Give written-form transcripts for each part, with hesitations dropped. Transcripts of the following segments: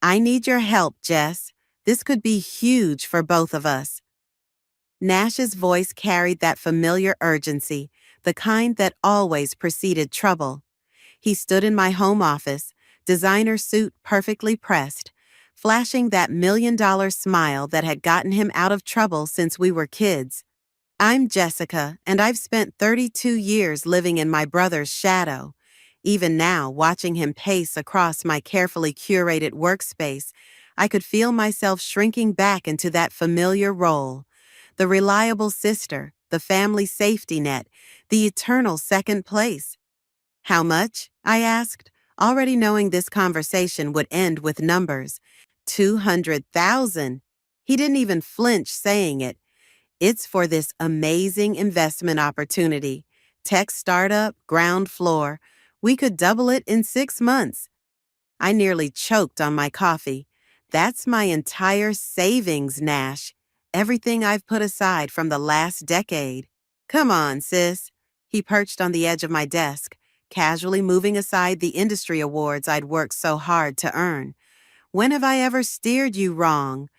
I need your help, Jess. This could be huge for both of us. Nash's voice carried that familiar urgency, the kind that always preceded trouble. He stood in my home office, designer suit perfectly pressed, flashing that $1,000,000 smile that had gotten him out of trouble since we were kids. I'm Jessica, and I've spent 32 years living in my brother's shadow. Even now, watching him pace across my carefully curated workspace, I could feel myself shrinking back into that familiar role. The reliable sister, the family safety net, the eternal second place. How much? I asked, already knowing this conversation would end with numbers. 200,000. He didn't even flinch saying it. It's for this amazing investment opportunity. Tech startup, ground floor. We could double it in 6 months. I nearly choked on my coffee. That's my entire savings, Nash. Everything I've put aside from the last decade. Come on, sis. He perched on the edge of my desk, casually moving aside the industry awards I'd worked so hard to earn. When have I ever steered you wrong?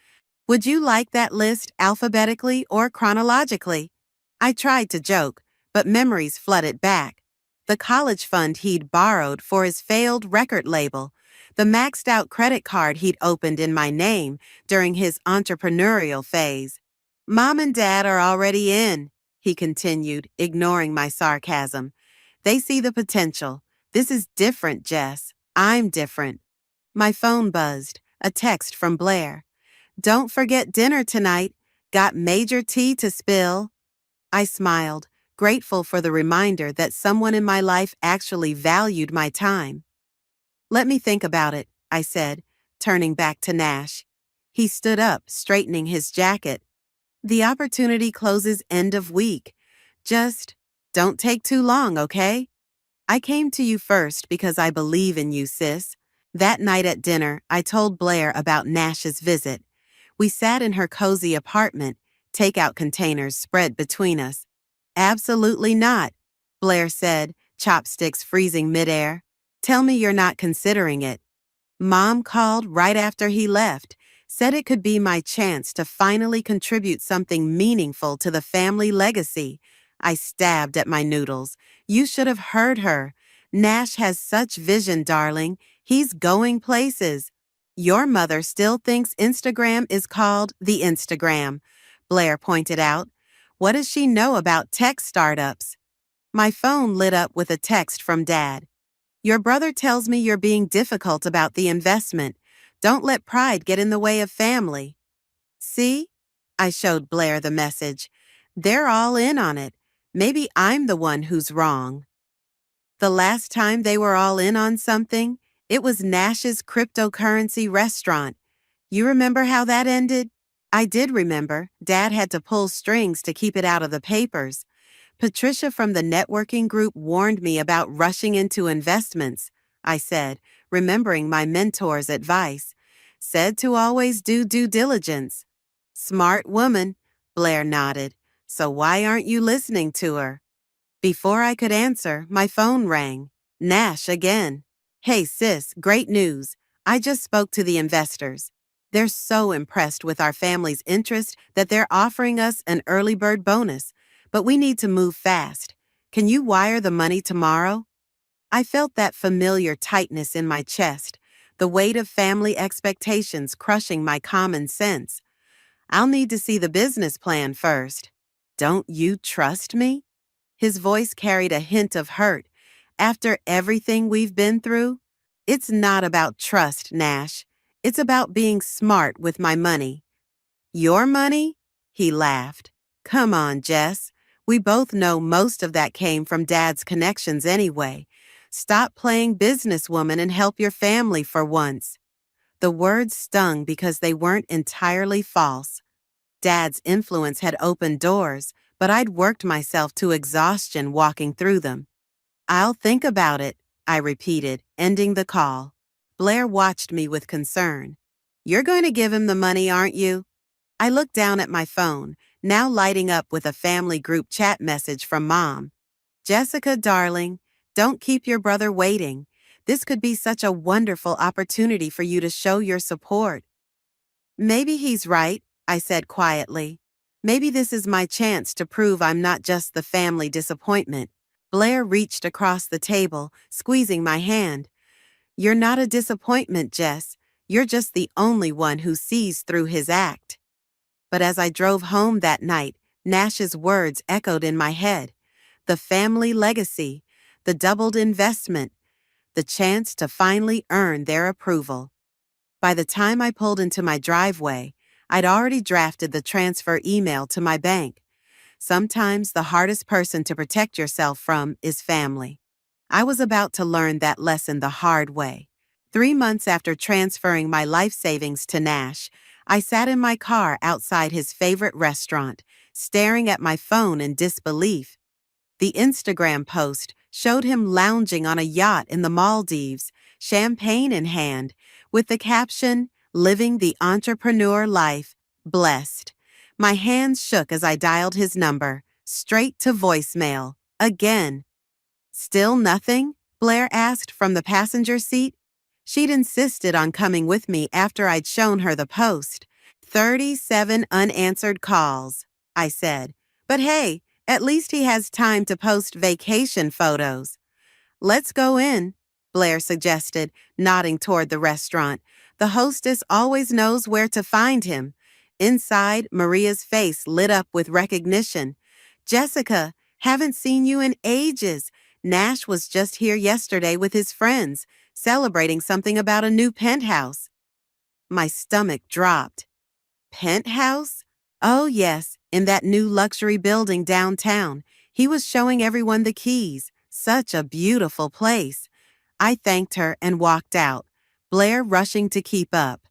Would you like that list alphabetically or chronologically? I tried to joke, but memories flooded back. The college fund he'd borrowed for his failed record label, the maxed out credit card he'd opened in my name during his entrepreneurial phase. Mom and Dad are already in, he continued, ignoring my sarcasm. They see the potential. This is different, Jess. I'm different. My phone buzzed, a text from Blair. Don't forget dinner tonight. Got major tea to spill. I smiled, grateful for the reminder that someone in my life actually valued my time. Let me think about it, I said, turning back to Nash. He stood up, straightening his jacket. The opportunity closes end of week. Just don't take too long, okay? I came to you first because I believe in you, sis. That night at dinner, I told Blair about Nash's visit. We sat in her cozy apartment, takeout containers spread between us. Absolutely not, Blair said, chopsticks freezing midair. Tell me you're not considering it. Mom called right after he left, said it could be my chance to finally contribute something meaningful to the family legacy. I stabbed at my noodles. You should have heard her. Nash has such vision, darling. He's going places. Your mother still thinks Instagram is called the Instagram, Blair pointed out. What does she know about tech startups? My phone lit up with a text from Dad. Your brother tells me you're being difficult about the investment. Don't let pride get in the way of family. See? I showed Blair the message. They're all in on it. Maybe I'm the one who's wrong. The last time they were all in on something, it was Nash's cryptocurrency restaurant. You remember how that ended? I did remember. Dad had to pull strings to keep it out of the papers. Patricia from the networking group warned me about rushing into investments, I said, remembering my mentor's advice. Said to always do due diligence. Smart woman, Blair nodded. So why aren't you listening to her? Before I could answer, my phone rang. Nash again. Hey sis, great news. I just spoke to the investors. They're so impressed with our family's interest that they're offering us an early bird bonus, but we need to move fast. Can you wire the money tomorrow? I felt that familiar tightness in my chest, the weight of family expectations crushing my common sense. I'll need to see the business plan first. Don't you trust me? His voice carried a hint of hurt. After everything we've been through, it's not about trust, Nash. It's about being smart with my money. Your money? He laughed. Come on, Jess. We both know most of that came from Dad's connections anyway. Stop playing businesswoman and help your family for once. The words stung because they weren't entirely false. Dad's influence had opened doors, but I'd worked myself to exhaustion walking through them. I'll think about it, I repeated, ending the call. Blair watched me with concern. You're going to give him the money, aren't you? I looked down at my phone, now lighting up with a family group chat message from Mom. Jessica, darling, don't keep your brother waiting. This could be such a wonderful opportunity for you to show your support. Maybe he's right, I said quietly. Maybe this is my chance to prove I'm not just the family disappointment. Blair reached across the table, squeezing my hand. You're not a disappointment, Jess. You're just the only one who sees through his act. But as I drove home that night, Nash's words echoed in my head. The family legacy, the doubled investment, the chance to finally earn their approval. By the time I pulled into my driveway, I'd already drafted the transfer email to my bank. Sometimes the hardest person to protect yourself from is family. I was about to learn that lesson the hard way. 3 months after transferring my life savings to Nash, I sat in my car outside his favorite restaurant, staring at my phone in disbelief. The Instagram post showed him lounging on a yacht in the Maldives, champagne in hand, with the caption, "Living the entrepreneur life, blessed." My hands shook as I dialed his number, straight to voicemail, again. Still nothing? Blair asked from the passenger seat. She'd insisted on coming with me after I'd shown her the post. 37 unanswered calls, I said. But hey, at least he has time to post vacation photos. Let's go in, Blair suggested, nodding toward the restaurant. The hostess always knows where to find him. Inside, Maria's face lit up with recognition. Jessica, haven't seen you in ages. Nash was just here yesterday with his friends, celebrating something about a new penthouse. My stomach dropped. Penthouse? Oh, yes, in that new luxury building downtown. He was showing everyone the keys. Such a beautiful place. I thanked her and walked out, Blair rushing to keep up.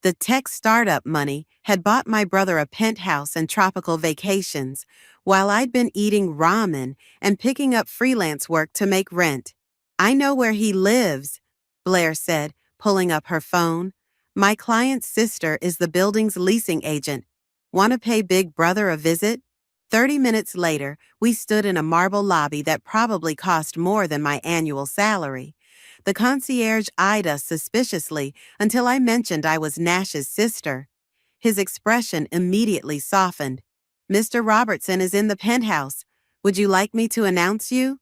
The tech startup money had bought my brother a penthouse and tropical vacations, while I'd been eating ramen and picking up freelance work to make rent. I know where he lives, Blair said, pulling up her phone. My client's sister is the building's leasing agent. Want to pay Big Brother a visit? 30 minutes later, we stood in a marble lobby that probably cost more than my annual salary. The concierge eyed us suspiciously until I mentioned I was Nash's sister. His expression immediately softened. Mr. Robertson is in the penthouse. Would you like me to announce you?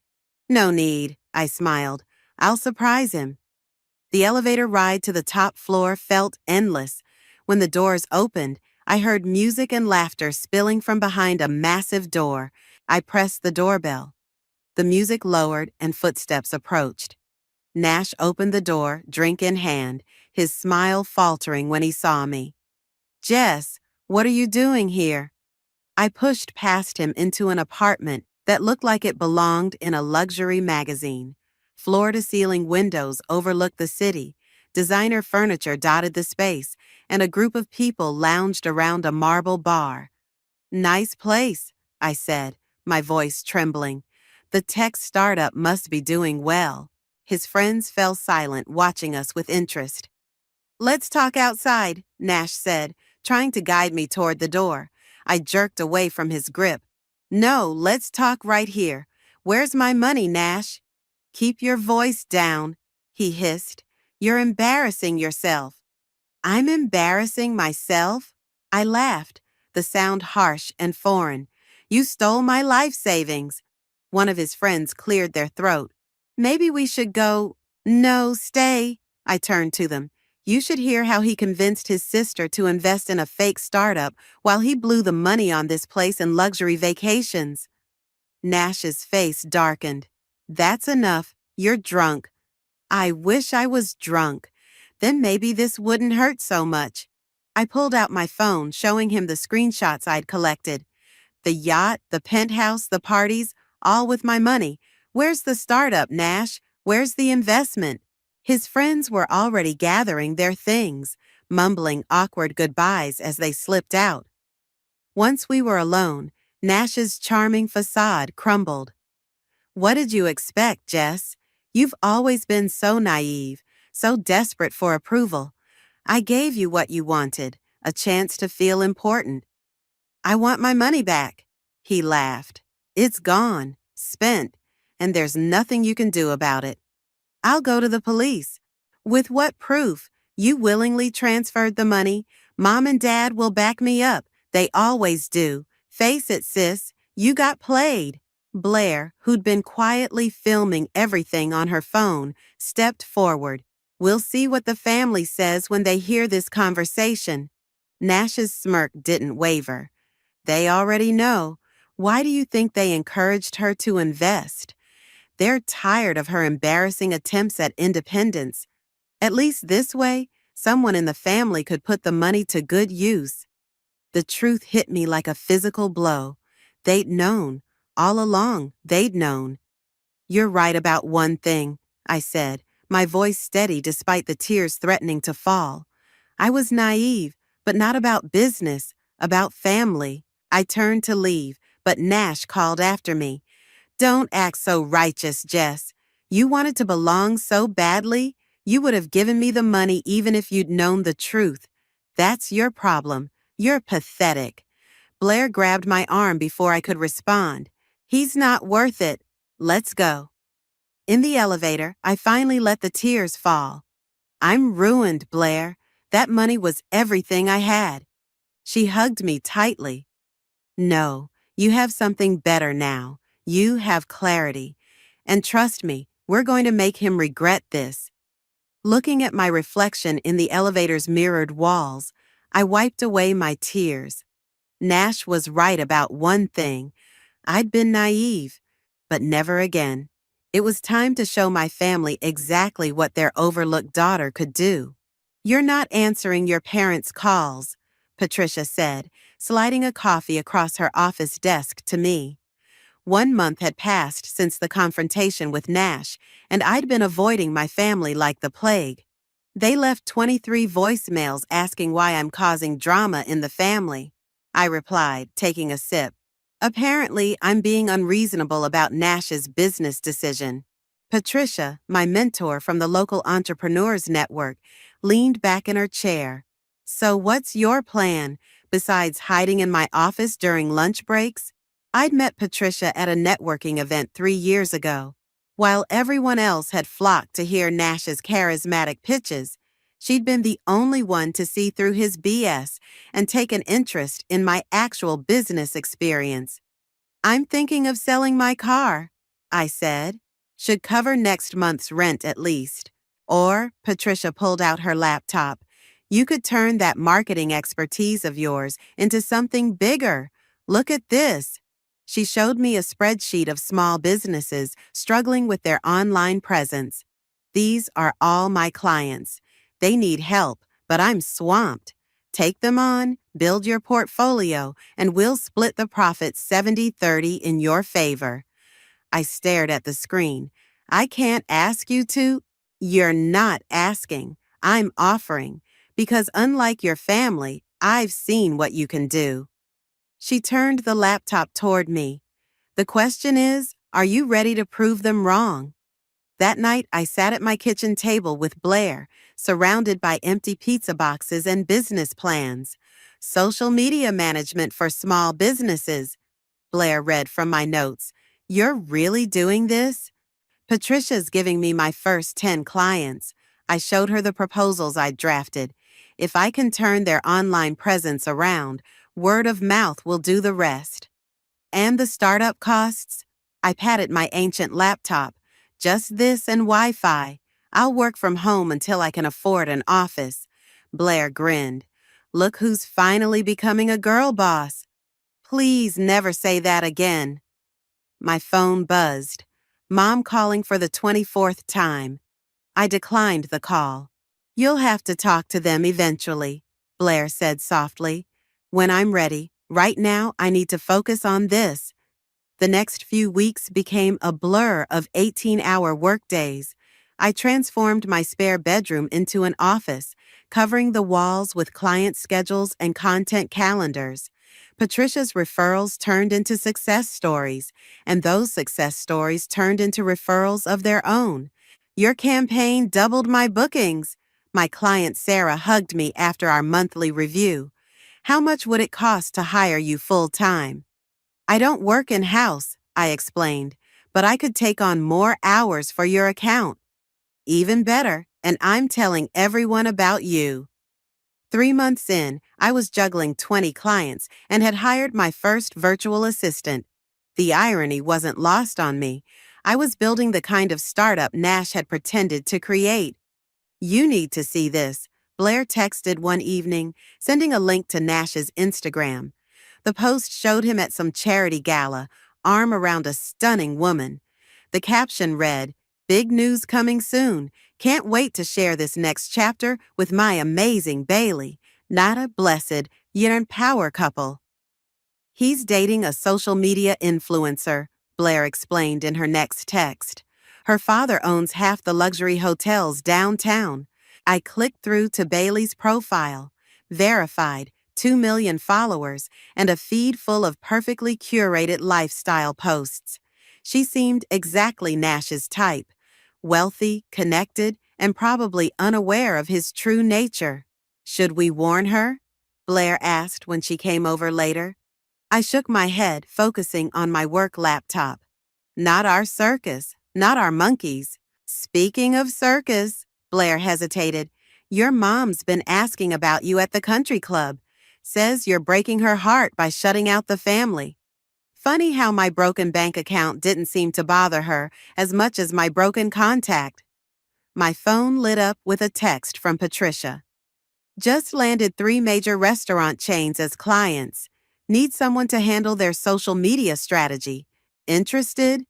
No need, I smiled. I'll surprise him. The elevator ride to the top floor felt endless. When the doors opened, I heard music and laughter spilling from behind a massive door. I pressed the doorbell. The music lowered and footsteps approached. Nash opened the door, drink in hand, his smile faltering when he saw me. Jess, what are you doing here? I pushed past him into an apartment that looked like it belonged in a luxury magazine. Floor-to-ceiling windows overlooked the city, designer furniture dotted the space, and a group of people lounged around a marble bar. Nice place, I said, my voice trembling. The tech startup must be doing well. His friends fell silent, watching us with interest. Let's talk outside, Nash said, trying to guide me toward the door. I jerked away from his grip. No, let's talk right here. Where's my money, Nash? Keep your voice down, he hissed. You're embarrassing yourself. I'm embarrassing myself? I laughed, the sound harsh and foreign. You stole my life savings. One of his friends cleared their throat. Maybe we should go. No, stay. I turned to them. You should hear how he convinced his sister to invest in a fake startup while he blew the money on this place in luxury vacations. Nash's face darkened. That's enough. You're drunk. I wish I was drunk. Then maybe this wouldn't hurt so much. I pulled out my phone, showing him the screenshots I'd collected. The yacht, the penthouse, the parties, all with my money. Where's the startup, Nash? Where's the investment? His friends were already gathering their things, mumbling awkward goodbyes as they slipped out. Once we were alone, Nash's charming facade crumbled. What did you expect, Jess? You've always been so naive, so desperate for approval. I gave you what you wanted, a chance to feel important. I want my money back. He laughed. It's gone, spent, and there's nothing you can do about it. I'll go to the police. With what proof? You willingly transferred the money. Mom and Dad will back me up. They always do. Face it, sis. You got played. Blair, who'd been quietly filming everything on her phone, stepped forward. We'll see what the family says when they hear this conversation. Nash's smirk didn't waver. They already know. Why do you think they encouraged her to invest? They're tired of her embarrassing attempts at independence. At least this way, someone in the family could put the money to good use. The truth hit me like a physical blow. They'd known. All along, they'd known. You're right about one thing, I said, my voice steady despite the tears threatening to fall. I was naive, but not about business, about family. I turned to leave, but Nash called after me. Don't act so righteous, Jess. You wanted to belong so badly, you would have given me the money even if you'd known the truth. That's your problem. You're pathetic. Blair grabbed my arm before I could respond. He's not worth it. Let's go. In the elevator, I finally let the tears fall. I'm ruined, Blair. That money was everything I had. She hugged me tightly. No, you have something better now. You have clarity. And trust me, we're going to make him regret this. Looking at my reflection in the elevator's mirrored walls, I wiped away my tears. Nash was right about one thing. I'd been naive, but never again. It was time to show my family exactly what their overlooked daughter could do. You're not answering your parents' calls, Patricia said, sliding a coffee across her office desk to me. 1 month had passed since the confrontation with Nash, and I'd been avoiding my family like the plague. They left 23 voicemails asking why I'm causing drama in the family. I replied, taking a sip. Apparently, I'm being unreasonable about Nash's business decision. Patricia, my mentor from the local entrepreneurs network, leaned back in her chair. So what's your plan, besides hiding in my office during lunch breaks? I'd met Patricia at a networking event 3 years ago. While everyone else had flocked to hear Nash's charismatic pitches, she'd been the only one to see through his BS and take an interest in my actual business experience. I'm thinking of selling my car, I said. Should cover next month's rent at least. Or, Patricia pulled out her laptop, you could turn that marketing expertise of yours into something bigger. Look at this. She showed me a spreadsheet of small businesses struggling with their online presence. These are all my clients. They need help, but I'm swamped. Take them on, build your portfolio, and we'll split the profits 70-30 in your favor. I stared at the screen. I can't ask you to. You're not asking. I'm offering. Because unlike your family, I've seen what you can do. She turned the laptop toward me. The question is, are you ready to prove them wrong? That night, I sat at my kitchen table with Blair, surrounded by empty pizza boxes and business plans. Social media management for small businesses. Blair read from my notes. You're really doing this? Patricia's giving me my first 10 clients. I showed her the proposals I'd drafted. If I can turn their online presence around, word of mouth will do the rest. And the startup costs? I patted my ancient laptop. Just this and Wi-Fi. I'll work from home until I can afford an office. Blair grinned. Look who's finally becoming a girl boss. Please never say that again. My phone buzzed. Mom calling for the 24th time. I declined the call. You'll have to talk to them eventually, Blair said softly. When I'm ready. Right now, I need to focus on this. The next few weeks became a blur of 18-hour workdays. I transformed my spare bedroom into an office, covering the walls with client schedules and content calendars. Patricia's referrals turned into success stories, and those success stories turned into referrals of their own. Your campaign doubled my bookings. My client Sarah hugged me after our monthly review. How much would it cost to hire you full-time? I don't work in-house, I explained, but I could take on more hours for your account. Even better, and I'm telling everyone about you. 3 months in, I was juggling 20 clients and had hired my first virtual assistant. The irony wasn't lost on me. I was building the kind of startup Nash had pretended to create. You need to see this, Blair texted one evening, sending a link to Nash's Instagram. The post showed him at some charity gala, arm around a stunning woman. The caption read, "Big news coming soon. Can't wait to share this next chapter with my amazing Bailey. Not a blessed, yearn power couple." He's dating a social media influencer, Blair explained in her next text. Her father owns half the luxury hotels downtown. I clicked through to Bailey's profile. Verified, 2 million followers, and a feed full of perfectly curated lifestyle posts. She seemed exactly Nash's type. Wealthy, connected, and probably unaware of his true nature. Should we warn her? Blair asked when she came over later. I shook my head, focusing on my work laptop. Not our circus, not our monkeys. Speaking of circus, Blair hesitated. Your mom's been asking about you at the country club. Says you're breaking her heart by shutting out the family. Funny how my broken bank account didn't seem to bother her as much as my broken contact. My phone lit up with a text from Patricia. Just landed 3 major restaurant chains as clients. Need someone to handle their social media strategy. Interested?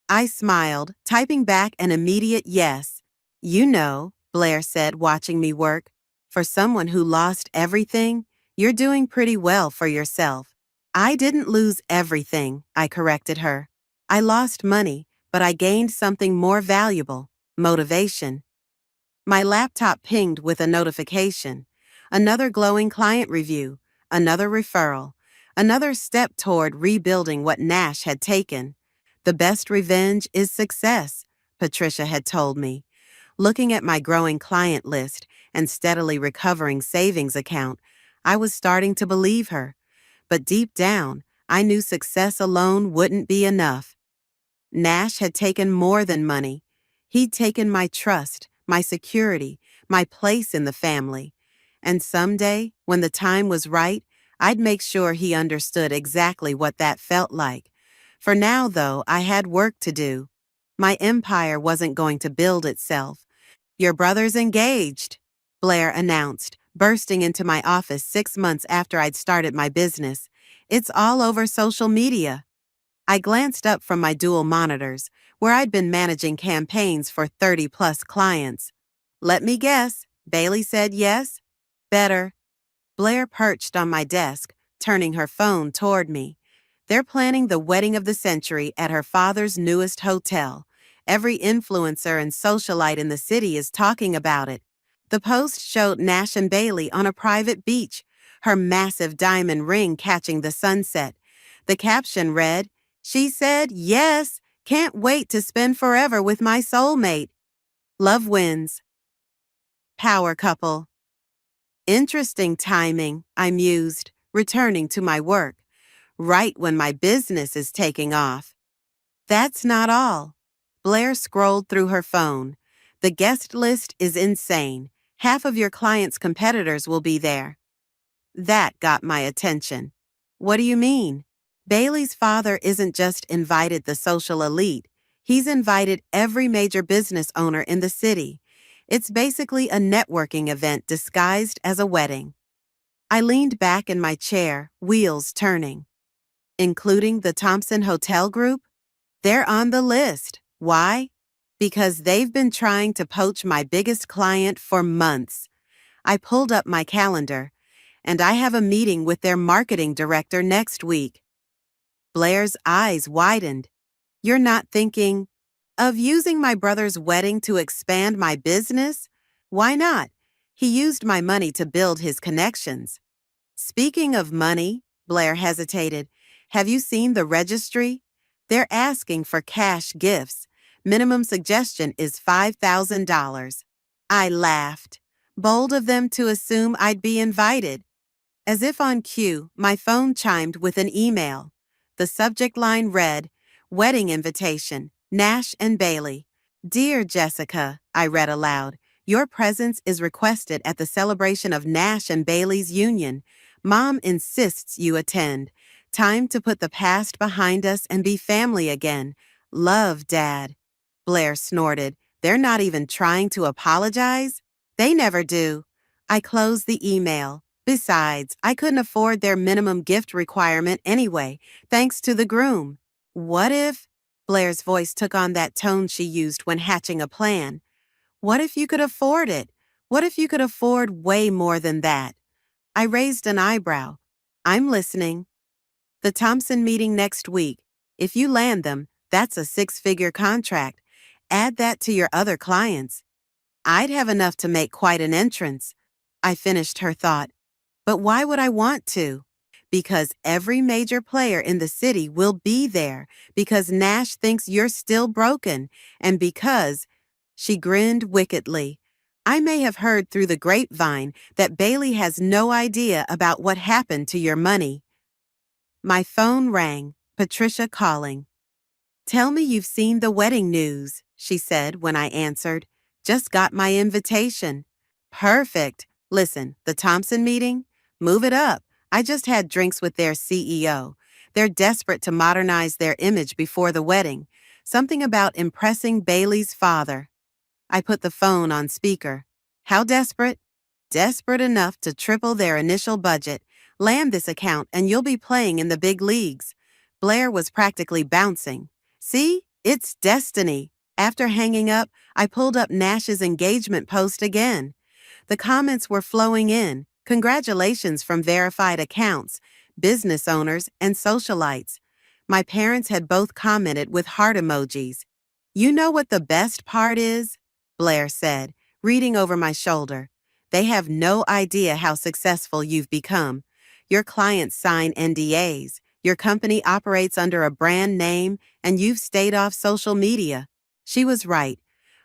I smiled, typing back an immediate yes. You know, Blair said, watching me work. For someone who lost everything, you're doing pretty well for yourself. I didn't lose everything, I corrected her. I lost money, but I gained something more valuable, motivation. My laptop pinged with a notification. Another glowing client review, another referral, another step toward rebuilding what Nash had taken. The best revenge is success, Patricia had told me. Looking at my growing client list and steadily recovering savings account, I was starting to believe her. But deep down, I knew success alone wouldn't be enough. Nash had taken more than money. He'd taken my trust, my security, my place in the family. And someday, when the time was right, I'd make sure he understood exactly what that felt like. For now, though, I had work to do. My empire wasn't going to build itself. Your brother's engaged, Blair announced, bursting into my office 6 months after I'd started my business. It's all over social media. I glanced up from my dual monitors, where I'd been managing campaigns for 30-plus clients. Let me guess, Bailey said yes? Better. Blair perched on my desk, turning her phone toward me. They're planning the wedding of the century at her father's newest hotel. Every influencer and socialite in the city is talking about it. The post showed Nash and Bailey on a private beach, her massive diamond ring catching the sunset. The caption read, "She said yes, can't wait to spend forever with my soulmate. Love wins. Power couple." Interesting timing, I mused, returning to my work, right when my business is taking off. That's not all. Blair scrolled through her phone. The guest list is insane. Half of your clients' competitors will be there. That got my attention. What do you mean? Bailey's father isn't just invited the social elite. He's invited every major business owner in the city. It's basically a networking event disguised as a wedding. I leaned back in my chair, wheels turning. Including the Thompson Hotel Group? They're on the list. Why? Because they've been trying to poach my biggest client for months. I pulled up my calendar, and I have a meeting with their marketing director next week. Blair's eyes widened. You're not thinking of using my brother's wedding to expand my business? Why not? He used my money to build his connections. Speaking of money, Blair hesitated. Have you seen the registry? They're asking for cash gifts. Minimum suggestion is $5,000. I laughed. Bold of them to assume I'd be invited. As if on cue, my phone chimed with an email. The subject line read, "Wedding invitation, Nash and Bailey. Dear Jessica, I read aloud, your presence is requested at the celebration of Nash and Bailey's union. Mom insists you attend. Time to put the past behind us and be family again. Love, Dad. Blair snorted. They're not even trying to apologize? They never do. I closed the email. Besides, I couldn't afford their minimum gift requirement anyway, thanks to the groom. What if? Blair's voice took on that tone she used when hatching a plan. What if you could afford it? What if you could afford way more than that? I raised an eyebrow. I'm listening. The Thompson meeting next week. If you land them, that's a six-figure contract. Add that to your other clients. I'd have enough to make quite an entrance. I finished her thought. But why would I want to? Because every major player in the city will be there, because Nash thinks you're still broken, and because, she grinned wickedly, I may have heard through the grapevine that Bailey has no idea about what happened to your money. My phone rang, Patricia calling. Tell me you've seen the wedding news, she said when I answered. Just got my invitation. Perfect. Listen, the Thompson meeting? Move it up. I just had drinks with their CEO. They're desperate to modernize their image before the wedding. Something about impressing Bailey's father. I put the phone on speaker. How desperate? Desperate enough to triple their initial budget. Land this account and you'll be playing in the big leagues. Blair was practically bouncing. See? It's destiny. After hanging up, I pulled up Nash's engagement post again. The comments were flowing in. Congratulations from verified accounts, business owners, and socialites. My parents had both commented with heart emojis. You know what the best part is? Blair said, reading over my shoulder. They have no idea how successful you've become. Your clients sign NDAs. Your company operates under a brand name, and you've stayed off social media. She was right.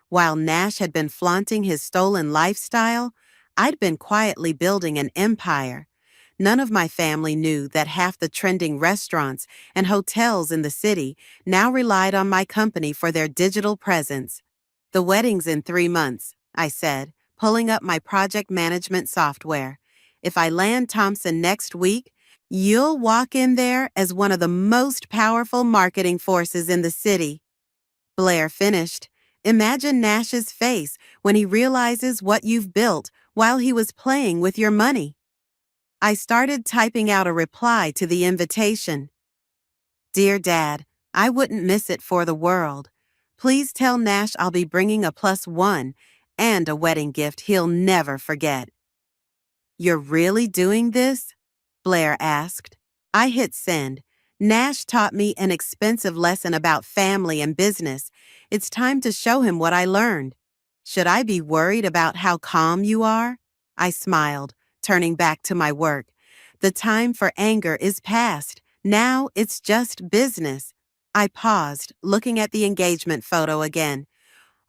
While Nash had been flaunting his stolen lifestyle, I'd been quietly building an empire. None of my family knew that half the trending restaurants and hotels in the city now relied on my company for their digital presence. The wedding's in 3 months, I said, pulling up my project management software. If I land Thompson next week, you'll walk in there as one of the most powerful marketing forces in the city. Blair finished. Imagine Nash's face when he realizes what you've built while he was playing with your money. I started typing out a reply to the invitation. Dear Dad, I wouldn't miss it for the world. Please tell Nash I'll be bringing a +1 and a wedding gift he'll never forget. You're really doing this? Blair asked. I hit send. Nash taught me an expensive lesson about family and business. It's time to show him what I learned. Should I be worried about how calm you are? I smiled, turning back to my work. The time for anger is past. Now it's just business. I paused, looking at the engagement photo again.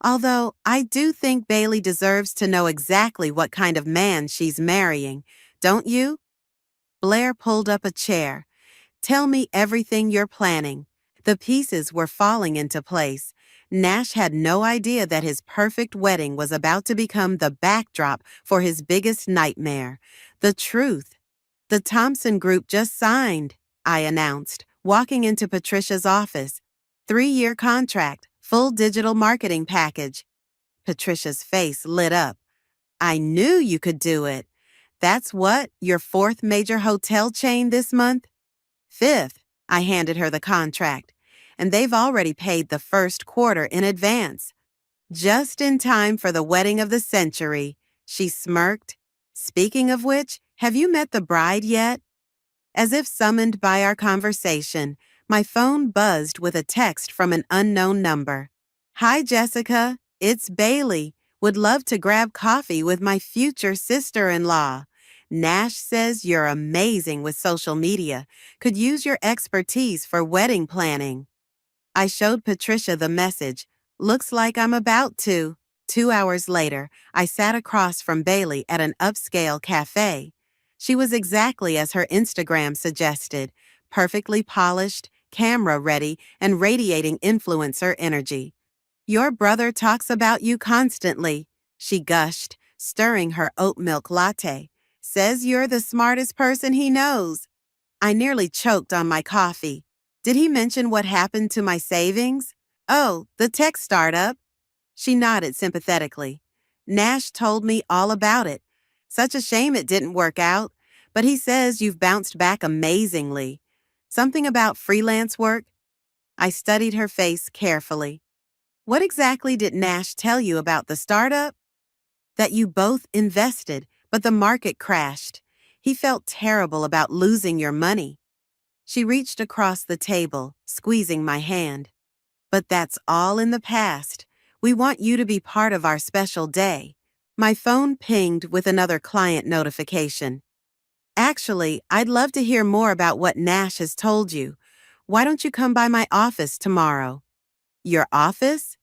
Although I do think Bailey deserves to know exactly what kind of man she's marrying. Don't you? Blair pulled up a chair. Tell me everything you're planning. The pieces were falling into place. Nash had no idea that his perfect wedding was about to become the backdrop for his biggest nightmare. The truth. The Thompson Group just signed, I announced, walking into Patricia's office. 3-year contract, full digital marketing package. Patricia's face lit up. I knew you could do it. That's what, your 4th major hotel chain this month? 5th, I handed her the contract. And they've already paid the first quarter in advance. Just in time for the wedding of the century, she smirked. Speaking of which, have you met the bride yet? As if summoned by our conversation, my phone buzzed with a text from an unknown number. Hi, Jessica. It's Bailey. Would love to grab coffee with my future sister-in-law. Nash says you're amazing with social media. Could use your expertise for wedding planning. I showed Patricia the message. Looks like I'm about to. 2 hours later, I sat across from Bailey at an upscale cafe. She was exactly as her Instagram suggested, perfectly polished, camera ready, and radiating influencer energy. Your brother talks about you constantly, she gushed, stirring her oat milk latte. Says you're the smartest person he knows. I nearly choked on my coffee. Did he mention what happened to my savings? Oh, the tech startup? She nodded sympathetically. Nash told me all about it. Such a shame it didn't work out, but he says you've bounced back amazingly. Something about freelance work? I studied her face carefully. What exactly did Nash tell you about the startup? That you both invested, but the market crashed. He felt terrible about losing your money. She reached across the table, squeezing my hand. But that's all in the past. We want you to be part of our special day. My phone pinged with another client notification. Actually, I'd love to hear more about what Nash has told you. Why don't you come by my office tomorrow? Your office?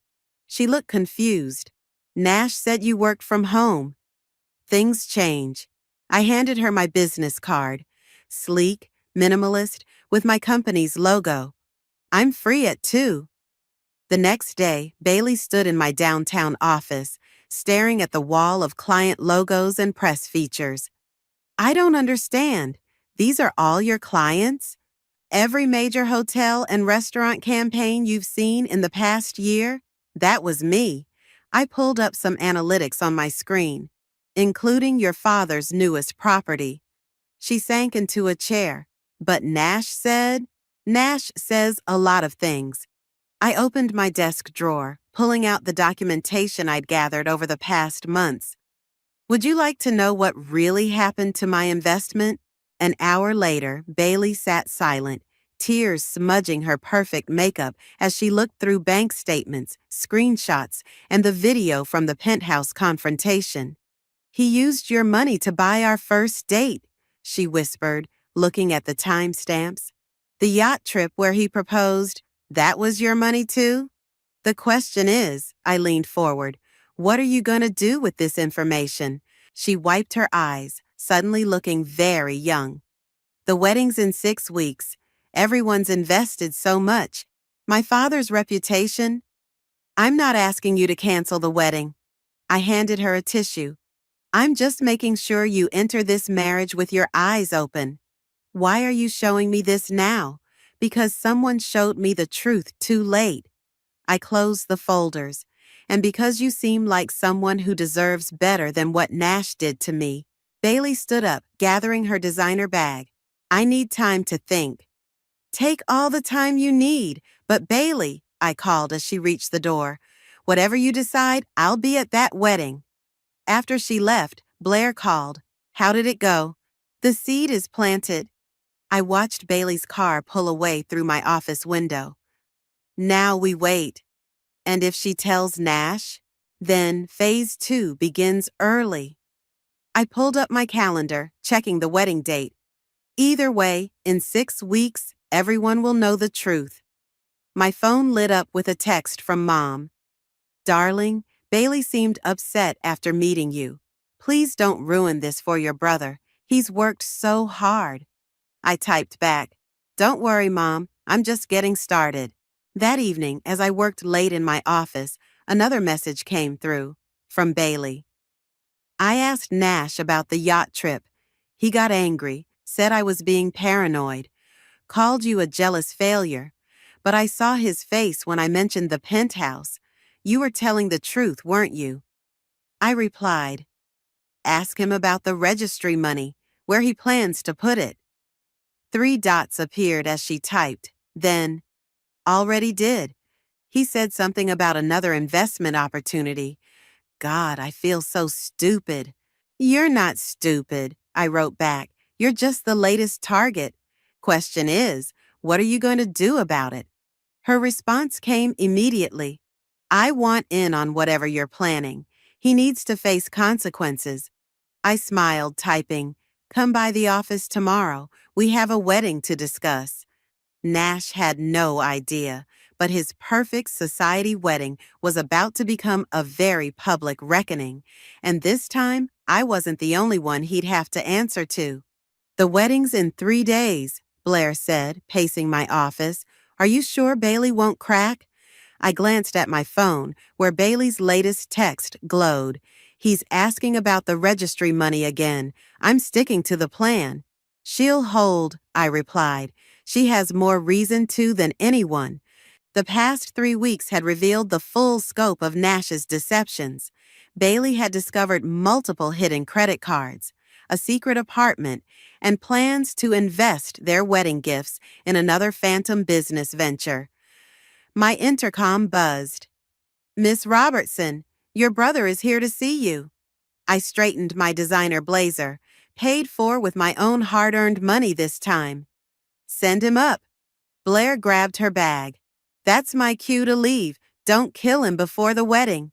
She looked confused. Nash said you worked from home. Things change. I handed her my business card. Sleek, minimalist, with my company's logo. I'm free at 2. The next day, Bailey stood in my downtown office, staring at the wall of client logos and press features. I don't understand. These are all your clients? Every major hotel and restaurant campaign you've seen in the past year? That was me. I pulled up some analytics on my screen, including your father's newest property. She sank into a chair. But Nash says a lot of things. I opened my desk drawer, pulling out the documentation I'd gathered over the past months. Would you like to know what really happened to my investment? An hour later, Bailey sat silent, tears smudging her perfect makeup as she looked through bank statements, screenshots, and the video from the penthouse confrontation. He used your money to buy our first date, she whispered, looking at the timestamps. The yacht trip where he proposed, that was your money too? The question is, I leaned forward, what are you going to do with this information? She wiped her eyes, suddenly looking very young. The wedding's in 6 weeks. Everyone's invested so much. My father's reputation? I'm not asking you to cancel the wedding. I handed her a tissue. I'm just making sure you enter this marriage with your eyes open. Why are you showing me this now? Because someone showed me the truth too late. I closed the folders. And because you seem like someone who deserves better than what Nash did to me. Bailey stood up, gathering her designer bag. I need time to think. Take all the time you need. But Bailey, I called as she reached the door. Whatever you decide, I'll be at that wedding. After she left, Blair called. How did it go? The seed is planted. I watched Bailey's car pull away through my office window. Now we wait. And if she tells Nash, then phase 2 begins early. I pulled up my calendar, checking the wedding date. Either way, in 6 weeks, everyone will know the truth. My phone lit up with a text from Mom. Darling, Bailey seemed upset after meeting you. Please don't ruin this for your brother. He's worked so hard. I typed back, Don't worry, Mom. I'm just getting started. That evening, as I worked late in my office, another message came through, from Bailey. I asked Nash about the yacht trip. He got angry, said I was being paranoid, called you a jealous failure. But I saw his face when I mentioned the penthouse. You were telling the truth, weren't you? I replied, Ask him about the registry money, where he plans to put it. 3 dots appeared as she typed, then, Already did. He said something about another investment opportunity. God, I feel so stupid. You're not stupid, I wrote back. You're just the latest target. Question is, what are you going to do about it? Her response came immediately. I want in on whatever you're planning. He needs to face consequences. I smiled, typing, Come by the office tomorrow. We have a wedding to discuss. Nash had no idea, but his perfect society wedding was about to become a very public reckoning, and this time I wasn't the only one he'd have to answer to. The wedding's in 3 days, Blair said, pacing my office. Are you sure Bailey won't crack? I glanced at my phone, where Bailey's latest text glowed. He's asking about the registry money again. I'm sticking to the plan. She'll hold, I replied. She has more reason to than anyone. The past 3 weeks had revealed the full scope of Nash's deceptions. Bailey had discovered multiple hidden credit cards, a secret apartment, and plans to invest their wedding gifts in another phantom business venture. My intercom buzzed. "Miss Robertson, your brother is here to see you." I straightened my designer blazer, paid for with my own hard-earned money this time. "Send him up." Blair grabbed her bag. "That's my cue to leave. Don't kill him before the wedding."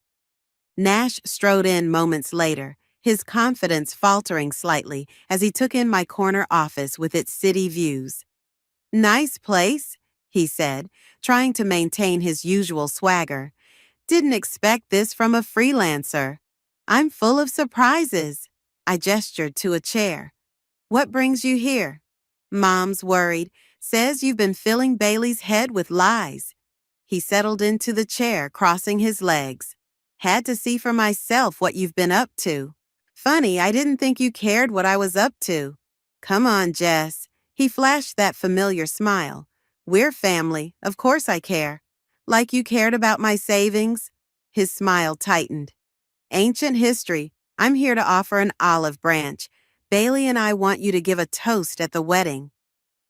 Nash strode in moments later, his confidence faltering slightly as he took in my corner office with its city views. "Nice place," he said, trying to maintain his usual swagger. "Didn't expect this from a freelancer. I'm full of surprises." I gestured to a chair. "What brings you here?" "Mom's worried. Says you've been filling Bailey's head with lies." He settled into the chair, crossing his legs. "Had to see for myself what you've been up to." "Funny, I didn't think you cared what I was up to." "Come on, Jess." He flashed that familiar smile. "We're family. Of course I care." "Like you cared about my savings?" His smile tightened. "Ancient history. I'm here to offer an olive branch. Bailey and I want you to give a toast at the wedding."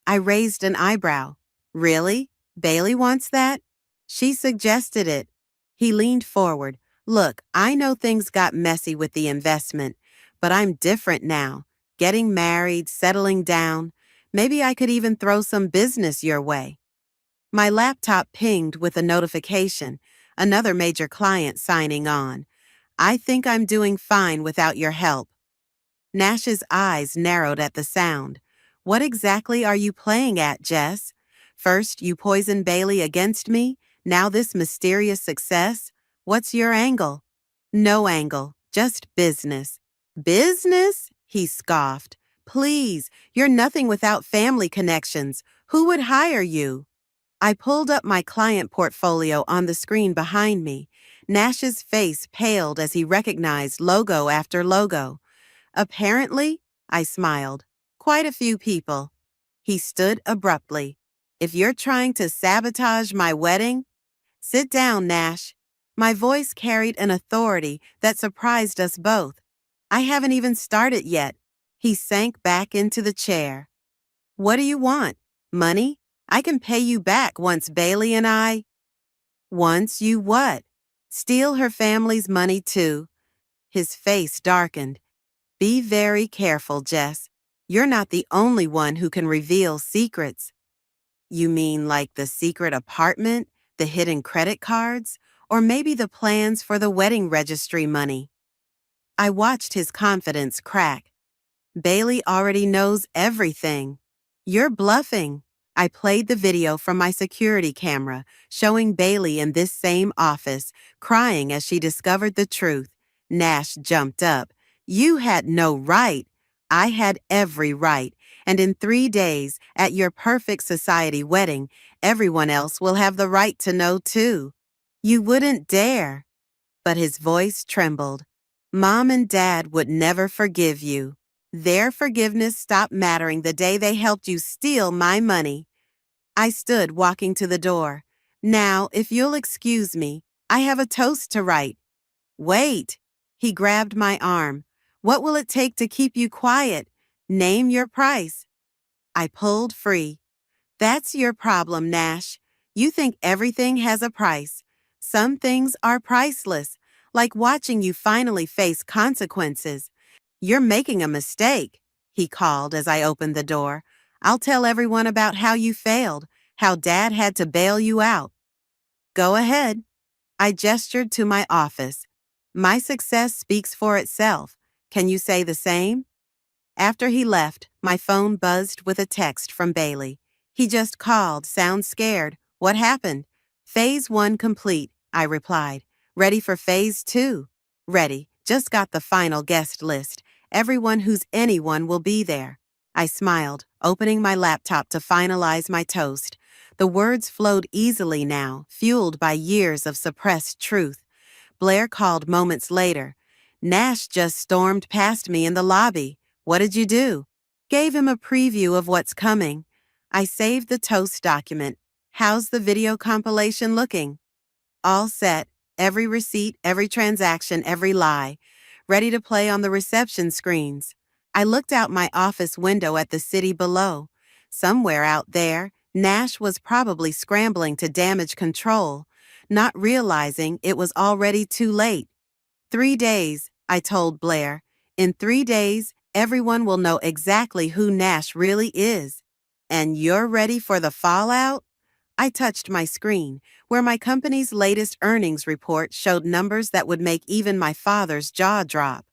I raised an eyebrow. "Really? Bailey wants that?" "She suggested it." He leaned forward. "Look, I know things got messy with the investment, but I'm different now. Getting married, settling down. Maybe I could even throw some business your way." My laptop pinged with a notification, another major client signing on. "I think I'm doing fine without your help." Nash's eyes narrowed at the sound. "What exactly are you playing at, Jess? First, you poisoned Bailey against me. Now this mysterious success. What's your angle?" "No angle, just business." "Business?" he scoffed. "Please, you're nothing without family connections. Who would hire you?" I pulled up my client portfolio on the screen behind me. Nash's face paled as he recognized logo after logo. "Apparently," I smiled, "quite a few people." He stood abruptly. "If you're trying to sabotage my wedding—" "Sit down, Nash." My voice carried an authority that surprised us both. "I haven't even started yet." He sank back into the chair. "What do you want? Money? I can pay you back once Bailey and I—" "Once you what?" "Steal her family's money too." His face darkened. "Be very careful, Jess. You're not the only one who can reveal secrets." "You mean like the secret apartment, the hidden credit cards, or maybe the plans for the wedding registry money?" I watched his confidence crack. "Bailey already knows everything." "You're bluffing." I played the video from my security camera, showing Bailey in this same office, crying as she discovered the truth. Nash jumped up. "You had no right." "I had every right. And in 3 days, at your perfect society wedding, everyone else will have the right to know too." "You wouldn't dare." But his voice trembled. "Mom and Dad would never forgive you. Their forgiveness stopped mattering the day they helped you steal my money." I stood walking to the door. "Now, if you'll excuse me, I have a toast to write." "Wait." He grabbed my arm. "What will it take to keep you quiet? Name your price." I pulled free. "That's your problem, Nash. You think everything has a price. Some things are priceless, like watching you finally face consequences. You're making a mistake," he called as I opened the door. "I'll tell everyone about how you failed, how Dad had to bail you out." "Go ahead." I gestured to my office. "My success speaks for itself. Can you say the same?" After he left, my phone buzzed with a text from Bailey. "He just called, sounds scared. What happened?" "Phase 1 complete," I replied. "Ready for Phase 2? "Ready. Just got the final guest list. Everyone who's anyone will be there." I smiled, opening my laptop to finalize my toast. The words flowed easily now, fueled by years of suppressed truth. Blair called moments later. Nash just stormed past me in the lobby. What did you do? Gave him a preview of what's coming. I saved the toast document. How's the video compilation looking? All set. Every receipt, every transaction, every lie. Ready to play on the reception screens. I looked out my office window at the city below. Somewhere out there, Nash was probably scrambling to damage control, not realizing it was already too late. 3 days, I told Blair. In 3 days, everyone will know exactly who Nash really is. And you're ready for the fallout? I touched my screen, where my company's latest earnings report showed numbers that would make even my father's jaw drop.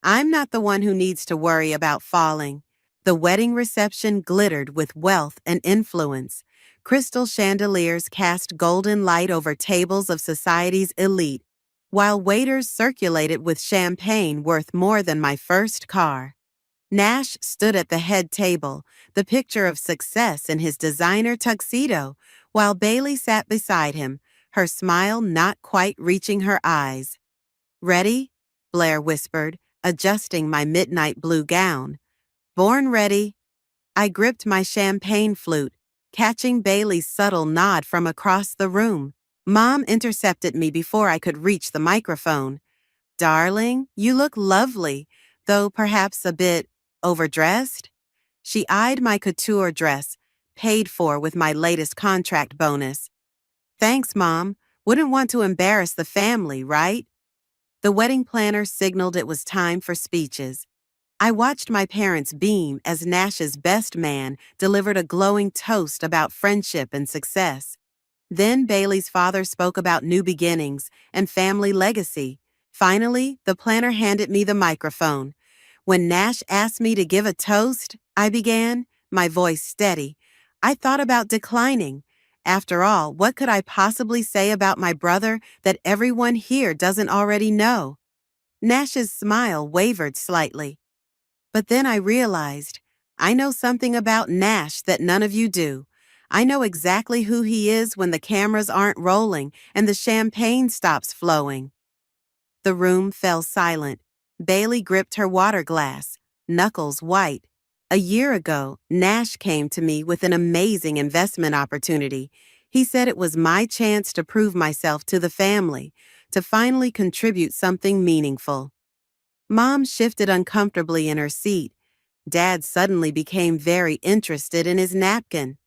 I'm not the one who needs to worry about falling. The wedding reception glittered with wealth and influence. Crystal chandeliers cast golden light over tables of society's elite, while waiters circulated with champagne worth more than my first car. Nash stood at the head table, the picture of success in his designer tuxedo, while Bailey sat beside him, her smile not quite reaching her eyes. Ready? Blair whispered, adjusting my midnight blue gown. Born ready. I gripped my champagne flute, catching Bailey's subtle nod from across the room. Mom intercepted me before I could reach the microphone. Darling, you look lovely, though perhaps a bit overdressed. She eyed my couture dress, paid for with my latest contract bonus. Thanks, Mom. Wouldn't want to embarrass the family, right? The wedding planner signaled it was time for speeches. I watched my parents beam as Nash's best man delivered a glowing toast about friendship and success. Then Bailey's father spoke about new beginnings and family legacy. Finally, the planner handed me the microphone. When Nash asked me to give a toast, I began, my voice steady. I thought about declining. After all, what could I possibly say about my brother that everyone here doesn't already know? Nash's smile wavered slightly. But then I realized, I know something about Nash that none of you do. I know exactly who he is when the cameras aren't rolling and the champagne stops flowing. The room fell silent. Bailey gripped her water glass, knuckles white. A year ago, Nash came to me with an amazing investment opportunity. He said it was my chance to prove myself to the family, to finally contribute something meaningful. Mom shifted uncomfortably in her seat. Dad suddenly became very interested in his napkin.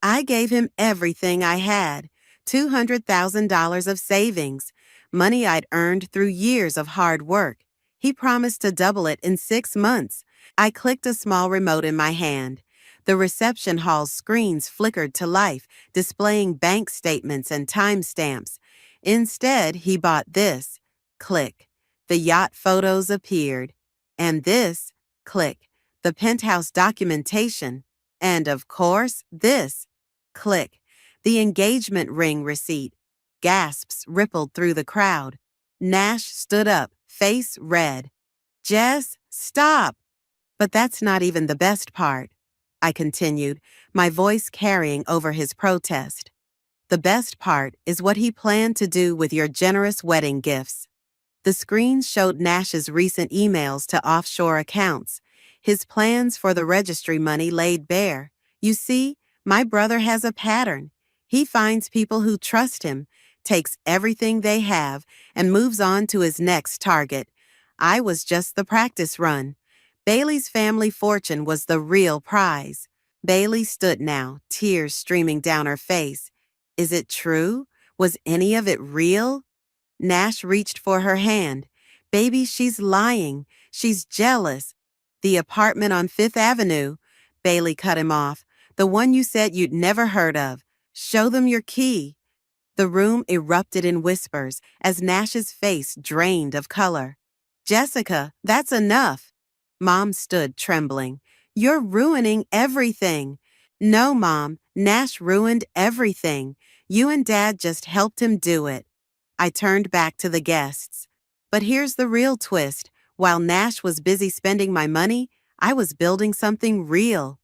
I gave him everything I had, $200,000 of savings, money I'd earned through years of hard work. He promised to double it in 6 months. I clicked a small remote in my hand. The reception hall's screens flickered to life, displaying bank statements and timestamps. Instead, he bought this. Click. The yacht photos appeared. And this. Click. The penthouse documentation. And of course, this. Click. The engagement ring receipt. Gasps rippled through the crowd. Nash stood up, face red. Jess, stop! But that's not even the best part, I continued, my voice carrying over his protest. The best part is what he planned to do with your generous wedding gifts. The screens showed Nash's recent emails to offshore accounts, his plans for the registry money laid bare. You see, my brother has a pattern. He finds people who trust him, takes everything they have, and moves on to his next target. I was just the practice run. Bailey's family fortune was the real prize. Bailey stood now, tears streaming down her face. Is it true? Was any of it real? Nash reached for her hand. Baby, she's lying. She's jealous. The apartment on Fifth Avenue. Bailey cut him off. The one you said you'd never heard of. Show them your key. The room erupted in whispers as Nash's face drained of color. Jessica, that's enough. Mom stood trembling. You're ruining everything. No, Mom, Nash ruined everything. You and Dad just helped him do it. I turned back to the guests. But here's the real twist. While Nash was busy spending my money, I was building something real.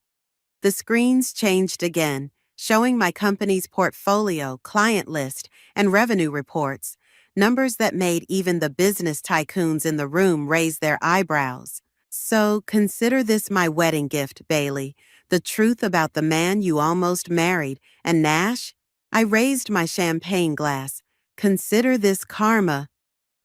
The screens changed again, showing my company's portfolio, client list, and revenue reports, numbers that made even the business tycoons in the room raise their eyebrows. So consider this my wedding gift, Bailey, the truth about the man you almost married. And Nash? I raised my champagne glass. Consider this karma.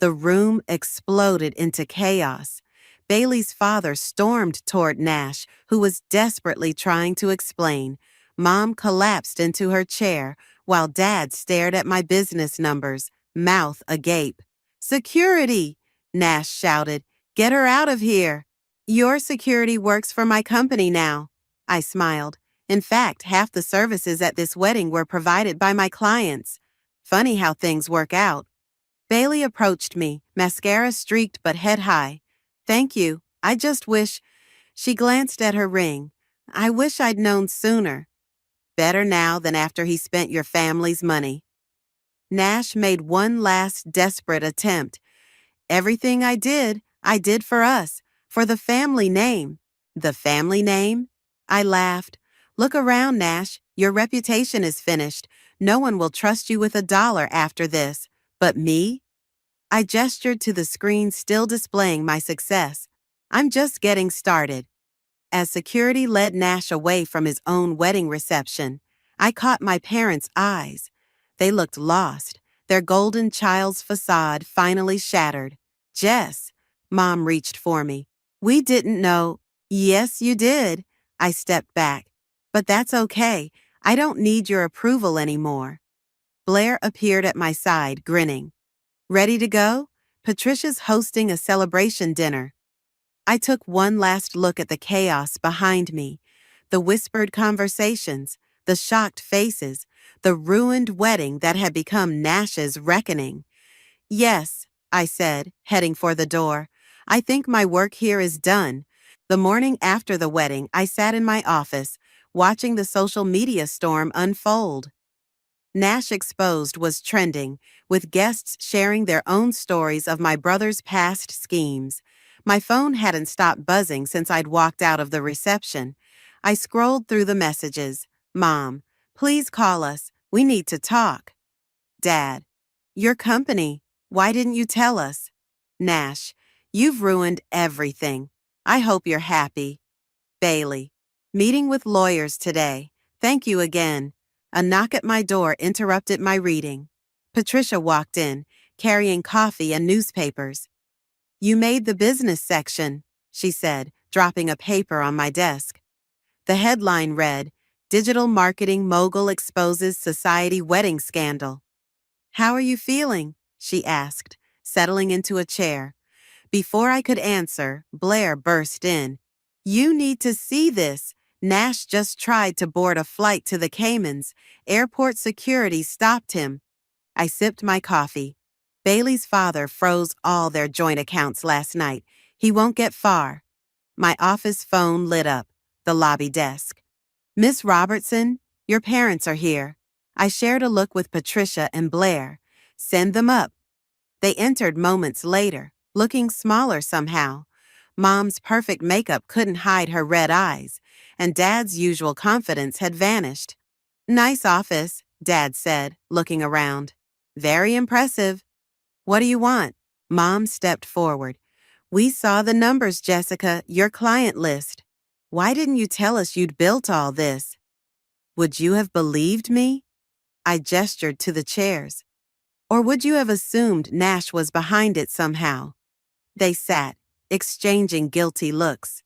The room exploded into chaos. Bailey's father stormed toward Nash, who was desperately trying to explain. Mom collapsed into her chair, while Dad stared at my business numbers, mouth agape. "Security!" Nash shouted. "Get her out of here!" "Your security works for my company now," I smiled. In fact, half the services at this wedding were provided by my clients. Funny how things work out. Bailey approached me, mascara streaked but head high. "Thank you. I just wish—" She glanced at her ring. "I wish I'd known sooner." "Better now than after he spent your family's money." Nash made one last desperate attempt. "Everything I did for us, for the family name." "The family name?" I laughed. "Look around, Nash. Your reputation is finished. No one will trust you with $1 after this. But me?" I gestured to the screen still displaying my success. "I'm just getting started." As security led Nash away from his own wedding reception, I caught my parents' eyes. They looked lost, their golden child's facade finally shattered. "Jess," Mom reached for me. "We didn't know." "Yes, you did." I stepped back. "But that's okay. I don't need your approval anymore." Blair appeared at my side, grinning. "Ready to go? Patricia's hosting a celebration dinner." I took one last look at the chaos behind me, the whispered conversations, the shocked faces, the ruined wedding that had become Nash's reckoning. "Yes," I said, heading for the door. "I think my work here is done." The morning after the wedding, I sat in my office, watching the social media storm unfold. Nash Exposed was trending, with guests sharing their own stories of my brother's past schemes. My phone hadn't stopped buzzing since I'd walked out of the reception. I scrolled through the messages. "Mom, please call us. We need to talk." "Dad, your company. Why didn't you tell us?" "Nash, you've ruined everything. I hope you're happy." Bailey, meeting with lawyers today. Thank you again. A knock at my door interrupted my reading. Patricia walked in, carrying coffee and newspapers. "You made the business section," she said, dropping a paper on my desk. The headline read, "Digital Marketing Mogul Exposes Society Wedding Scandal." "How are you feeling?" she asked, settling into a chair. Before I could answer, Blair burst in. "You need to see this. Nash just tried to board a flight to the Caymans. Airport security stopped him." I sipped my coffee. "Bailey's father froze all their joint accounts last night. He won't get far." My office phone lit up, the lobby desk. "Miss Robertson, your parents are here." I shared a look with Patricia and Blair. "Send them up." They entered moments later, looking smaller somehow. Mom's perfect makeup couldn't hide her red eyes, and Dad's usual confidence had vanished. "Nice office," Dad said, looking around. "Very impressive." "What do you want?" Mom stepped forward. "We saw the numbers, Jessica, your client list. Why didn't you tell us you'd built all this?" "Would you have believed me?" I gestured to the chairs. "Or would you have assumed Nash was behind it somehow?" They sat, exchanging guilty looks.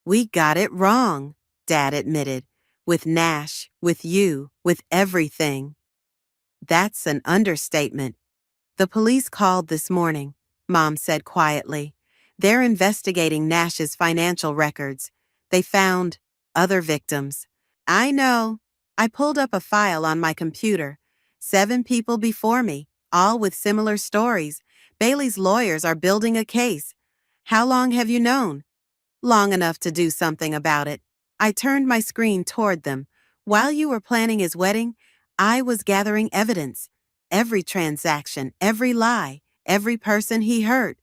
"We got it wrong," Dad admitted. "With Nash, with you, with everything." "That's an understatement." "The police called this morning," Mom said quietly. "They're investigating Nash's financial records. They found other victims." "I know." I pulled up a file on my computer. 7 people before me, all with similar stories. Bailey's lawyers are building a case. "How long have you known?" "Long enough to do something about it." I turned my screen toward them. "While you were planning his wedding, I was gathering evidence. Every transaction, every lie, every person he hurt."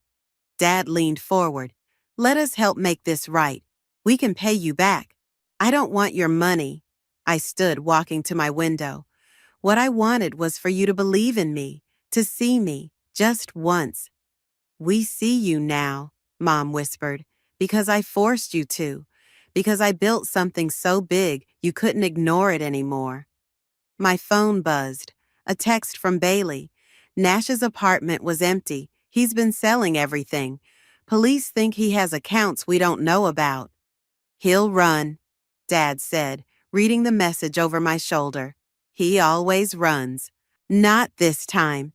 Dad leaned forward. "Let us help make this right." We can pay you back. I don't want your money. I stood walking to my window. What I wanted was for you to believe in me, to see me, just once. We see you now, Mom whispered, because I forced you to, because I built something so big you couldn't ignore it anymore. My phone buzzed. A text from Bailey. Nash's apartment was empty. He's been selling everything. Police think he has accounts we don't know about. He'll run, Dad said, reading the message over my shoulder. He always runs. Not this time.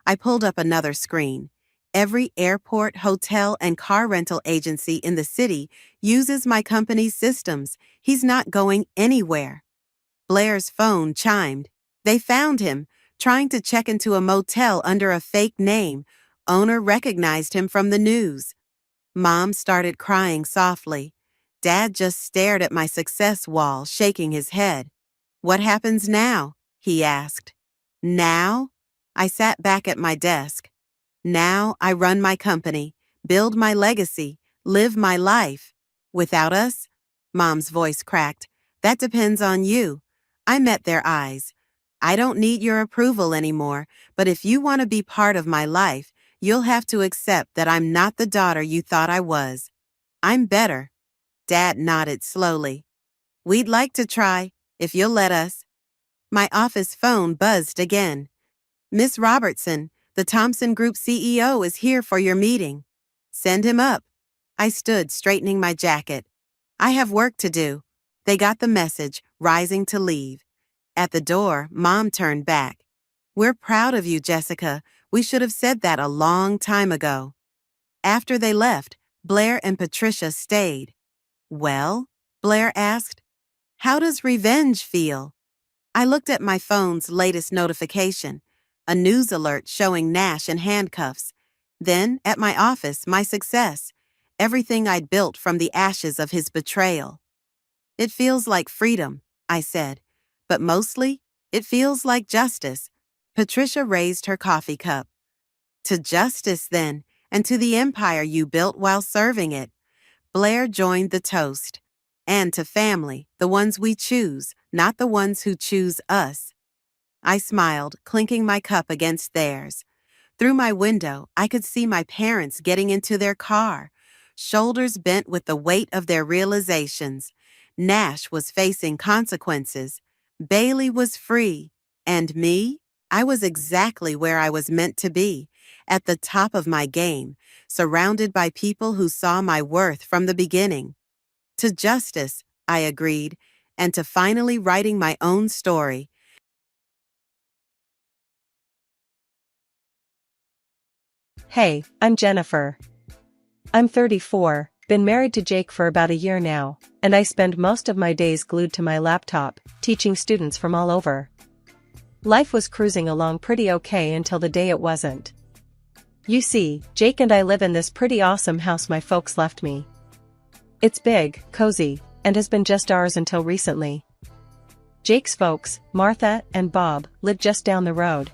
I pulled up another screen. Every airport, hotel, and car rental agency in the city uses my company's systems. He's not going anywhere. Blair's phone chimed. They found him, trying to check into a motel under a fake name. Owner recognized him from the news. Mom started crying softly. Dad just stared at my success wall, shaking his head. What happens now? He asked. Now? I sat back at my desk. Now I run my company, build my legacy, live my life. Without us? Mom's voice cracked. That depends on you. I met their eyes. I don't need your approval anymore, but if you want to be part of my life, you'll have to accept that I'm not the daughter you thought I was. I'm better. Dad nodded slowly. We'd like to try, if you'll let us. My office phone buzzed again. Miss Robertson, the Thompson Group CEO is here for your meeting. Send him up. I stood straightening my jacket. I have work to do. They got the message, rising to leave. At the door, Mom turned back. We're proud of you, Jessica. We should have said that a long time ago. After they left, Blair and Patricia stayed. Well? Blair asked. How does revenge feel? I looked at my phone's latest notification, a news alert showing Nash in handcuffs. Then, at my office, my success, everything I'd built from the ashes of his betrayal. It feels like freedom, I said, but mostly, it feels like justice. Patricia raised her coffee cup. To justice, then, and to the empire you built while serving it. Blair joined the toast. And to family, the ones we choose, not the ones who choose us. I smiled, clinking my cup against theirs. Through my window, I could see my parents getting into their car, shoulders bent with the weight of their realizations. Nash was facing consequences. Bailey was free. And me? I was exactly where I was meant to be, at the top of my game, surrounded by people who saw my worth from the beginning. To justice, I agreed, and to finally writing my own story. Hey, I'm Jennifer. I'm 34, been married to Jake for about a year now, and I spend most of my days glued to my laptop, teaching students from all over. Life was cruising along pretty okay until the day it wasn't. You see, Jake and I live in this pretty awesome house my folks left me. It's big, cozy, and has been just ours until recently. Jake's folks, Martha and Bob, lived just down the road.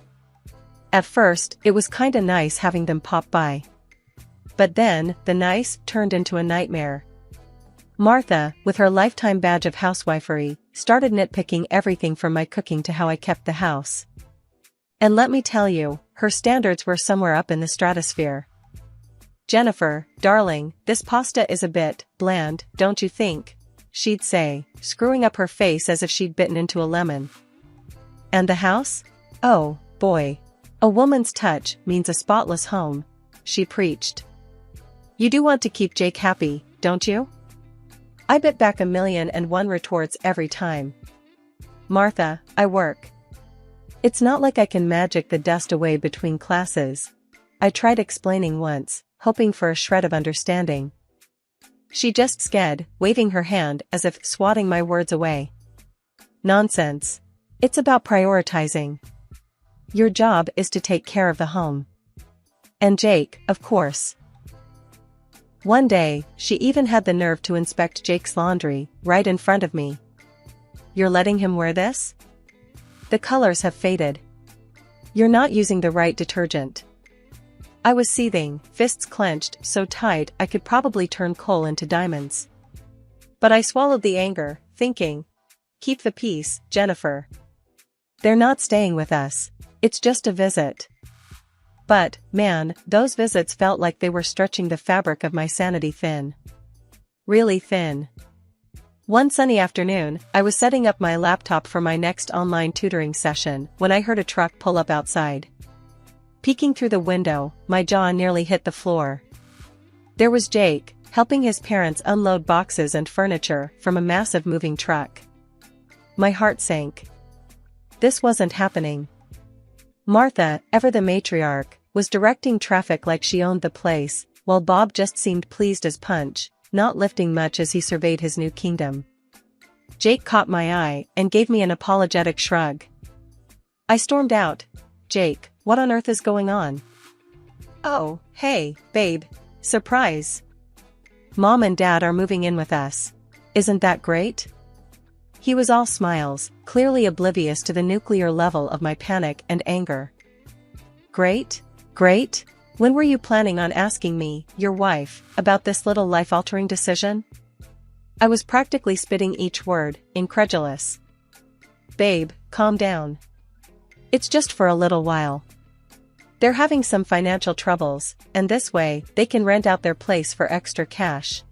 At first, it was kinda nice having them pop by. But then, the nice turned into a nightmare. Martha, with her lifetime badge of housewifery, started nitpicking everything from my cooking to how I kept the house. And let me tell you, her standards were somewhere up in the stratosphere. Jennifer, darling, this pasta is a bit bland, don't you think? She'd say, screwing up her face as if she'd bitten into a lemon. And the house? Oh, boy. A woman's touch means a spotless home, she preached. You do want to keep Jake happy, don't you? I bit back 1,000,001 retorts every time. Martha, I work. It's not like I can magic the dust away between classes. I tried explaining once, hoping for a shred of understanding. She just sked, waving her hand as if swatting my words away. Nonsense. It's about prioritizing. Your job is to take care of the home. And Jake, of course. One day, she even had the nerve to inspect Jake's laundry, right in front of me. You're letting him wear this? The colors have faded. You're not using the right detergent. I was seething, fists clenched so tight I could probably turn coal into diamonds. But I swallowed the anger, thinking, keep the peace, Jennifer. They're not staying with us. It's just a visit. But, man, those visits felt like they were stretching the fabric of my sanity thin. Really thin. One sunny afternoon, I was setting up my laptop for my next online tutoring session when I heard a truck pull up outside. Peeking through the window, my jaw nearly hit the floor. There was Jake, helping his parents unload boxes and furniture from a massive moving truck. My heart sank. This wasn't happening. Martha, ever the matriarch, was directing traffic like she owned the place, while Bob just seemed pleased as punch, not lifting much as he surveyed his new kingdom. Jake caught my eye and gave me an apologetic shrug. I stormed out. Jake, what on earth is going on? Oh, hey, babe. Surprise. Mom and Dad are moving in with us. Isn't that great? He was all smiles, clearly oblivious to the nuclear level of my panic and anger. Great? Great? When were you planning on asking me, your wife, about this little life-altering decision? I was practically spitting each word, incredulous. Babe, calm down. It's just for a little while. They're having some financial troubles, and this way, they can rent out their place for extra cash.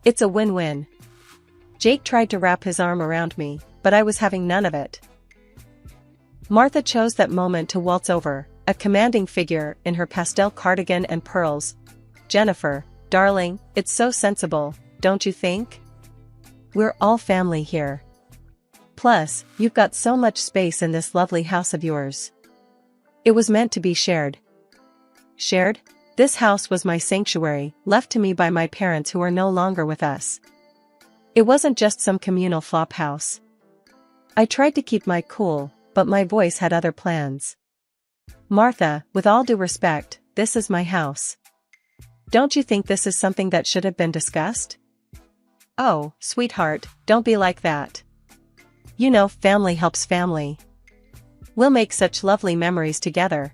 It's a win-win. Jake tried to wrap his arm around me, but I was having none of it. Martha chose that moment to waltz over, a commanding figure in her pastel cardigan and pearls. Jennifer, darling, it's so sensible, don't you think? We're all family here. Plus, you've got so much space in this lovely house of yours. It was meant to be shared. Shared? This house was my sanctuary, left to me by my parents who are no longer with us. It wasn't just some communal flop house. I tried to keep my cool, but my voice had other plans. Martha, with all due respect, this is my house. Don't you think this is something that should have been discussed? Oh, sweetheart, don't be like that. You know, family helps family. We'll make such lovely memories together.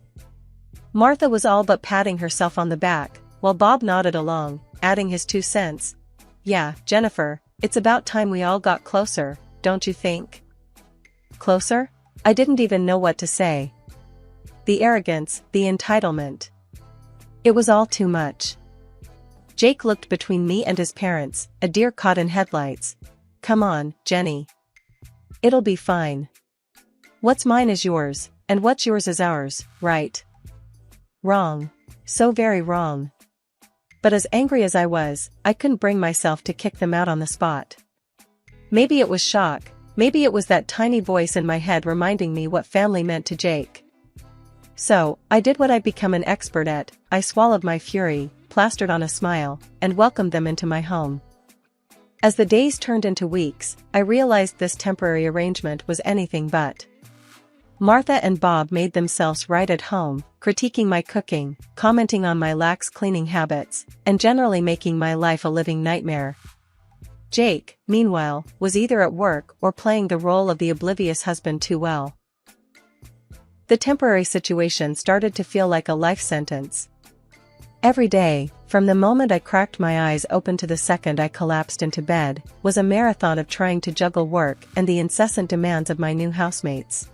Martha was all but patting herself on the back, while Bob nodded along, adding his 2 cents. Yeah, Jennifer, it's about time we all got closer, don't you think? Closer? I didn't even know what to say. The arrogance, the entitlement. It was all too much. Jake looked between me and his parents, a deer caught in headlights. Come on, Jenny. It'll be fine. What's mine is yours, and what's yours is ours, right? Wrong. So very wrong. But as angry as I was, I couldn't bring myself to kick them out on the spot. Maybe it was shock, maybe it was that tiny voice in my head reminding me what family meant to Jake. So, I did what I'd become an expert at, I swallowed my fury, plastered on a smile, and welcomed them into my home. As the days turned into weeks, I realized this temporary arrangement was anything but. Martha and Bob made themselves right at home, critiquing my cooking, commenting on my lax cleaning habits, and generally making my life a living nightmare. Jake, meanwhile, was either at work or playing the role of the oblivious husband too well. The temporary situation started to feel like a life sentence. Every day, from the moment I cracked my eyes open to the second I collapsed into bed, was a marathon of trying to juggle work and the incessant demands of my new housemates.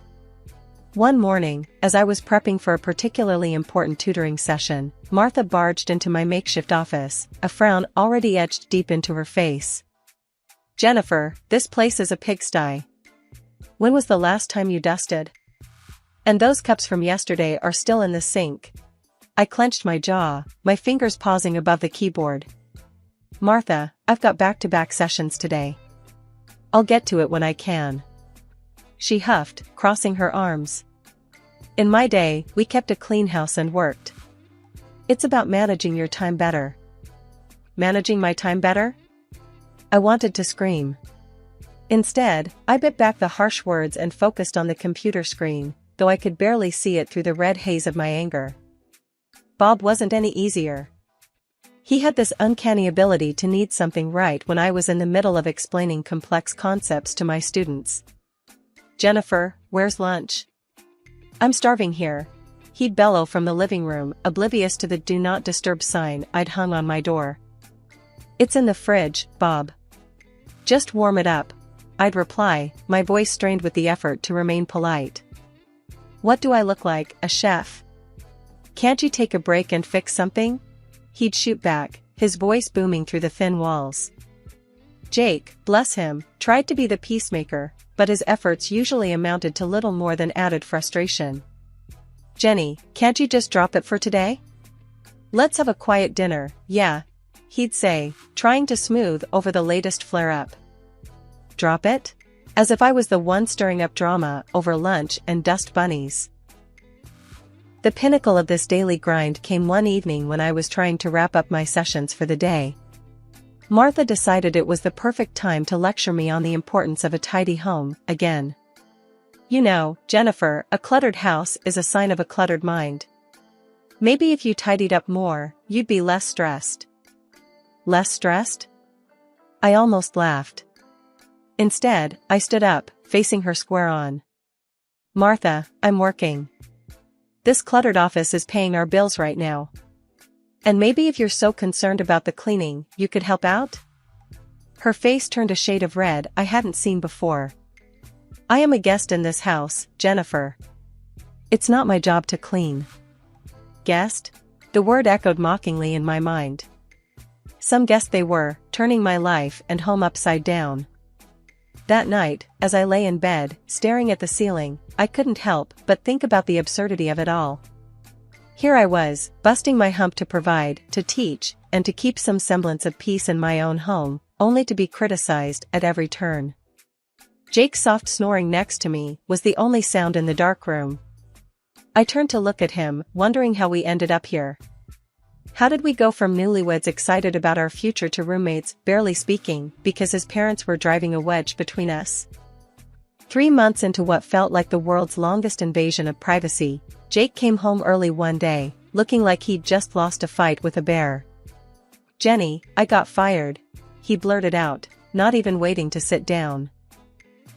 One morning, as I was prepping for a particularly important tutoring session, Martha barged into my makeshift office, a frown already etched deep into her face. Jennifer, this place is a pigsty. When was the last time you dusted? And those cups from yesterday are still in the sink. I clenched my jaw, my fingers pausing above the keyboard. Martha, I've got back-to-back sessions today. I'll get to it when I can. She huffed, crossing her arms. In my day, we kept a clean house and worked. It's about managing your time better. Managing my time better? I wanted to scream. Instead, I bit back the harsh words and focused on the computer screen, though I could barely see it through the red haze of my anger. Bob wasn't any easier. He had this uncanny ability to need something right when I was in the middle of explaining complex concepts to my students. Jennifer, where's lunch? I'm starving here. He'd bellow from the living room, oblivious to the do not disturb sign I'd hung on my door. It's in the fridge, Bob. Just warm it up, I'd reply, my voice strained with the effort to remain polite. What do I look like, a chef? Can't you take a break and fix something? He'd shoot back, his voice booming through the thin walls. Jake, bless him, tried to be the peacemaker, but his efforts usually amounted to little more than added frustration. Jenny, can't you just drop it for today? Let's have a quiet dinner, yeah, he'd say, trying to smooth over the latest flare-up. Drop it? As if I was the one stirring up drama over lunch and dust bunnies. The pinnacle of this daily grind came one evening when I was trying to wrap up my sessions for the day. Martha decided it was the perfect time to lecture me on the importance of a tidy home, again. You know, Jennifer, a cluttered house is a sign of a cluttered mind. Maybe if you tidied up more, you'd be less stressed. Less stressed? I almost laughed. Instead, I stood up, facing her square on. Martha, I'm working. This cluttered office is paying our bills right now. And maybe if you're so concerned about the cleaning, you could help out? Her face turned a shade of red I hadn't seen before. I am a guest in this house, Jennifer. It's not my job to clean. Guest? The word echoed mockingly in my mind. Some guest they were, turning my life and home upside down. That night, as I lay in bed, staring at the ceiling, I couldn't help but think about the absurdity of it all. Here I was, busting my hump to provide, to teach, and to keep some semblance of peace in my own home, only to be criticized at every turn. Jake's soft snoring next to me was the only sound in the dark room. I turned to look at him, wondering how we ended up here. How did we go from newlyweds excited about our future to roommates, barely speaking, because his parents were driving a wedge between us? 3 months into what felt like the world's longest invasion of privacy, Jake came home early one day, looking like he'd just lost a fight with a bear. Jenny, I got fired, he blurted out, not even waiting to sit down.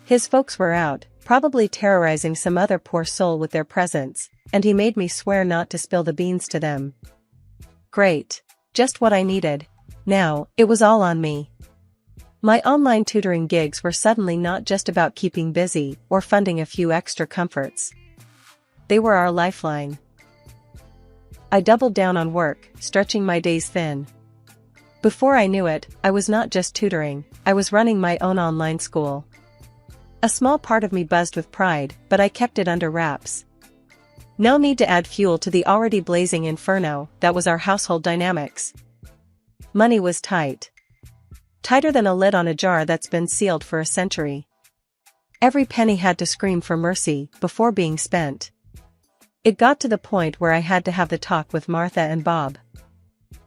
His folks were out, probably terrorizing some other poor soul with their presence, and he made me swear not to spill the beans to them. Great. Just what I needed. Now, it was all on me. My online tutoring gigs were suddenly not just about keeping busy or funding a few extra comforts. They were our lifeline. I doubled down on work, stretching my days thin. Before I knew it, I was not just tutoring, I was running my own online school. A small part of me buzzed with pride, but I kept it under wraps. No need to add fuel to the already blazing inferno that was our household dynamics. Money was tight. Tighter than a lid on a jar that's been sealed for a century. Every penny had to scream for mercy before being spent. It got to the point where I had to have the talk with Martha and Bob.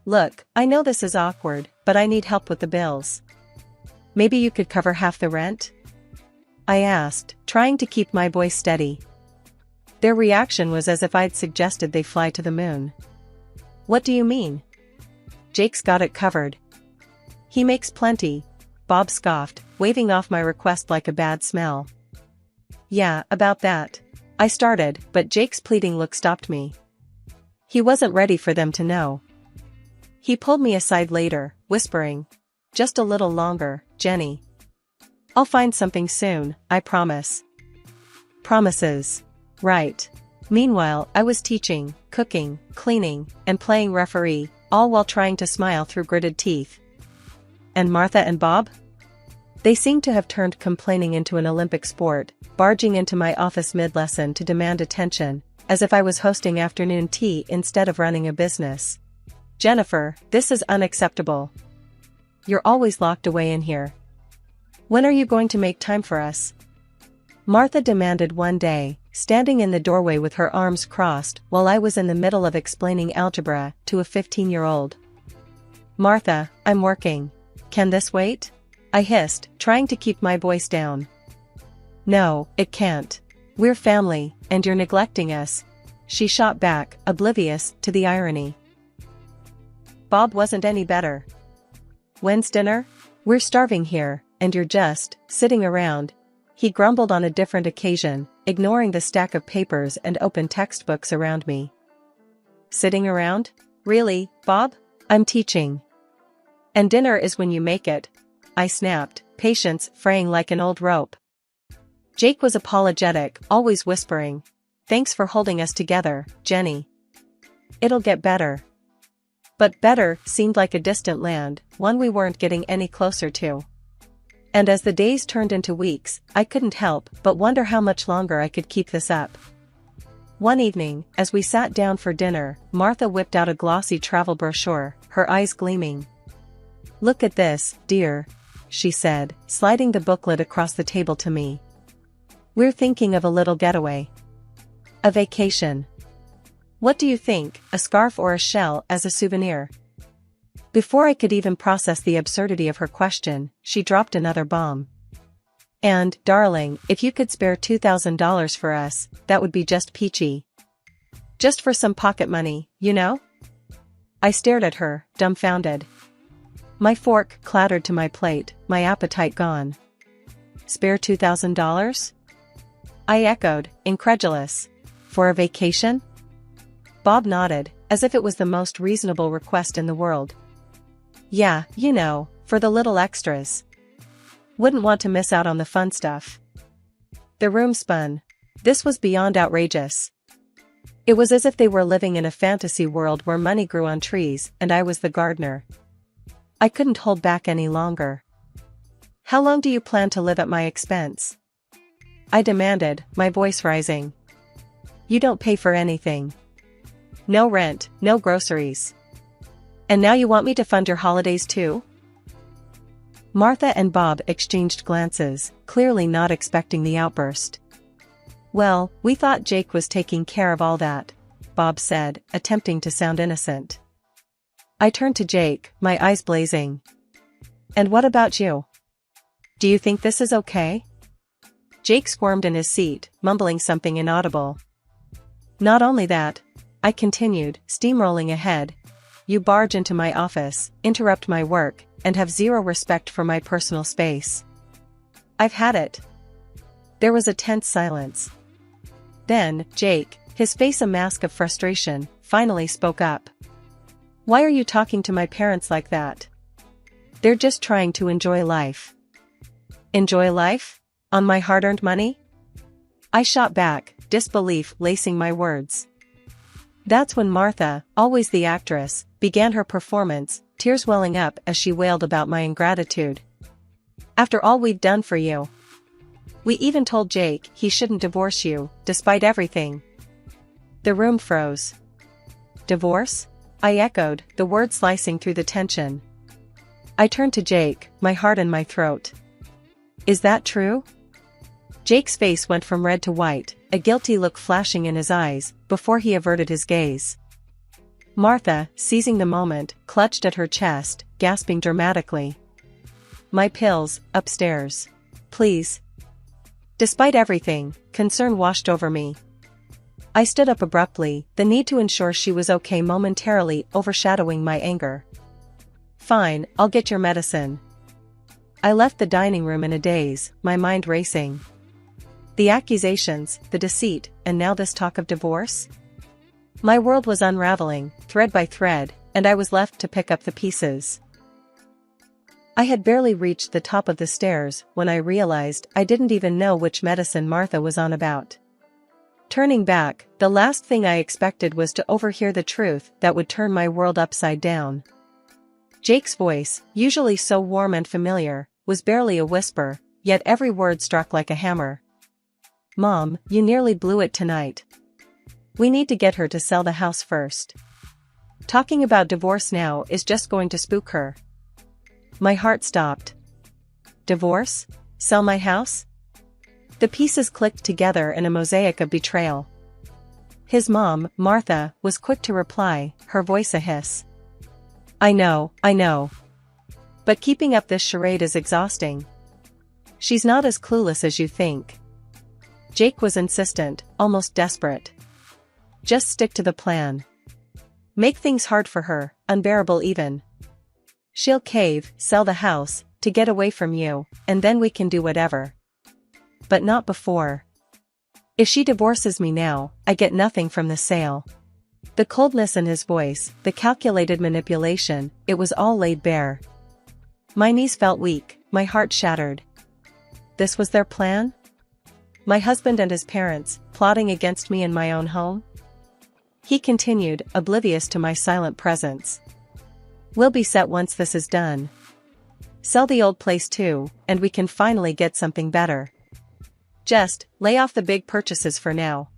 Look, I know this is awkward, but I need help with the bills. Maybe you could cover half the rent? I asked, trying to keep my voice steady. Their reaction was as if I'd suggested they fly to the moon. What do you mean? Jake's got it covered. He makes plenty, Bob scoffed, waving off my request like a bad smell. Yeah, about that. I started, but Jake's pleading look stopped me. He wasn't ready for them to know. He pulled me aside later, whispering, "Just a little longer, Jenny. I'll find something soon, I promise." Promises. Right. Meanwhile, I was teaching, cooking, cleaning, and playing referee, all while trying to smile through gritted teeth. And Martha and Bob? They seemed to have turned complaining into an Olympic sport, barging into my office mid-lesson to demand attention, as if I was hosting afternoon tea instead of running a business. Jennifer, this is unacceptable. You're always locked away in here. When are you going to make time for us? Martha demanded one day, standing in the doorway with her arms crossed while I was in the middle of explaining algebra to a 15-year-old. Martha, I'm working. Can this wait? I hissed, trying to keep my voice down. No, it can't. We're family, and you're neglecting us. She shot back, oblivious to the irony. Bob wasn't any better. When's dinner? We're starving here, and you're just sitting around. He grumbled on a different occasion, ignoring the stack of papers and open textbooks around me. Sitting around? Really, Bob? I'm teaching. And dinner is when you make it. I snapped, patience fraying like an old rope. Jake was apologetic, always whispering, "Thanks for holding us together, Jenny. It'll get better." But better seemed like a distant land, one we weren't getting any closer to. And as the days turned into weeks, I couldn't help but wonder how much longer I could keep this up. One evening, as we sat down for dinner, Martha whipped out a glossy travel brochure, her eyes gleaming. "Look at this, dear," she said, sliding the booklet across the table to me. "We're thinking of a little getaway. A vacation. What do you think, a scarf or a shell as a souvenir?" Before I could even process the absurdity of her question, she dropped another bomb. "And, darling, if you could spare $2,000 for us, that would be just peachy. Just for some pocket money, you know?" I stared at her, dumbfounded. My fork clattered to my plate, my appetite gone. "Spare $2,000? I echoed, incredulous. "For a vacation?" Bob nodded, as if it was the most reasonable request in the world. "Yeah, you know, for the little extras. Wouldn't want to miss out on the fun stuff." The room spun. This was beyond outrageous. It was as if they were living in a fantasy world where money grew on trees and I was the gardener. I couldn't hold back any longer. "How long do you plan to live at my expense?" I demanded, my voice rising. "You don't pay for anything. No rent, no groceries. And now you want me to fund your holidays too?" Martha and Bob exchanged glances, clearly not expecting the outburst. "Well, we thought Jake was taking care of all that," Bob said, attempting to sound innocent. I turned to Jake, my eyes blazing. "And what about you? Do you think this is okay?" Jake squirmed in his seat, mumbling something inaudible. "Not only that," I continued, steamrolling ahead, "you barge into my office, interrupt my work, and have zero respect for my personal space. I've had it." There was a tense silence. Then, Jake, his face a mask of frustration, finally spoke up. "Why are you talking to my parents like that? They're just trying to enjoy life." "Enjoy life? On my hard-earned money?" I shot back, disbelief lacing my words. That's when Martha, always the actress, began her performance, tears welling up as she wailed about my ingratitude. "After all we've done for you. We even told Jake he shouldn't divorce you, despite everything." The room froze. "Divorce?" I echoed, the word slicing through the tension. I turned to Jake, my heart in my throat. "Is that true?" Jake's face went from red to white, a guilty look flashing in his eyes, before he averted his gaze. Martha, seizing the moment, clutched at her chest, gasping dramatically. "My pills, upstairs. Please." Despite everything, concern washed over me. I stood up abruptly, the need to ensure she was okay momentarily overshadowing my anger. "Fine, I'll get your medicine." I left the dining room in a daze, my mind racing. The accusations, the deceit, and now this talk of divorce? My world was unraveling, thread by thread, and I was left to pick up the pieces. I had barely reached the top of the stairs when I realized I didn't even know which medicine Martha was on about. Turning back, the last thing I expected was to overhear the truth that would turn my world upside down. Jake's voice, usually so warm and familiar, was barely a whisper, yet every word struck like a hammer. "Mom, you nearly blew it tonight. We need to get her to sell the house first. Talking about divorce now is just going to spook her." My heart stopped. Divorce? Sell my house? The pieces clicked together in a mosaic of betrayal. His mom, Martha, was quick to reply, her voice a hiss. I know. But keeping up this charade is exhausting. She's not as clueless as you think." Jake was insistent, almost desperate. "Just stick to the plan. Make things hard for her, unbearable even. She'll cave, sell the house, to get away from you, and then we can do whatever. But not before. If she divorces me now, I get nothing from the sale." The coldness in his voice, the calculated manipulation, it was all laid bare. My knees felt weak, my heart shattered. This was their plan? My husband and his parents, plotting against me in my own home? He continued, oblivious to my silent presence. We'll be set once this is done. Sell the old place too, and we can finally get something better. Just lay off the big purchases for now.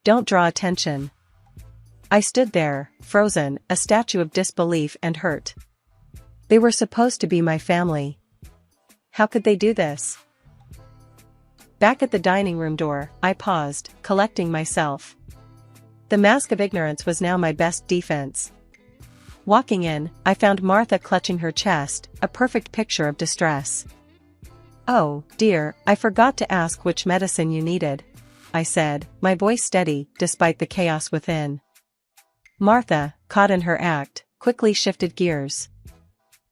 Don't draw attention. I stood there, frozen, a statue of disbelief and hurt. They were supposed to be my family. How could they do this? Back at the dining room door, I paused, collecting myself. The mask of ignorance was now my best defense. Walking in, I found Martha clutching her chest, a perfect picture of distress. "Oh, dear, I forgot to ask which medicine you needed," I said, my voice steady, despite the chaos within. Martha, caught in her act, quickly shifted gears.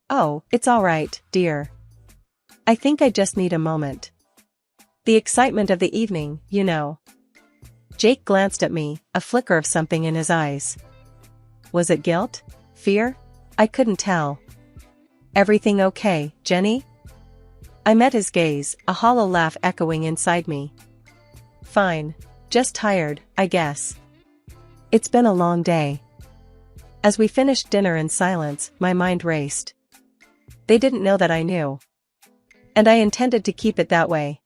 "Oh, it's all right, dear. I think I just need a moment. The excitement of the evening, you know." Jake glanced at me, a flicker of something in his eyes. Was it guilt? Fear? I couldn't tell. "Everything okay, Jenny?" I met his gaze, a hollow laugh echoing inside me. "Fine. Just tired, I guess. It's been a long day." As we finished dinner in silence, my mind raced. They didn't know that I knew. And I intended to keep it that way.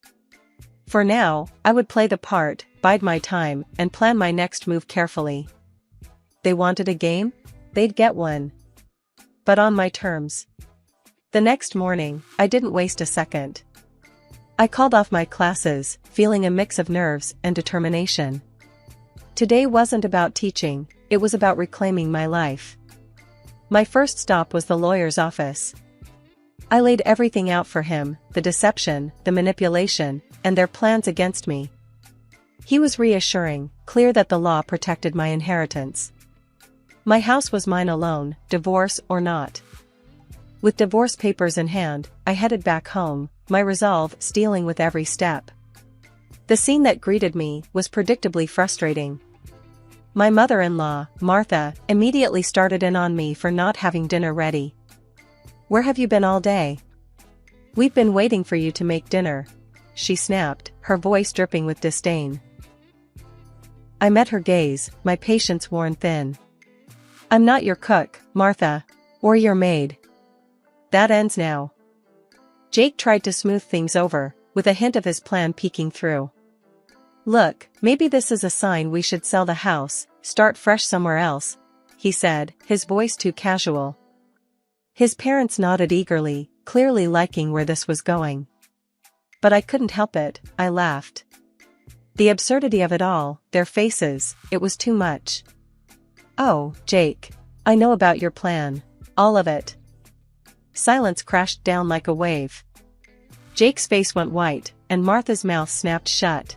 For now, I would play the part, bide my time, and plan my next move carefully. They wanted a game? They'd get one. But on my terms. The next morning, I didn't waste a second. I called off my classes, feeling a mix of nerves and determination. Today wasn't about teaching, it was about reclaiming my life. My first stop was the lawyer's office. I laid everything out for him, the deception, the manipulation, and their plans against me. He was reassuring, clear that the law protected my inheritance. My house was mine alone, divorce or not. With divorce papers in hand, I headed back home, my resolve stealing with every step. The scene that greeted me was predictably frustrating. My mother-in-law, Martha, immediately started in on me for not having dinner ready. "Where have you been all day? We've been waiting for you to make dinner," she snapped, her voice dripping with disdain. I met her gaze, my patience worn thin. "I'm not your cook, Martha. Or your maid. That ends now." Jake tried to smooth things over, with a hint of his plan peeking through. "Look, maybe this is a sign we should sell the house, start fresh somewhere else," he said, his voice too casual. His parents nodded eagerly, clearly liking where this was going. But I couldn't help it, I laughed. The absurdity of it all, their faces, it was too much. "Oh, Jake. I know about your plan. All of it." Silence crashed down like a wave. Jake's face went white, and Martha's mouth snapped shut.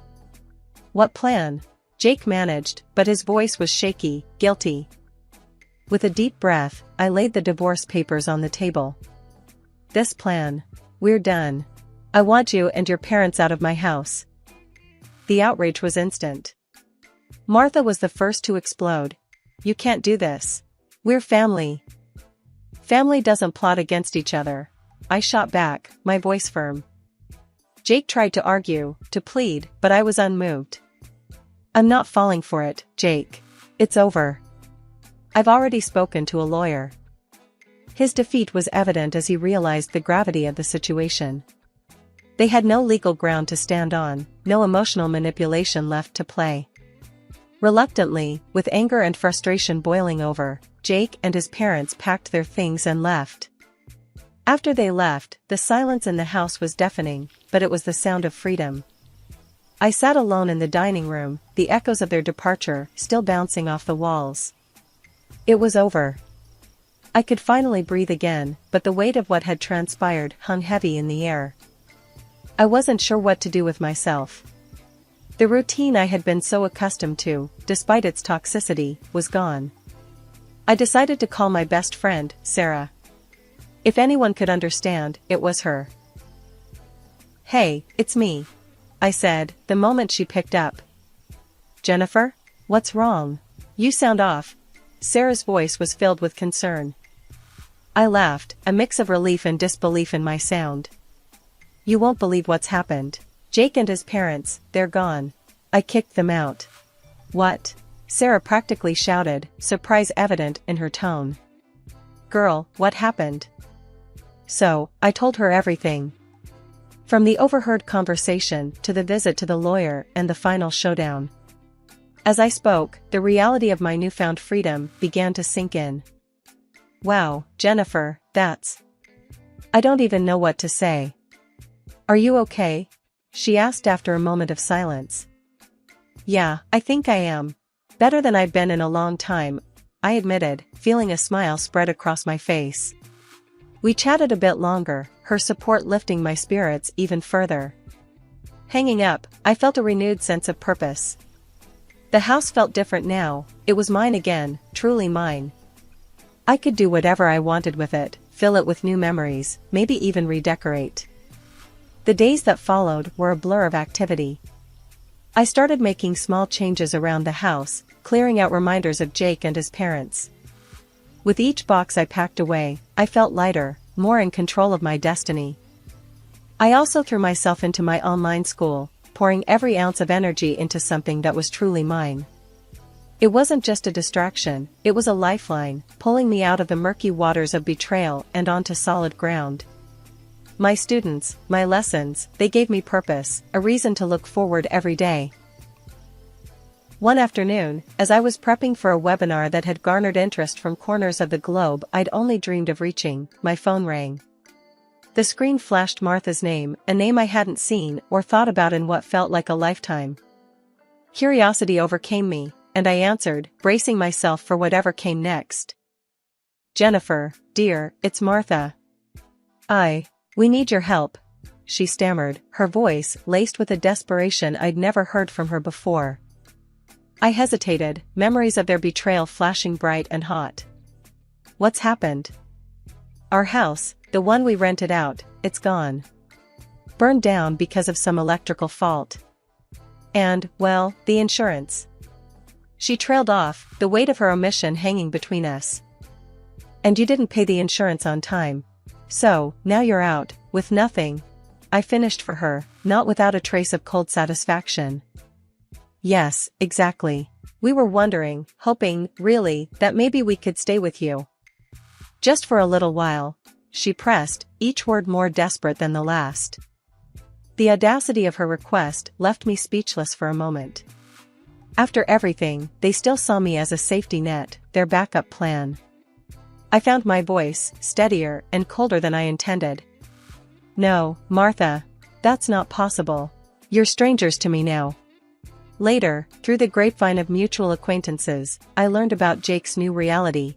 "What plan?" Jake managed, but his voice was shaky, guilty. With a deep breath, I laid the divorce papers on the table. "This plan. We're done. I want you and your parents out of my house." The outrage was instant. Martha was the first to explode. "You can't do this. We're family." "Family doesn't plot against each other," I shot back, my voice firm. Jake tried to argue, to plead, but I was unmoved. "I'm not falling for it, Jake. It's over. I've already spoken to a lawyer." His defeat was evident as he realized the gravity of the situation. They had no legal ground to stand on, no emotional manipulation left to play. Reluctantly, with anger and frustration boiling over, Jake and his parents packed their things and left. After they left, the silence in the house was deafening, but it was the sound of freedom. I sat alone in the dining room, the echoes of their departure still bouncing off the walls. It was over. I could finally breathe again, but the weight of what had transpired hung heavy in the air. I wasn't sure what to do with myself. The routine I had been so accustomed to, despite its toxicity, was gone. I decided to call my best friend, Sarah. If anyone could understand, it was her. "Hey, it's me," I said, the moment she picked up. "Jennifer? What's wrong? You sound off." Sarah's voice was filled with concern. I laughed, a mix of relief and disbelief in my sound. You won't believe what's happened. Jake and his parents, they're gone. I kicked them out. What? Sarah practically shouted, surprise evident in her tone. Girl, what happened? So, I told her everything. From the overheard conversation to the visit to the lawyer and the final showdown. As I spoke, the reality of my newfound freedom began to sink in. Wow, Jennifer, that's... I don't even know what to say. Are you okay? She asked after a moment of silence. Yeah, I think I am. Better than I've been in a long time, I admitted, feeling a smile spread across my face. We chatted a bit longer, her support lifting my spirits even further. Hanging up, I felt a renewed sense of purpose. The house felt different now, it was mine again, truly mine. I could do whatever I wanted with it, fill it with new memories, maybe even redecorate. The days that followed were a blur of activity. I started making small changes around the house, clearing out reminders of Jake and his parents. With each box I packed away, I felt lighter, more in control of my destiny. I also threw myself into my online school, pouring every ounce of energy into something that was truly mine. It wasn't just a distraction, it was a lifeline, pulling me out of the murky waters of betrayal and onto solid ground. My students, my lessons, they gave me purpose, a reason to look forward every day. One afternoon, as I was prepping for a webinar that had garnered interest from corners of the globe I'd only dreamed of reaching, my phone rang. The screen flashed Martha's name, a name I hadn't seen or thought about in what felt like a lifetime. Curiosity overcame me, and I answered, bracing myself for whatever came next. Jennifer, dear, it's Martha. We need your help, she stammered, her voice laced with a desperation I'd never heard from her before. I hesitated, memories of their betrayal flashing bright and hot. What's happened? Our house, the one we rented out, it's gone. Burned down because of some electrical fault. And, well, the insurance. She trailed off, the weight of her omission hanging between us. And you didn't pay the insurance on time. So, now you're out, with nothing. I finished for her, not without a trace of cold satisfaction. Yes, exactly. We were wondering, hoping, really, that maybe we could stay with you. Just for a little while, she pressed, each word more desperate than the last. The audacity of her request left me speechless for a moment. After everything, they still saw me as a safety net, their backup plan. I found my voice, steadier and colder than I intended. No, Martha. That's not possible. You're strangers to me now. Later, through the grapevine of mutual acquaintances, I learned about Jake's new reality.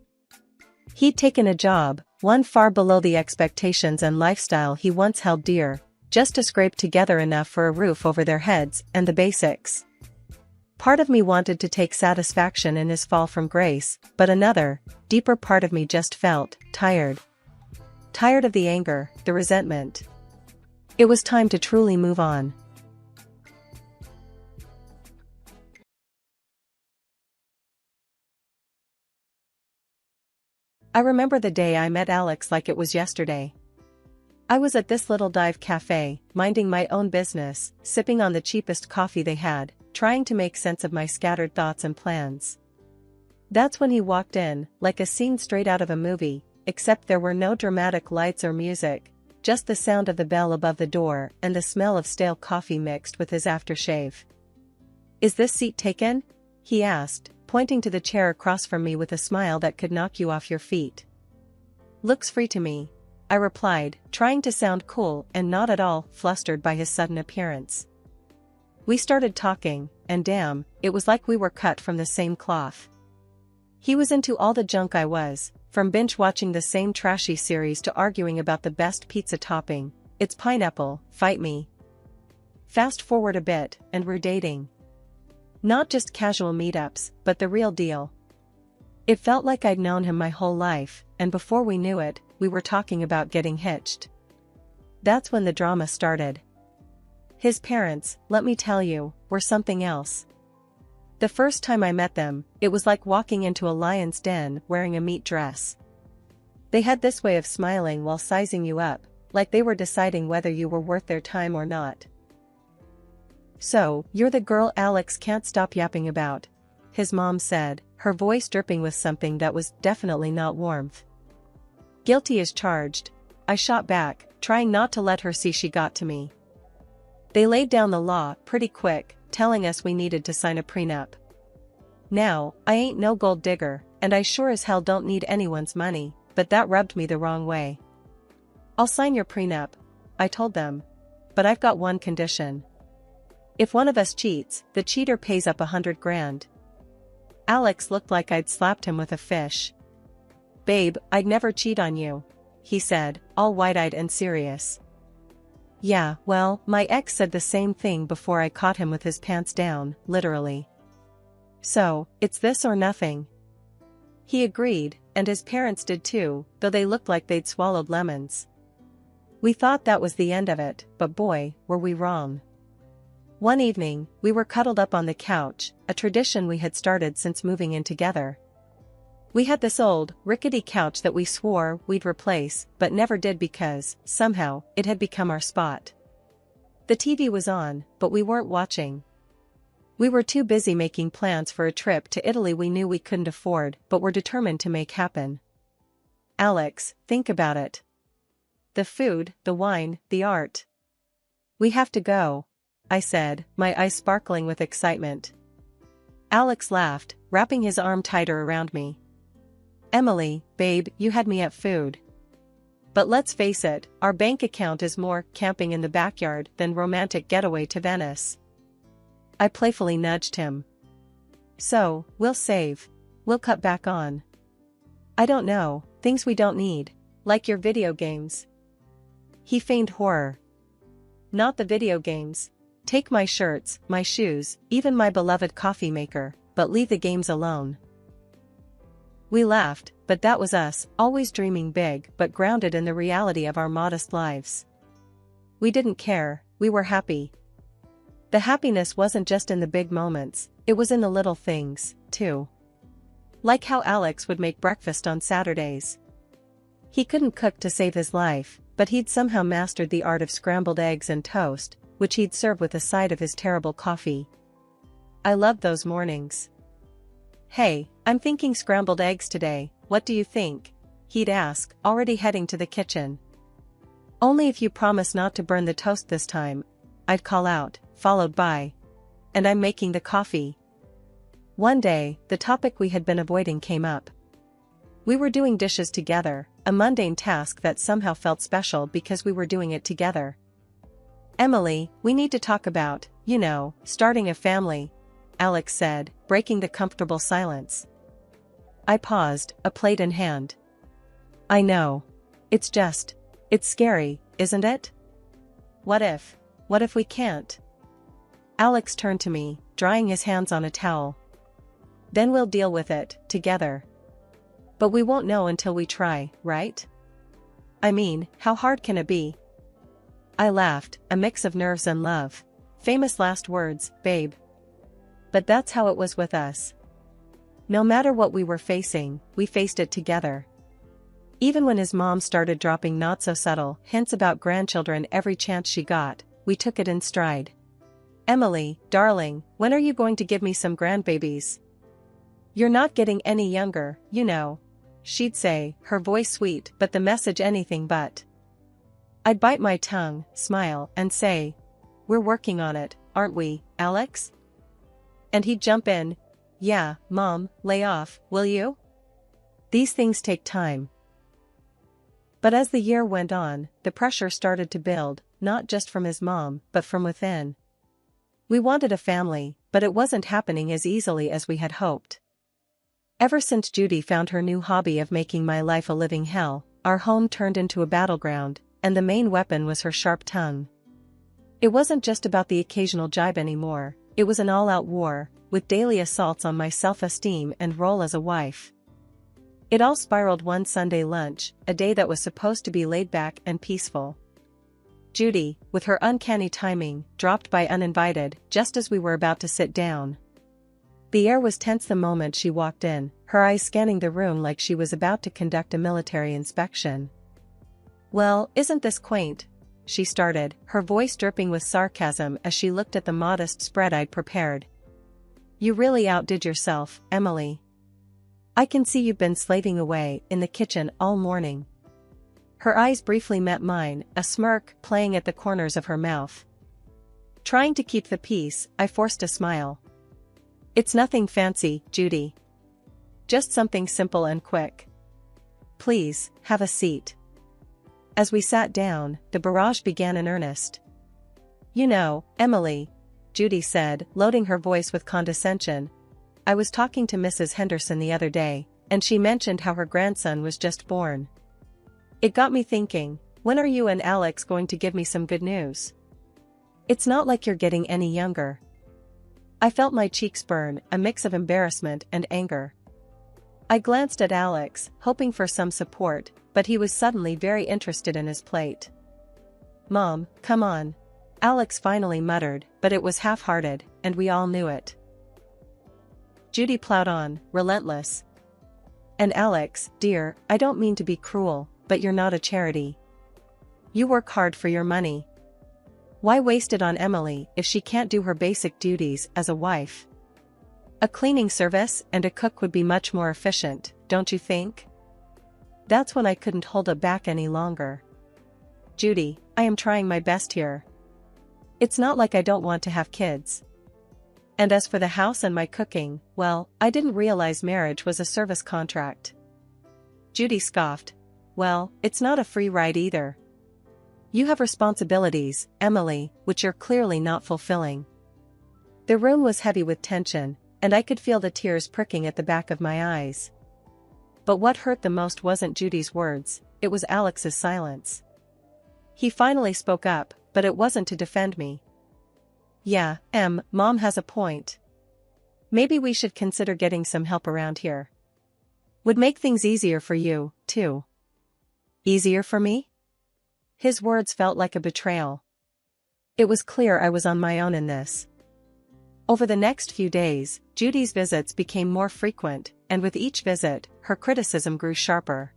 He'd taken a job, one far below the expectations and lifestyle he once held dear, just to scrape together enough for a roof over their heads and the basics. Part of me wanted to take satisfaction in his fall from grace, but another, deeper part of me just felt tired. Tired of the anger, the resentment. It was time to truly move on. I remember the day I met Alex like it was yesterday. I was at this little dive cafe, minding my own business, sipping on the cheapest coffee they had, trying to make sense of my scattered thoughts and plans. That's when he walked in, like a scene straight out of a movie, except there were no dramatic lights or music, just the sound of the bell above the door and the smell of stale coffee mixed with his aftershave. Is this seat taken? He asked, pointing to the chair across from me with a smile that could knock you off your feet. Looks free to me, I replied, trying to sound cool and not at all flustered by his sudden appearance. We started talking, and damn, it was like we were cut from the same cloth. He was into all the junk I was, from binge-watching the same trashy series to arguing about the best pizza topping. It's pineapple, fight me. Fast forward a bit, and we're dating. Not just casual meetups, but the real deal. It felt like I'd known him my whole life, and before we knew it, we were talking about getting hitched. That's when the drama started. His parents, let me tell you, were something else. The first time I met them, it was like walking into a lion's den wearing a meat dress. They had this way of smiling while sizing you up, like they were deciding whether you were worth their time or not. "So, you're the girl Alex can't stop yapping about," his mom said, her voice dripping with something that was definitely not warmth. "Guilty as charged," I shot back, trying not to let her see she got to me. "They laid down the law pretty quick, telling us we needed to sign a prenup. Now, I ain't no gold digger, and I sure as hell don't need anyone's money, but that rubbed me the wrong way. I'll sign your prenup," I told them. "But I've got one condition. If one of us cheats, the cheater pays up $100 grand. Alex looked like I'd slapped him with a fish. "Babe, I'd never cheat on you," he said, all wide-eyed and serious. Yeah, well, my ex said the same thing before I caught him with his pants down, literally. "So, it's this or nothing." He agreed, and his parents did too, though they looked like they'd swallowed lemons. We thought that was the end of it, but boy, were we wrong. One evening, we were cuddled up on the couch, a tradition we had started since moving in together. We had this old, rickety couch that we swore we'd replace, but never did because, somehow, it had become our spot. The TV was on, but we weren't watching. We were too busy making plans for a trip to Italy we knew we couldn't afford but were determined to make happen. "Alex, think about it. The food, the wine, the art. We have to go," I said, my eyes sparkling with excitement. Alex laughed, wrapping his arm tighter around me. "Emily, babe, you had me at food. But let's face it, our bank account is more camping in the backyard than romantic getaway to Venice." I playfully nudged him. "So, we'll save. We'll cut back on. I don't know, things we don't need, like your video games." He feigned horror. "Not the video games. Take my shirts, my shoes, even my beloved coffee maker, but leave the games alone." We laughed, but that was us, always dreaming big but grounded in the reality of our modest lives. We didn't care, we were happy. The happiness wasn't just in the big moments, it was in the little things, too. Like how Alex would make breakfast on Saturdays. He couldn't cook to save his life, but he'd somehow mastered the art of scrambled eggs and toast, which he'd serve with a side of his terrible coffee. I loved those mornings. "Hey, I'm thinking scrambled eggs today, what do you think?" he'd ask, already heading to the kitchen. "Only if you promise not to burn the toast this time," I'd call out, followed by, "And I'm making the coffee." One day, the topic we had been avoiding came up. We were doing dishes together, a mundane task that somehow felt special because we were doing it together. "Emily, we need to talk about, starting a family," Alex said, breaking the comfortable silence. I paused, a plate in hand. "I know. It's scary, isn't it? What if we can't?" Alex turned to me, drying his hands on a towel. "Then we'll deal with it, together. But we won't know until we try, right? I mean, how hard can it be?" I laughed, a mix of nerves and love. Famous last words, babe. But that's how it was with us. No matter what we were facing, we faced it together. Even when his mom started dropping not-so-subtle hints about grandchildren every chance she got, we took it in stride. "Emily, darling, when are you going to give me some grandbabies? You're not getting any younger, she'd say, her voice sweet but the message anything but. I'd bite my tongue, smile, and say, "We're working on it, aren't we, Alex?" And he'd jump in, "Yeah, Mom, lay off, will you? These things take time." But as the year went on, the pressure started to build, not just from his mom, but from within. We wanted a family, but it wasn't happening as easily as we had hoped. Ever since Judy found her new hobby of making my life a living hell, our home turned into a battleground, and the main weapon was her sharp tongue. It wasn't just about the occasional jibe anymore, it was an all-out war, with daily assaults on my self-esteem and role as a wife. It all spiraled one Sunday lunch, a day that was supposed to be laid back and peaceful. Judy, with her uncanny timing, dropped by uninvited, just as we were about to sit down. The air was tense the moment she walked in, her eyes scanning the room like she was about to conduct a military inspection. "Well, isn't this quaint?" she started, her voice dripping with sarcasm as she looked at the modest spread I'd prepared. "You really outdid yourself, Emily. I can see you've been slaving away in the kitchen all morning." Her eyes briefly met mine, a smirk playing at the corners of her mouth. Trying to keep the peace, I forced a smile. "It's nothing fancy, Judy. Just something simple and quick. Please, have a seat." As we sat down, the barrage began in earnest. "You know, Emily," Judy said, loading her voice with condescension, "I was talking to Mrs. Henderson the other day, and she mentioned how her grandson was just born. It got me thinking, when are you and Alex going to give me some good news? It's not like you're getting any younger." I felt my cheeks burn, a mix of embarrassment and anger. I glanced at Alex, hoping for some support, but he was suddenly very interested in his plate. "Mom, come on," Alex finally muttered, but it was half-hearted, and we all knew it. Judy plowed on, relentless. "And Alex, dear, I don't mean to be cruel, but you're not a charity. You work hard for your money. Why waste it on Emily if she can't do her basic duties as a wife? A cleaning service and a cook would be much more efficient, don't you think?" That's when I couldn't hold it back any longer. "Judy, I am trying my best here. It's not like I don't want to have kids. And as for the house and my cooking, well, I didn't realize marriage was a service contract." Judy scoffed. "Well, it's not a free ride either. You have responsibilities, Emily, which you're clearly not fulfilling." The room was heavy with tension, and I could feel the tears pricking at the back of my eyes. But what hurt the most wasn't Judy's words, it was Alex's silence. He finally spoke up, but it wasn't to defend me. "Yeah, Mom has a point. Maybe we should consider getting some help around here. Would make things easier for you, too." "Easier for me?" His words felt like a betrayal. It was clear I was on my own in this. Over the next few days, Judy's visits became more frequent, and with each visit, her criticism grew sharper.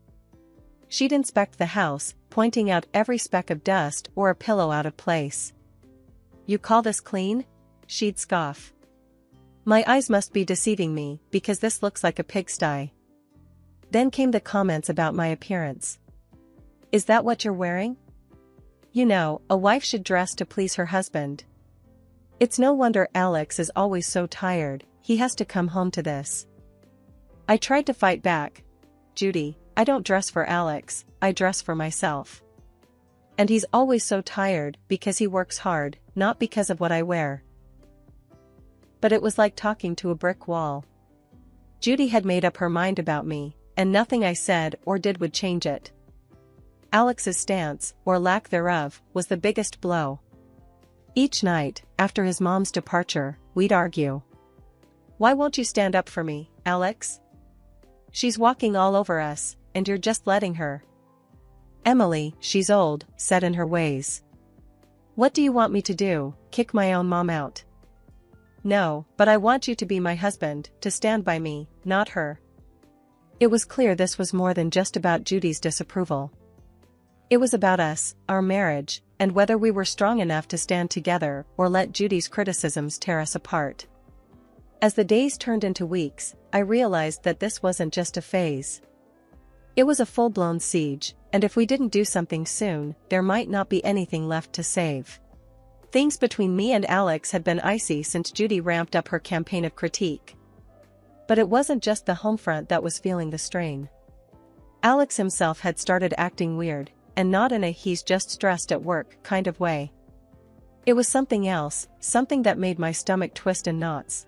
She'd inspect the house, pointing out every speck of dust or a pillow out of place. "You call this clean?" she'd scoff. My eyes must be deceiving me, because this looks like a pigsty. Then came the comments about my appearance. "Is that what you're wearing? You know, a wife should dress to please her husband. It's no wonder Alex is always so tired, he has to come home to this." I tried to fight back. "Judy, I don't dress for Alex, I dress for myself. And he's always so tired because he works hard, not because of what I wear." But it was like talking to a brick wall. Judy had made up her mind about me, and nothing I said or did would change it. Alex's stance, or lack thereof, was the biggest blow. Each night, after his mom's departure, we'd argue. "Why won't you stand up for me, Alex? She's walking all over us, and you're just letting her." "Emily, she's old, set in her ways. What do you want me to do, kick my own mom out?" "No, but I want you to be my husband, to stand by me, not her." It was clear this was more than just about Judy's disapproval. It was about us, our marriage, and whether we were strong enough to stand together or let Judy's criticisms tear us apart. As the days turned into weeks, I realized that this wasn't just a phase. It was a full-blown siege, and if we didn't do something soon, there might not be anything left to save. Things between me and Alex had been icy since Judy ramped up her campaign of critique. But it wasn't just the home front that was feeling the strain. Alex himself had started acting weird, and not in a "he's just stressed at work" kind of way. It was something else, something that made my stomach twist in knots.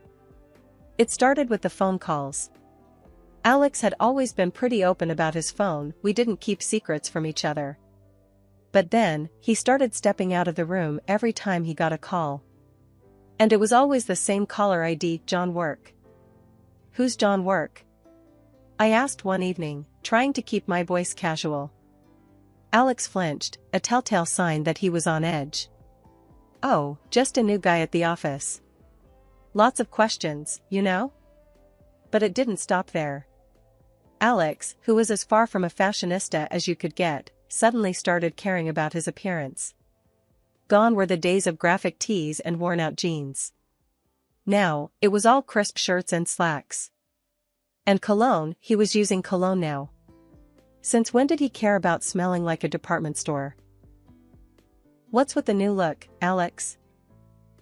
It started with the phone calls. Alex had always been pretty open about his phone, we didn't keep secrets from each other. But then, he started stepping out of the room every time he got a call. And it was always the same caller ID, John Work. "Who's John Work?" I asked one evening, trying to keep my voice casual. Alex flinched, a telltale sign that he was on edge. "Oh, just a new guy at the office. Lots of questions, you know?" But it didn't stop there. Alex, who was as far from a fashionista as you could get, suddenly started caring about his appearance. Gone were the days of graphic tees and worn-out jeans. Now, it was all crisp shirts and slacks. And cologne, he was using cologne now. Since when did he care about smelling like a department store? What's with the new look, Alex?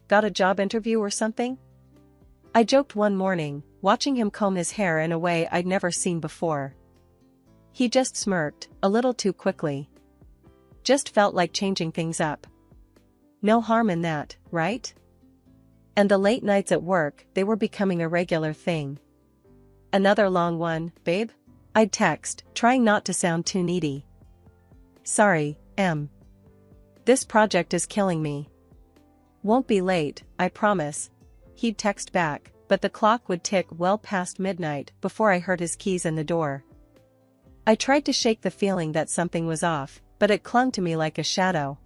Got a job interview or something? I joked one morning, watching him comb his hair in a way I'd never seen before. He just smirked, a little too quickly. Just felt like changing things up. No harm in that, right? And the late nights at work, they were becoming a regular thing. Another long one, babe? I'd text, trying not to sound too needy. Sorry, Em. This project is killing me. Won't be late, I promise. He'd text back, but the clock would tick well past midnight before I heard his keys in the door. I tried to shake the feeling that something was off, but it clung to me like a shadow.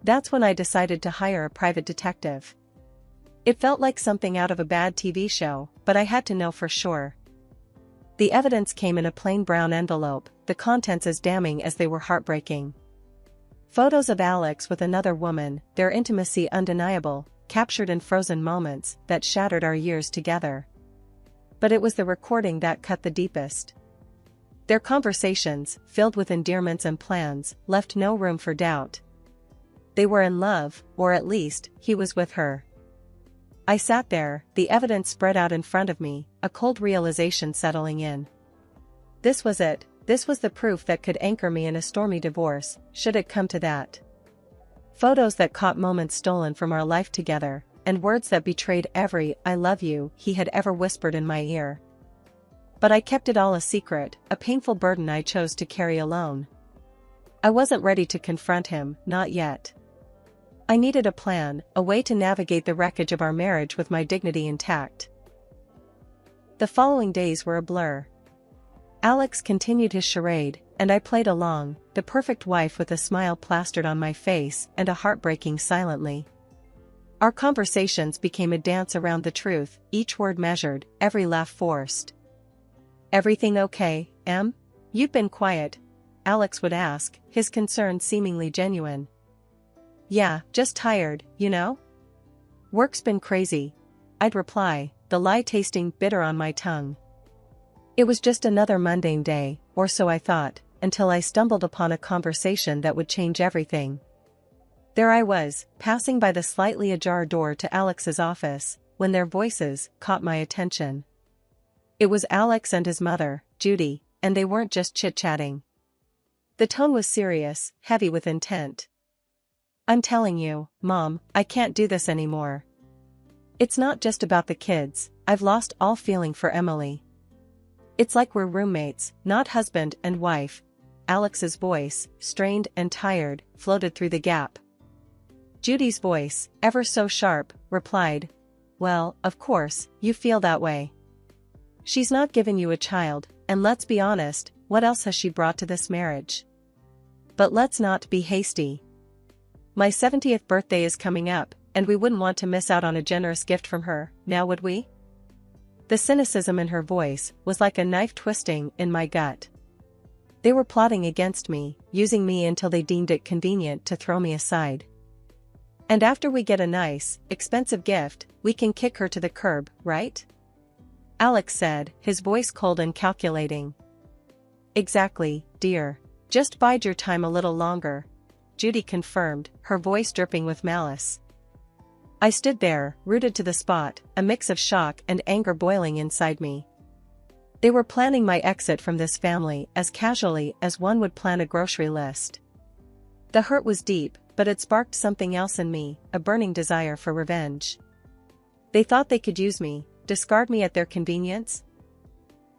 That's when I decided to hire a private detective. It felt like something out of a bad TV show, but I had to know for sure. The evidence came in a plain brown envelope, the contents as damning as they were heartbreaking. Photos of Alex with another woman, their intimacy undeniable, captured in frozen moments that shattered our years together. But it was the recording that cut the deepest. Their conversations, filled with endearments and plans, left no room for doubt. They were in love, or at least, he was with her. I sat there, the evidence spread out in front of me, a cold realization settling in. This was it, this was the proof that could anchor me in a stormy divorce, should it come to that. Photos that caught moments stolen from our life together, and words that betrayed every "I love you" he had ever whispered in my ear. But I kept it all a secret, a painful burden I chose to carry alone. I wasn't ready to confront him, not yet. I needed a plan, a way to navigate the wreckage of our marriage with my dignity intact. The following days were a blur. Alex continued his charade, and I played along, the perfect wife with a smile plastered on my face and a heart breaking silently. Our conversations became a dance around the truth, each word measured, every laugh forced. Everything okay, Em? You've been quiet, Alex would ask, his concern seemingly genuine. Yeah, just tired, you know? Work's been crazy, I'd reply, the lie tasting bitter on my tongue. It was just another mundane day, or so I thought, until I stumbled upon a conversation that would change everything. There I was, passing by the slightly ajar door to Alex's office, when their voices caught my attention. It was Alex and his mother, Judy, and they weren't just chit-chatting. The tone was serious, heavy with intent. I'm telling you, Mom, I can't do this anymore. It's not just about the kids, I've lost all feeling for Emily. It's like we're roommates, not husband and wife. Alex's voice, strained and tired, floated through the gap. Judy's voice, ever so sharp, replied, Well, of course, you feel that way. She's not given you a child, and let's be honest, what else has she brought to this marriage? But let's not be hasty. My 70th birthday is coming up, and we wouldn't want to miss out on a generous gift from her, now would we? The cynicism in her voice was like a knife twisting in my gut. They were plotting against me, using me until they deemed it convenient to throw me aside. And after we get a nice, expensive gift, we can kick her to the curb, right? Alex said, his voice cold and calculating. Exactly, dear. Just bide your time a little longer, Judy confirmed, her voice dripping with malice. I stood there, rooted to the spot, a mix of shock and anger boiling inside me. They were planning my exit from this family as casually as one would plan a grocery list. The hurt was deep, but it sparked something else in me, a burning desire for revenge. They thought they could use me, discard me at their convenience?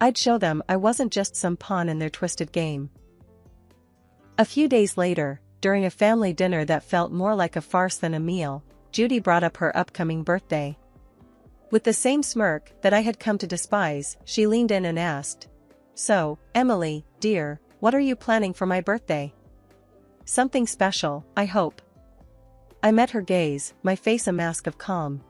I'd show them I wasn't just some pawn in their twisted game. A few days later, during a family dinner that felt more like a farce than a meal, Judy brought up her upcoming birthday. With the same smirk that I had come to despise, she leaned in and asked, So, Emily, dear, what are you planning for my birthday? Something special, I hope. I met her gaze, my face a mask of calm.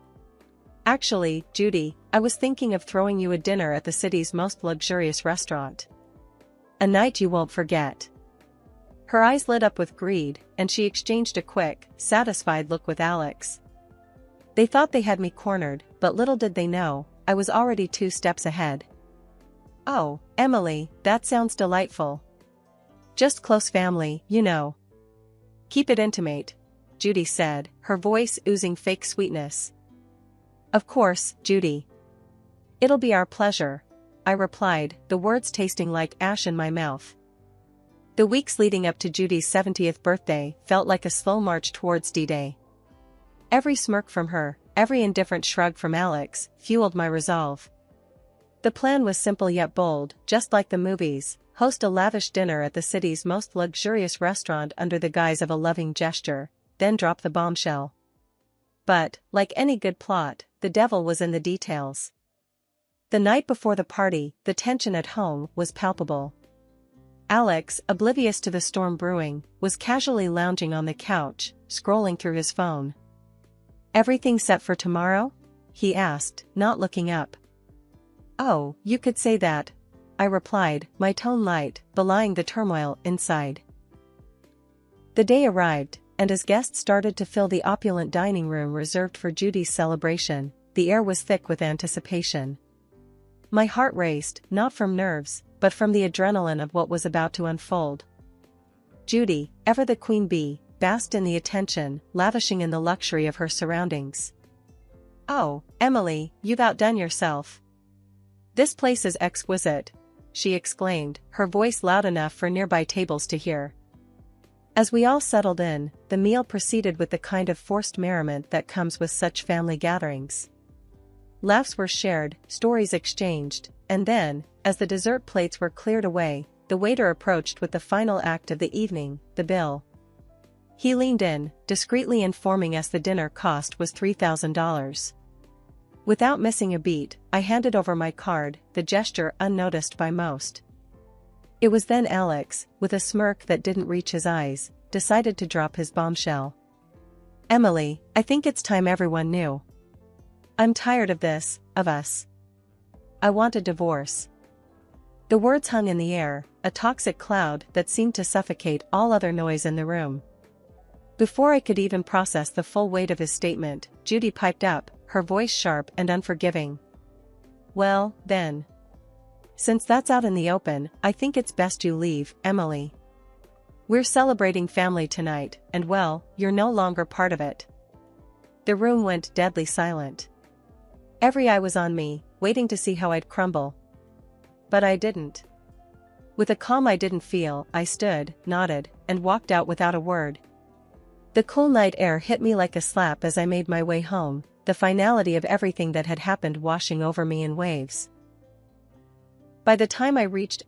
Actually, Judy, I was thinking of throwing you a dinner at the city's most luxurious restaurant. A night you won't forget." Her eyes lit up with greed, and she exchanged a quick, satisfied look with Alex. They thought they had me cornered, but little did they know, I was already 2 steps ahead. "Oh, Emily, that sounds delightful. Just close family, you know." "Keep it intimate," Judy said, her voice oozing fake sweetness. "Of course, Judy. It'll be our pleasure," I replied, the words tasting like ash in my mouth. The weeks leading up to Judy's 70th birthday felt like a slow march towards D-Day. Every smirk from her, every indifferent shrug from Alex, fueled my resolve. The plan was simple yet bold, just like the movies: host a lavish dinner at the city's most luxurious restaurant under the guise of a loving gesture, then drop the bombshell. But, like any good plot, the devil was in the details. The night before the party, the tension at home was palpable. Alex, oblivious to the storm brewing, was casually lounging on the couch, scrolling through his phone. "Everything set for tomorrow?" he asked, not looking up. "Oh, you could say that," I replied, my tone light, belying the turmoil inside. The day arrived, and as guests started to fill the opulent dining room reserved for Judy's celebration, the air was thick with anticipation. My heart raced, not from nerves, but from the adrenaline of what was about to unfold. Judy, ever the queen bee, basked in the attention, lavishing in the luxury of her surroundings. "Oh, Emily, you've outdone yourself. This place is exquisite," she exclaimed, her voice loud enough for nearby tables to hear. As we all settled in, the meal proceeded with the kind of forced merriment that comes with such family gatherings. Laughs were shared, stories exchanged, and then, as the dessert plates were cleared away, the waiter approached with the final act of the evening, the bill. He leaned in, discreetly informing us the dinner cost was $3,000. Without missing a beat, I handed over my card, the gesture unnoticed by most. It was then Alex, with a smirk that didn't reach his eyes, decided to drop his bombshell. "Emily, I think it's time everyone knew. I'm tired of this, of us. I want a divorce." The words hung in the air, a toxic cloud that seemed to suffocate all other noise in the room. Before I could even process the full weight of his statement, Judy piped up, her voice sharp and unforgiving. "Well, then. Since that's out in the open, I think it's best you leave, Emily. We're celebrating family tonight, and well, you're no longer part of it." The room went deadly silent. Every eye was on me, waiting to see how I'd crumble. But I didn't. With a calm I didn't feel, I stood, nodded, and walked out without a word. The cool night air hit me like a slap as I made my way home, the finality of everything that had happened washing over me in waves. By the time I reached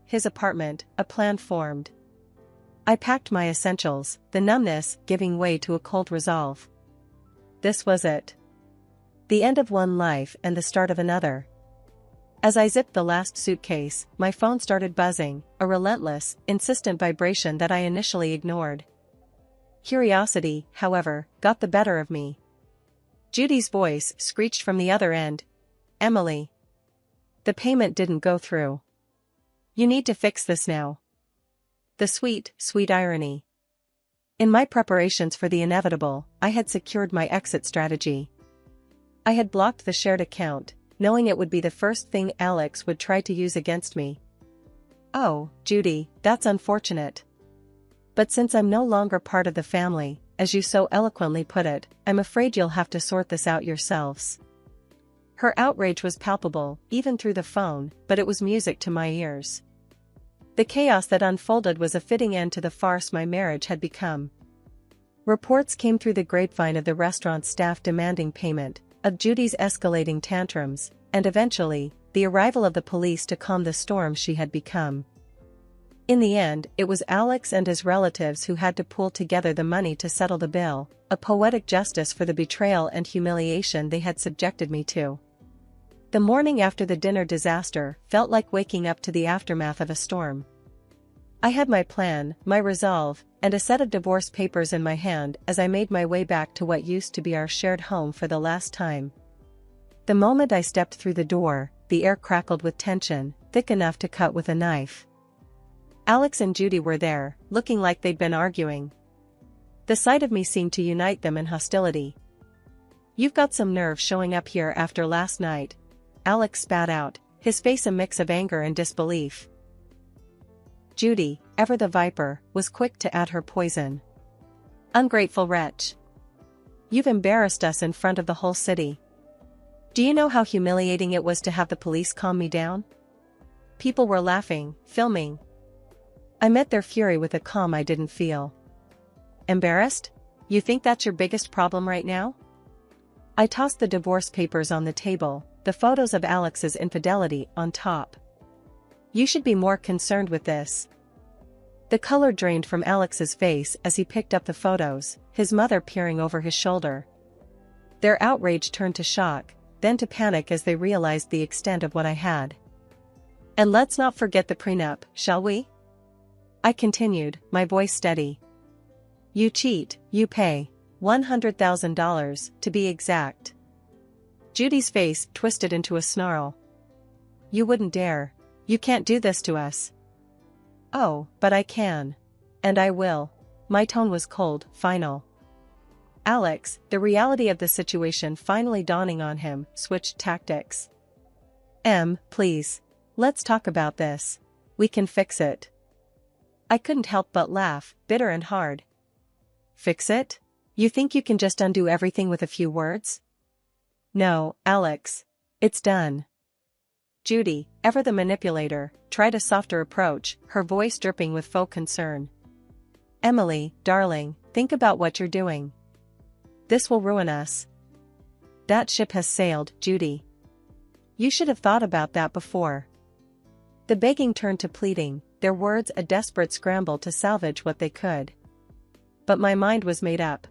his apartment, a plan formed. I packed my essentials, the numbness giving way to a cold resolve. This was it. The end of one life and the start of another. As I zipped the last suitcase, my phone started buzzing, a relentless, insistent vibration that I initially ignored. Curiosity, however, got the better of me. Judy's voice screeched from the other end. "Emily. The payment didn't go through. You need to fix this now." The sweet, sweet irony. In my preparations for the inevitable, I had secured my exit strategy. I had blocked the shared account, knowing it would be the first thing Alex would try to use against me. "Oh, Judy, that's unfortunate. But since I'm no longer part of the family, as you so eloquently put it, I'm afraid you'll have to sort this out yourselves." Her outrage was palpable, even through the phone, but it was music to my ears. The chaos that unfolded was a fitting end to the farce my marriage had become. Reports came through the grapevine of the restaurant staff demanding payment, of Judy's escalating tantrums, and eventually, the arrival of the police to calm the storm she had become. In the end, it was Alex and his relatives who had to pool together the money to settle the bill, a poetic justice for the betrayal and humiliation they had subjected me to. The morning after the dinner disaster felt like waking up to the aftermath of a storm. I had my plan, my resolve, and a set of divorce papers in my hand as I made my way back to what used to be our shared home for the last time. The moment I stepped through the door, the air crackled with tension, thick enough to cut with a knife. Alex and Judy were there, looking like they'd been arguing. The sight of me seemed to unite them in hostility. "You've got some nerve showing up here after last night," Alex spat out, his face a mix of anger and disbelief. Judy, ever the viper, was quick to add her poison. "Ungrateful wretch. You've embarrassed us in front of the whole city. Do you know how humiliating it was to have the police calm me down? People were laughing, filming." I met their fury with a calm I didn't feel. "Embarrassed? You think that's your biggest problem right now?" I tossed the divorce papers on the table, the photos of Alex's infidelity on top. "You should be more concerned with this." The color drained from Alex's face as he picked up the photos, his mother peering over his shoulder. Their outrage turned to shock, then to panic as they realized the extent of what I had. "And let's not forget the prenup, shall we?" I continued, my voice steady. "You cheat, you pay. $100,000, to be exact." Judy's face twisted into a snarl. "You wouldn't dare. You can't do this to us." "Oh, but I can. And I will." My tone was cold, final. Alex, the reality of the situation finally dawning on him, switched tactics. Please. Let's talk about this. We can fix it." I couldn't help but laugh, bitter and hard. "Fix it? You think you can just undo everything with a few words?" "No, Alex. It's done." Judy, ever the manipulator, tried a softer approach, her voice dripping with faux concern. "Emily, darling, think about what you're doing. This will ruin us." "That ship has sailed, Judy. You should have thought about that before." The begging turned to pleading, their words a desperate scramble to salvage what they could. But my mind was made up.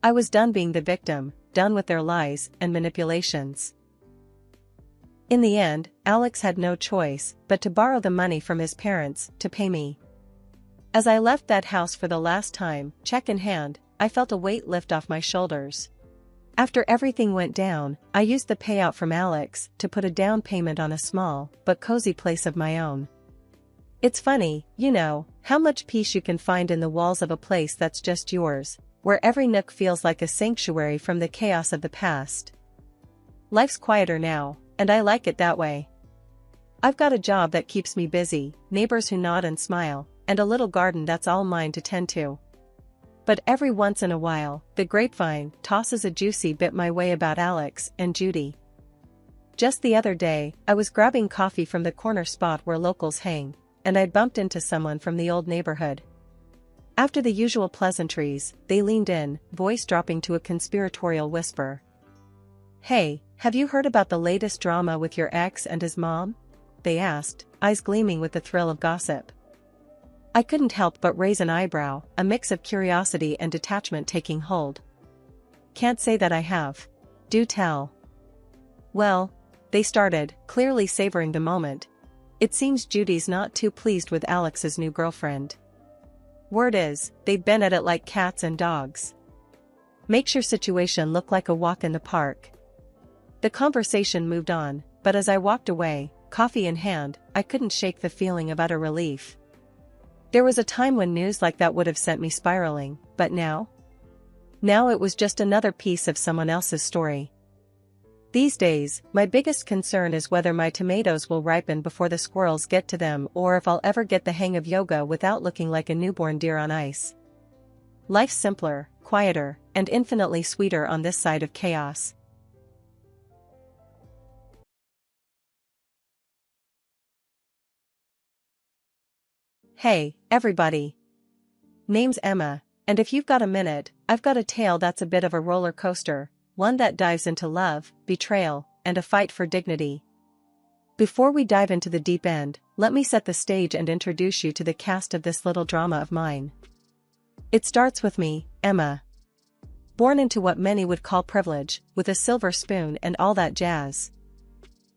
I was done being the victim, done with their lies and manipulations. In the end, Alex had no choice but to borrow the money from his parents to pay me. As I left that house for the last time, check in hand, I felt a weight lift off my shoulders. After everything went down, I used the payout from Alex to put a down payment on a small but cozy place of my own. It's funny, you know, how much peace you can find in the walls of a place that's just yours, where every nook feels like a sanctuary from the chaos of the past. Life's quieter now, and I like it that way. I've got a job that keeps me busy, neighbors who nod and smile, and a little garden that's all mine to tend to. But every once in a while, the grapevine tosses a juicy bit my way about Alex and Judy. Just the other day, I was grabbing coffee from the corner spot where locals hang, and I'd bumped into someone from the old neighborhood. After the usual pleasantries, they leaned in, voice dropping to a conspiratorial whisper. "Hey, have you heard about the latest drama with your ex and his mom?" they asked, eyes gleaming with the thrill of gossip. I couldn't help but raise an eyebrow, a mix of curiosity and detachment taking hold. "Can't say that I have." "Do tell." "Well," they started, clearly savoring the moment. "It seems Judy's not too pleased with Alex's new girlfriend. Word is, they've been at it like cats and dogs. Makes your situation look like a walk in the park." The conversation moved on, but as I walked away, coffee in hand, I couldn't shake the feeling of utter relief. There was a time when news like that would have sent me spiraling, but now? Now it was just another piece of someone else's story. These days, my biggest concern is whether my tomatoes will ripen before the squirrels get to them or if I'll ever get the hang of yoga without looking like a newborn deer on ice. Life's simpler, quieter, and infinitely sweeter on this side of chaos. Hey, everybody. Name's Emma, and if you've got a minute, I've got a tale that's a bit of a roller coaster, one that dives into love, betrayal, and a fight for dignity. Before we dive into the deep end, let me set the stage and introduce you to the cast of this little drama of mine. It starts with me, Emma. Born into what many would call privilege, with a silver spoon and all that jazz.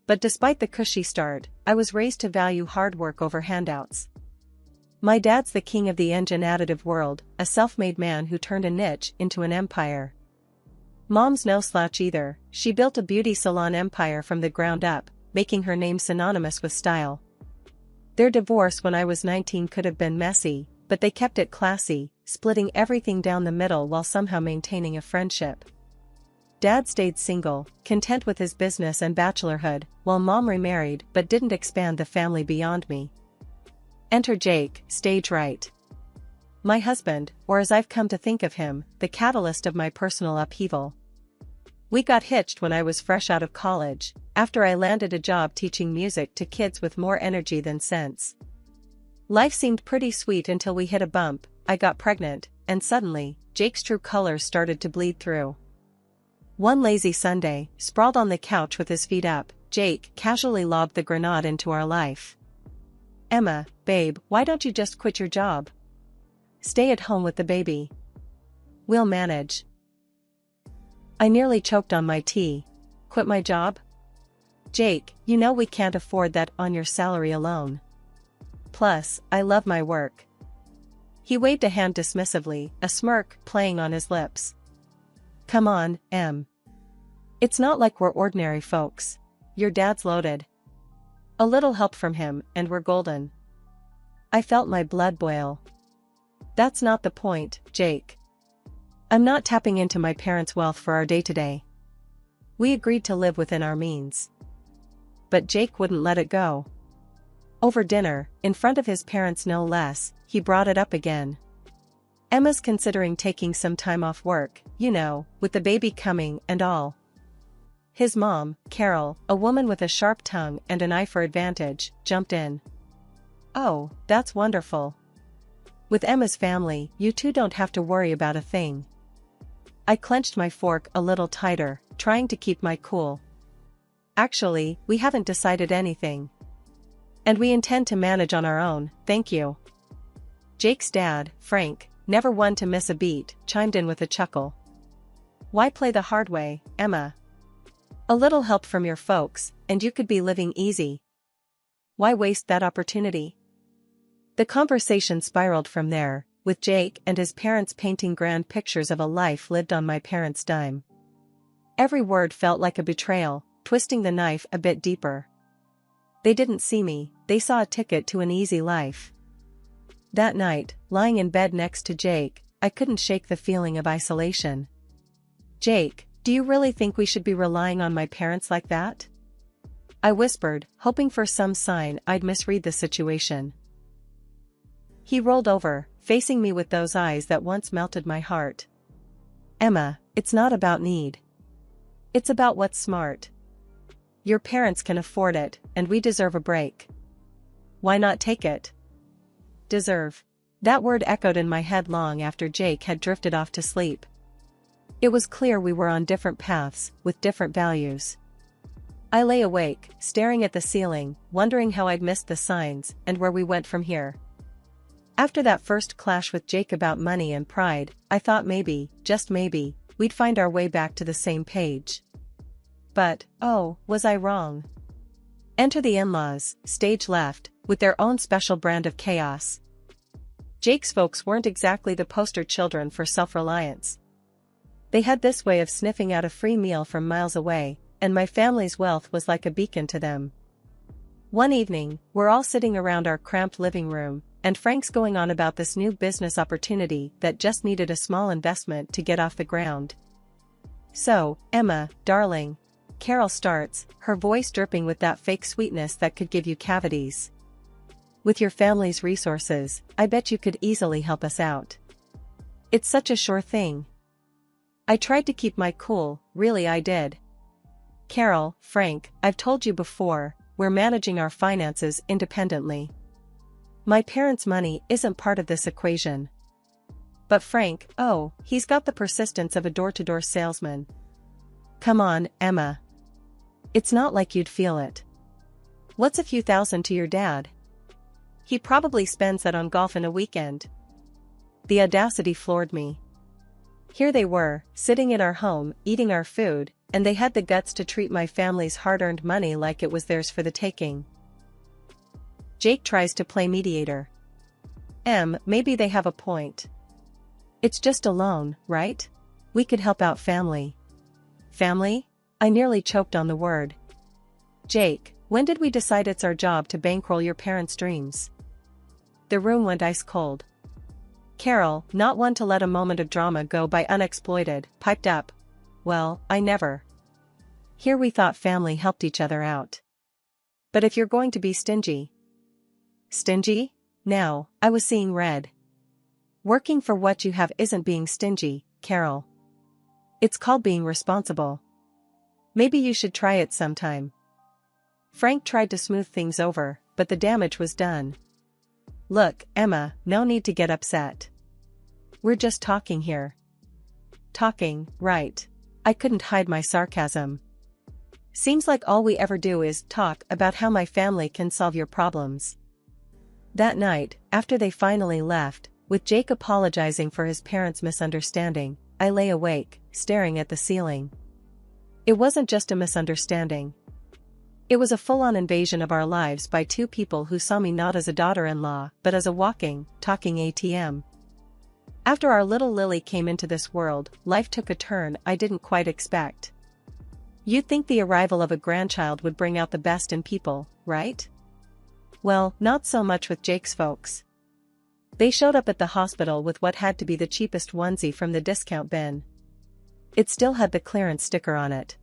But despite the cushy start, I was raised to value hard work over handouts. My dad's the king of the engine additive world, a self-made man who turned a niche into an empire. Mom's no slouch either. She built a beauty salon empire from the ground up, making her name synonymous with style. Their divorce when I was 19 could have been messy, but they kept it classy, splitting everything down the middle while somehow maintaining a friendship. Dad stayed single, content with his business and bachelorhood, while Mom remarried but didn't expand the family beyond me. Enter Jake, stage right. My husband, or as I've come to think of him, the catalyst of my personal upheaval. We got hitched when I was fresh out of college, after I landed a job teaching music to kids with more energy than sense. Life seemed pretty sweet until we hit a bump. I got pregnant, and suddenly, Jake's true colors started to bleed through. One lazy Sunday, sprawled on the couch with his feet up, Jake casually lobbed the grenade into our life. "Emma, babe, why don't you just quit your job? Stay at home with the baby. We'll manage." I nearly choked on my tea. Quit my job? Jake, you know we can't afford that on your salary alone. Plus, I love my work. He waved a hand dismissively, a smirk playing on his lips. Come on, Em. It's not like we're ordinary folks. Your dad's loaded. A little help from him, and we're golden. I felt my blood boil. That's not the point, Jake. I'm not tapping into my parents' wealth for our day-to-day. We agreed to live within our means. But Jake wouldn't let it go. Over dinner, in front of his parents no less, he brought it up again. Emma's considering taking some time off work, you know, with the baby coming and all. His mom, Carol, a woman with a sharp tongue and an eye for advantage, jumped in. Oh, that's wonderful. With Emma's family, you two don't have to worry about a thing. I clenched my fork a little tighter, trying to keep my cool. Actually, we haven't decided anything. And we intend to manage on our own, thank you. Jake's dad, Frank, never one to miss a beat, chimed in with a chuckle. Why play the hard way, Emma? A little help from your folks, and you could be living easy. Why waste that opportunity? The conversation spiraled from there, with Jake and his parents painting grand pictures of a life lived on my parents' dime. Every word felt like a betrayal, twisting the knife a bit deeper. They didn't see me, they saw a ticket to an easy life. That night, lying in bed next to Jake, I couldn't shake the feeling of isolation. Jake, do you really think we should be relying on my parents like that? I whispered, hoping for some sign I'd misread the situation. He rolled over, facing me with those eyes that once melted my heart. Emma, it's not about need. It's about what's smart. Your parents can afford it, and we deserve a break. Why not take it? Deserve. That word echoed in my head long after Jake had drifted off to sleep. It was clear we were on different paths, with different values. I lay awake, staring at the ceiling, wondering how I'd missed the signs, and where we went from here. After that first clash with Jake about money and pride, I thought maybe, just maybe, we'd find our way back to the same page. But, oh, was I wrong? Enter the in-laws, stage left, with their own special brand of chaos. Jake's folks weren't exactly the poster children for self-reliance. They had this way of sniffing out a free meal from miles away, and my family's wealth was like a beacon to them. One evening, we're all sitting around our cramped living room, and Frank's going on about this new business opportunity that just needed a small investment to get off the ground. So, Emma, darling, Carol starts, her voice dripping with that fake sweetness that could give you cavities. With your family's resources, I bet you could easily help us out. It's such a sure thing. I tried to keep my cool, really I did. Carol, Frank, I've told you before, we're managing our finances independently. My parents' money isn't part of this equation. But Frank, oh, he's got the persistence of a door-to-door salesman. Come on, Emma. It's not like you'd feel it. What's a few thousand to your dad? He probably spends that on golf in a weekend. The audacity floored me. Here they were, sitting in our home, eating our food, and they had the guts to treat my family's hard-earned money like it was theirs for the taking. Jake tries to play mediator. Maybe they have a point. It's just a loan, right? We could help out family. Family? I nearly choked on the word. Jake, when did we decide it's our job to bankroll your parents' dreams? The room went ice cold. Carol, not one to let a moment of drama go by unexploited, piped up. Well, I never. Here we thought family helped each other out. But if you're going to be stingy. Stingy? Now, I was seeing red. Working for what you have isn't being stingy, Carol. It's called being responsible. Maybe you should try it sometime. Frank tried to smooth things over, but the damage was done. Look, Emma, no need to get upset. We're just talking here. Talking, right. I couldn't hide my sarcasm. Seems like all we ever do is talk about how my family can solve your problems. That night, after they finally left, with Jake apologizing for his parents' misunderstanding, I lay awake, staring at the ceiling. It wasn't just a misunderstanding. It was a full-on invasion of our lives by two people who saw me not as a daughter-in-law, but as a walking, talking ATM. After our little Lily came into this world, life took a turn I didn't quite expect. You'd think the arrival of a grandchild would bring out the best in people, right? Well, not so much with Jake's folks. They showed up at the hospital with what had to be the cheapest onesie from the discount bin. It still had the clearance sticker on it.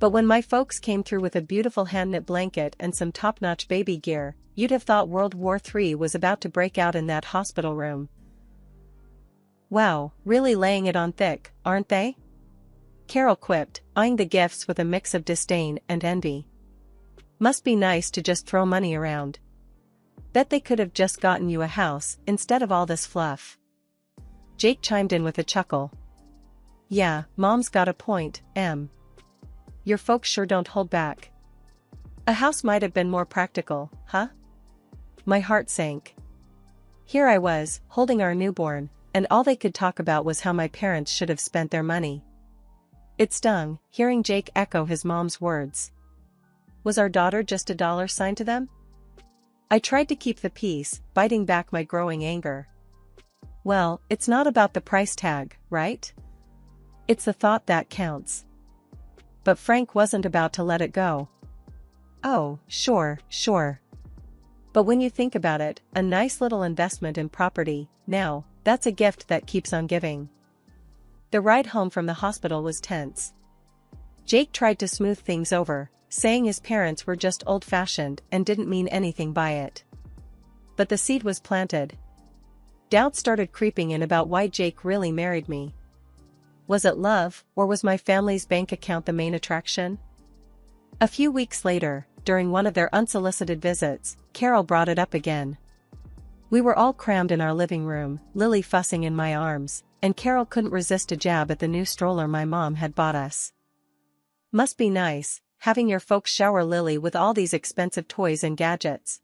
But when my folks came through with a beautiful hand-knit blanket and some top-notch baby gear, you'd have thought World War III was about to break out in that hospital room. Wow, really laying it on thick, aren't they? Carol quipped, eyeing the gifts with a mix of disdain and envy. Must be nice to just throw money around. Bet they could have just gotten you a house instead of all this fluff. Jake chimed in with a chuckle. Yeah, Mom's got a point, Em. Your folks sure don't hold back. A house might have been more practical, huh? My heart sank. Here I was, holding our newborn, and all they could talk about was how my parents should have spent their money. It stung, hearing Jake echo his mom's words. Was our daughter just a dollar sign to them? I tried to keep the peace, biting back my growing anger. Well, it's not about the price tag, right? It's the thought that counts. But Frank wasn't about to let it go. Oh, sure. But when you think about it, a nice little investment in property, now, that's a gift that keeps on giving. The ride home from the hospital was tense. Jake tried to smooth things over, saying his parents were just old-fashioned and didn't mean anything by it. But the seed was planted. Doubt started creeping in about why Jake really married me. Was it love, or was my family's bank account the main attraction? A few weeks later, during one of their unsolicited visits, Carol brought it up again. We were all crammed in our living room, Lily fussing in my arms, and Carol couldn't resist a jab at the new stroller my mom had bought us. Must be nice, having your folks shower Lily with all these expensive toys and gadgets.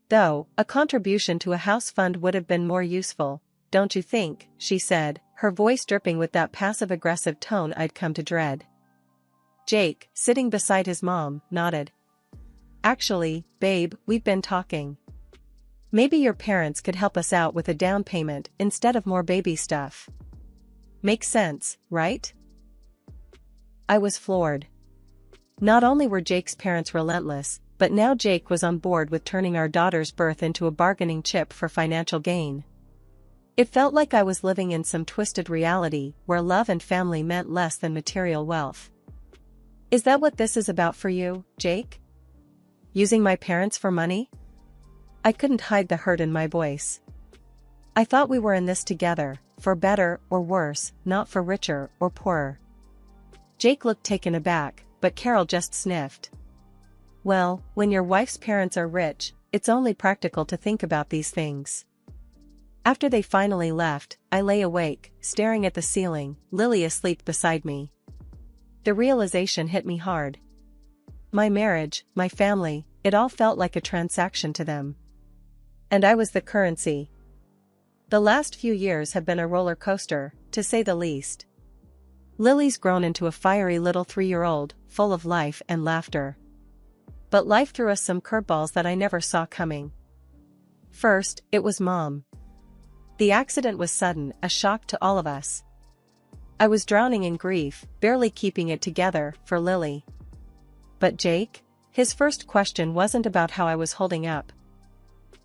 Though, a contribution to a house fund would have been more useful, don't you think, she said, her voice dripping with that passive-aggressive tone I'd come to dread. Jake, sitting beside his mom, nodded. Actually, babe, we've been talking. Maybe your parents could help us out with a down payment instead of more baby stuff. Makes sense, right? I was floored. Not only were Jake's parents relentless, but now Jake was on board with turning our daughter's birth into a bargaining chip for financial gain. It felt like I was living in some twisted reality where love and family meant less than material wealth. Is that what this is about for you, Jake? Using my parents for money? I couldn't hide the hurt in my voice. I thought we were in this together, for better or worse, not for richer or poorer. Jake looked taken aback, but Carol just sniffed. Well, when your wife's parents are rich, it's only practical to think about these things. After they finally left, I lay awake, staring at the ceiling, Lily asleep beside me. The realization hit me hard. My marriage, my family, it all felt like a transaction to them. And I was the currency. The last few years have been a roller coaster, to say the least. Lily's grown into a fiery little 3-year-old, full of life and laughter. But life threw us some curveballs that I never saw coming. First, it was Mom. The accident was sudden, a shock to all of us. I was drowning in grief, barely keeping it together for Lily. But Jake? His first question wasn't about how I was holding up.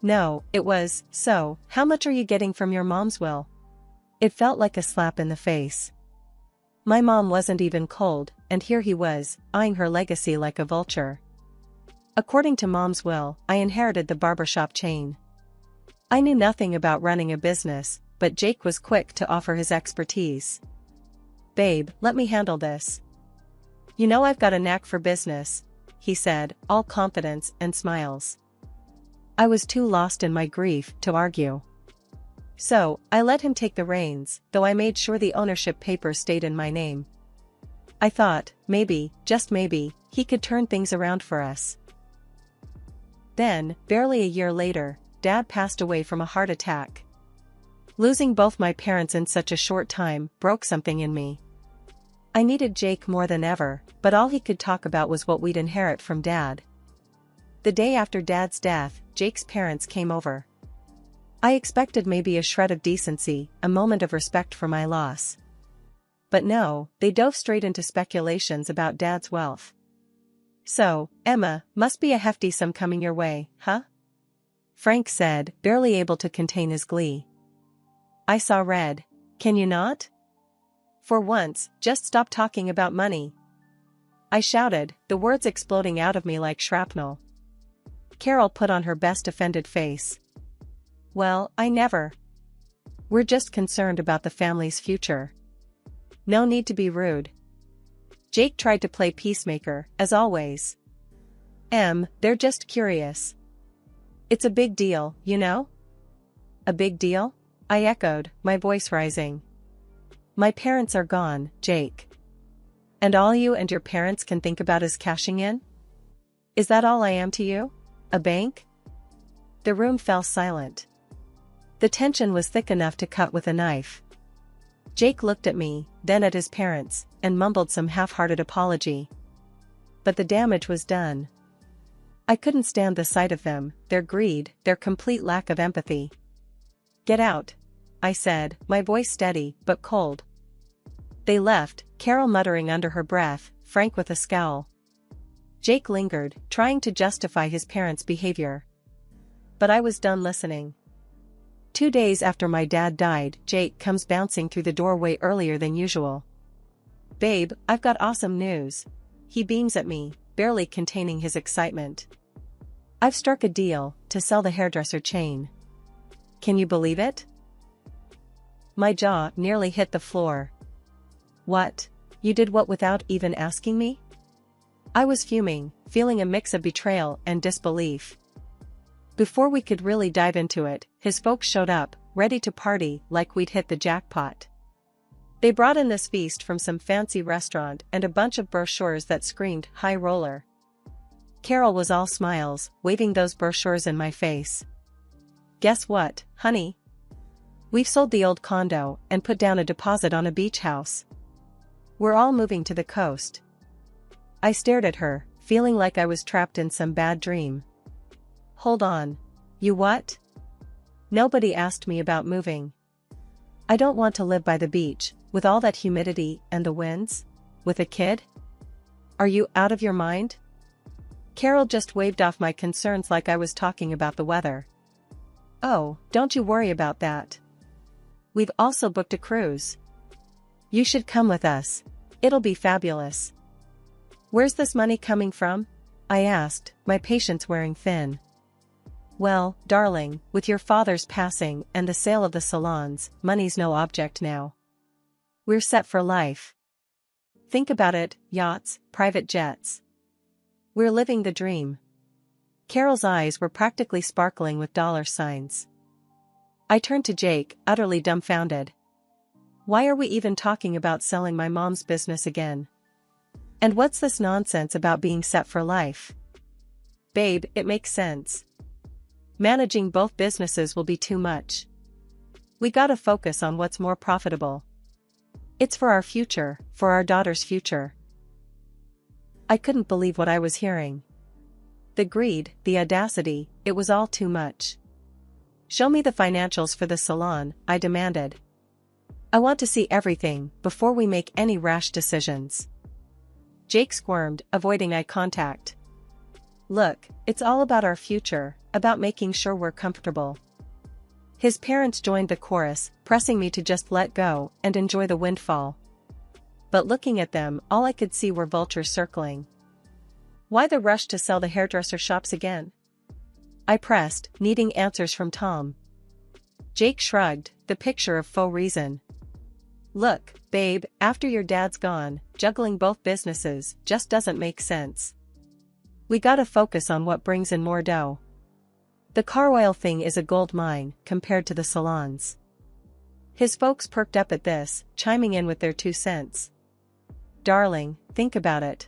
No, it was, so, how much are you getting from your mom's will? It felt like a slap in the face. My mom wasn't even cold, and here he was, eyeing her legacy like a vulture. According to mom's will, I inherited the barbershop chain. I knew nothing about running a business, but Jake was quick to offer his expertise. Babe, let me handle this. You know I've got a knack for business, he said, all confidence and smiles. I was too lost in my grief to argue. So, I let him take the reins, though I made sure the ownership papers stayed in my name. I thought, maybe, just maybe, he could turn things around for us. Then, barely a year later, Dad passed away from a heart attack. Losing both my parents in such a short time broke something in me. I needed Jake more than ever, but all he could talk about was what we'd inherit from Dad. The day after Dad's death, Jake's parents came over. I expected maybe a shred of decency, a moment of respect for my loss. But no, they dove straight into speculations about Dad's wealth. So, Emma, must be a hefty sum coming your way, huh? Frank said, barely able to contain his glee. I saw red. Can you not? For once, just stop talking about money. I shouted, the words exploding out of me like shrapnel. Carol put on her best offended face. Well, I never. We're just concerned about the family's future. No need to be rude. Jake tried to play peacemaker, as always. They're just curious. It's a big deal, you know? A big deal? I echoed, my voice rising. My parents are gone, Jake. And all you and your parents can think about is cashing in? Is that all I am to you? A bank? The room fell silent. The tension was thick enough to cut with a knife. Jake looked at me, then at his parents, and mumbled some half-hearted apology. But the damage was done. I couldn't stand the sight of them, their greed, their complete lack of empathy. Get out, I said, my voice steady, but cold. They left, Carol muttering under her breath, Frank with a scowl. Jake lingered, trying to justify his parents' behavior. But I was done listening. 2 days after my dad died, Jake comes bouncing through the doorway earlier than usual. Babe, I've got awesome news. He beams at me, barely containing his excitement. I've struck a deal to sell the hairdresser chain. Can you believe it? My jaw nearly hit the floor. What? You did what without even asking me? I was fuming, feeling a mix of betrayal and disbelief. Before we could really dive into it, his folks showed up, ready to party like we'd hit the jackpot. They brought in this feast from some fancy restaurant and a bunch of brochures that screamed high roller. Carol was all smiles, waving those brochures in my face. Guess what, honey? We've sold the old condo and put down a deposit on a beach house. We're all moving to the coast. I stared at her, feeling like I was trapped in some bad dream. Hold on. You what? Nobody asked me about moving. I don't want to live by the beach, with all that humidity and the winds? With a kid? Are you out of your mind? Carol just waved off my concerns like I was talking about the weather. Oh, don't you worry about that. We've also booked a cruise. You should come with us. It'll be fabulous. Where's this money coming from? I asked, my patience wearing thin. Well, darling, with your father's passing and the sale of the salons, money's no object now. We're set for life. Think about it, yachts, private jets. We're living the dream. Carol's eyes were practically sparkling with dollar signs. I turned to Jake, utterly dumbfounded. Why are we even talking about selling my mom's business again? And what's this nonsense about being set for life? Babe, it makes sense. Managing both businesses will be too much. We gotta focus on what's more profitable. It's for our future, for our daughter's future. I couldn't believe what I was hearing. The greed, the audacity, it was all too much. Show me the financials for the salon, I demanded. I want to see everything before we make any rash decisions. Jake squirmed, avoiding eye contact. Look, it's all about our future, about making sure we're comfortable. His parents joined the chorus, pressing me to just let go and enjoy the windfall. But looking at them, all I could see were vultures circling. Why the rush to sell the hairdresser shops again? I pressed, needing answers from Tom. Jake shrugged, the picture of faux reason. Look, babe, after your dad's gone, juggling both businesses just doesn't make sense. We gotta focus on what brings in more dough. The car oil thing is a gold mine, compared to the salons. His folks perked up at this, chiming in with their 2 cents. Darling, think about it.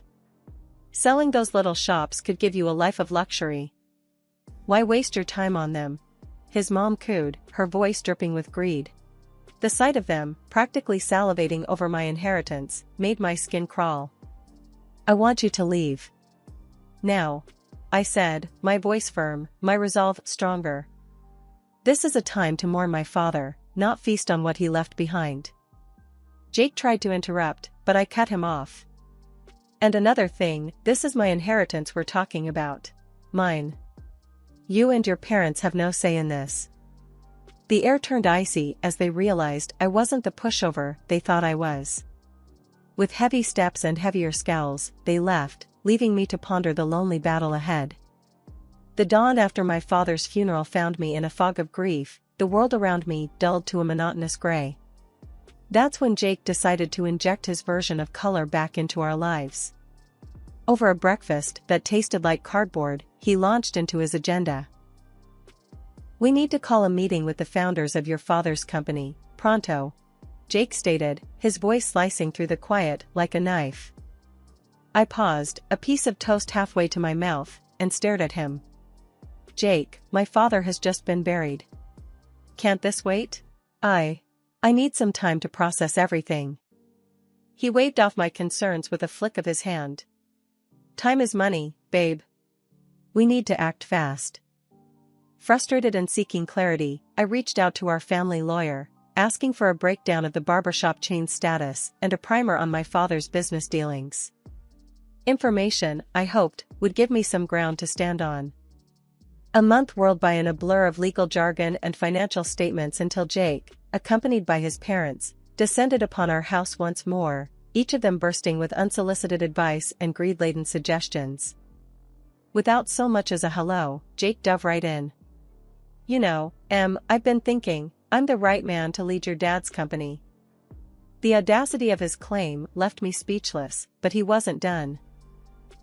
Selling those little shops could give you a life of luxury. Why waste your time on them? His mom cooed, her voice dripping with greed. The sight of them, practically salivating over my inheritance, made my skin crawl. I want you to leave. Now, I said, my voice firm, my resolve stronger. This is a time to mourn my father, not feast on what he left behind. Jake tried to interrupt, but I cut him off. And another thing, this is my inheritance we're talking about. Mine. You and your parents have no say in this. The air turned icy as they realized I wasn't the pushover they thought I was. With heavy steps and heavier scowls, they left, leaving me to ponder the lonely battle ahead. The dawn after my father's funeral found me in a fog of grief, the world around me dulled to a monotonous gray. That's when Jake decided to inject his version of color back into our lives. Over a breakfast that tasted like cardboard, he launched into his agenda. We need to call a meeting with the founders of your father's company, pronto, Jake stated, his voice slicing through the quiet like a knife. I paused, a piece of toast halfway to my mouth, and stared at him. Jake, my father has just been buried. Can't this wait? I need some time to process everything. He waved off my concerns with a flick of his hand. Time is money, babe. We need to act fast. Frustrated and seeking clarity, I reached out to our family lawyer, asking for a breakdown of the barbershop chain's status and a primer on my father's business dealings. Information, I hoped, would give me some ground to stand on. A month whirled by in a blur of legal jargon and financial statements until Jake, accompanied by his parents, descended upon our house once more, each of them bursting with unsolicited advice and greed-laden suggestions. Without so much as a hello, Jake dove right in. You know, I've been thinking, I'm the right man to lead your dad's company. The audacity of his claim left me speechless, but he wasn't done.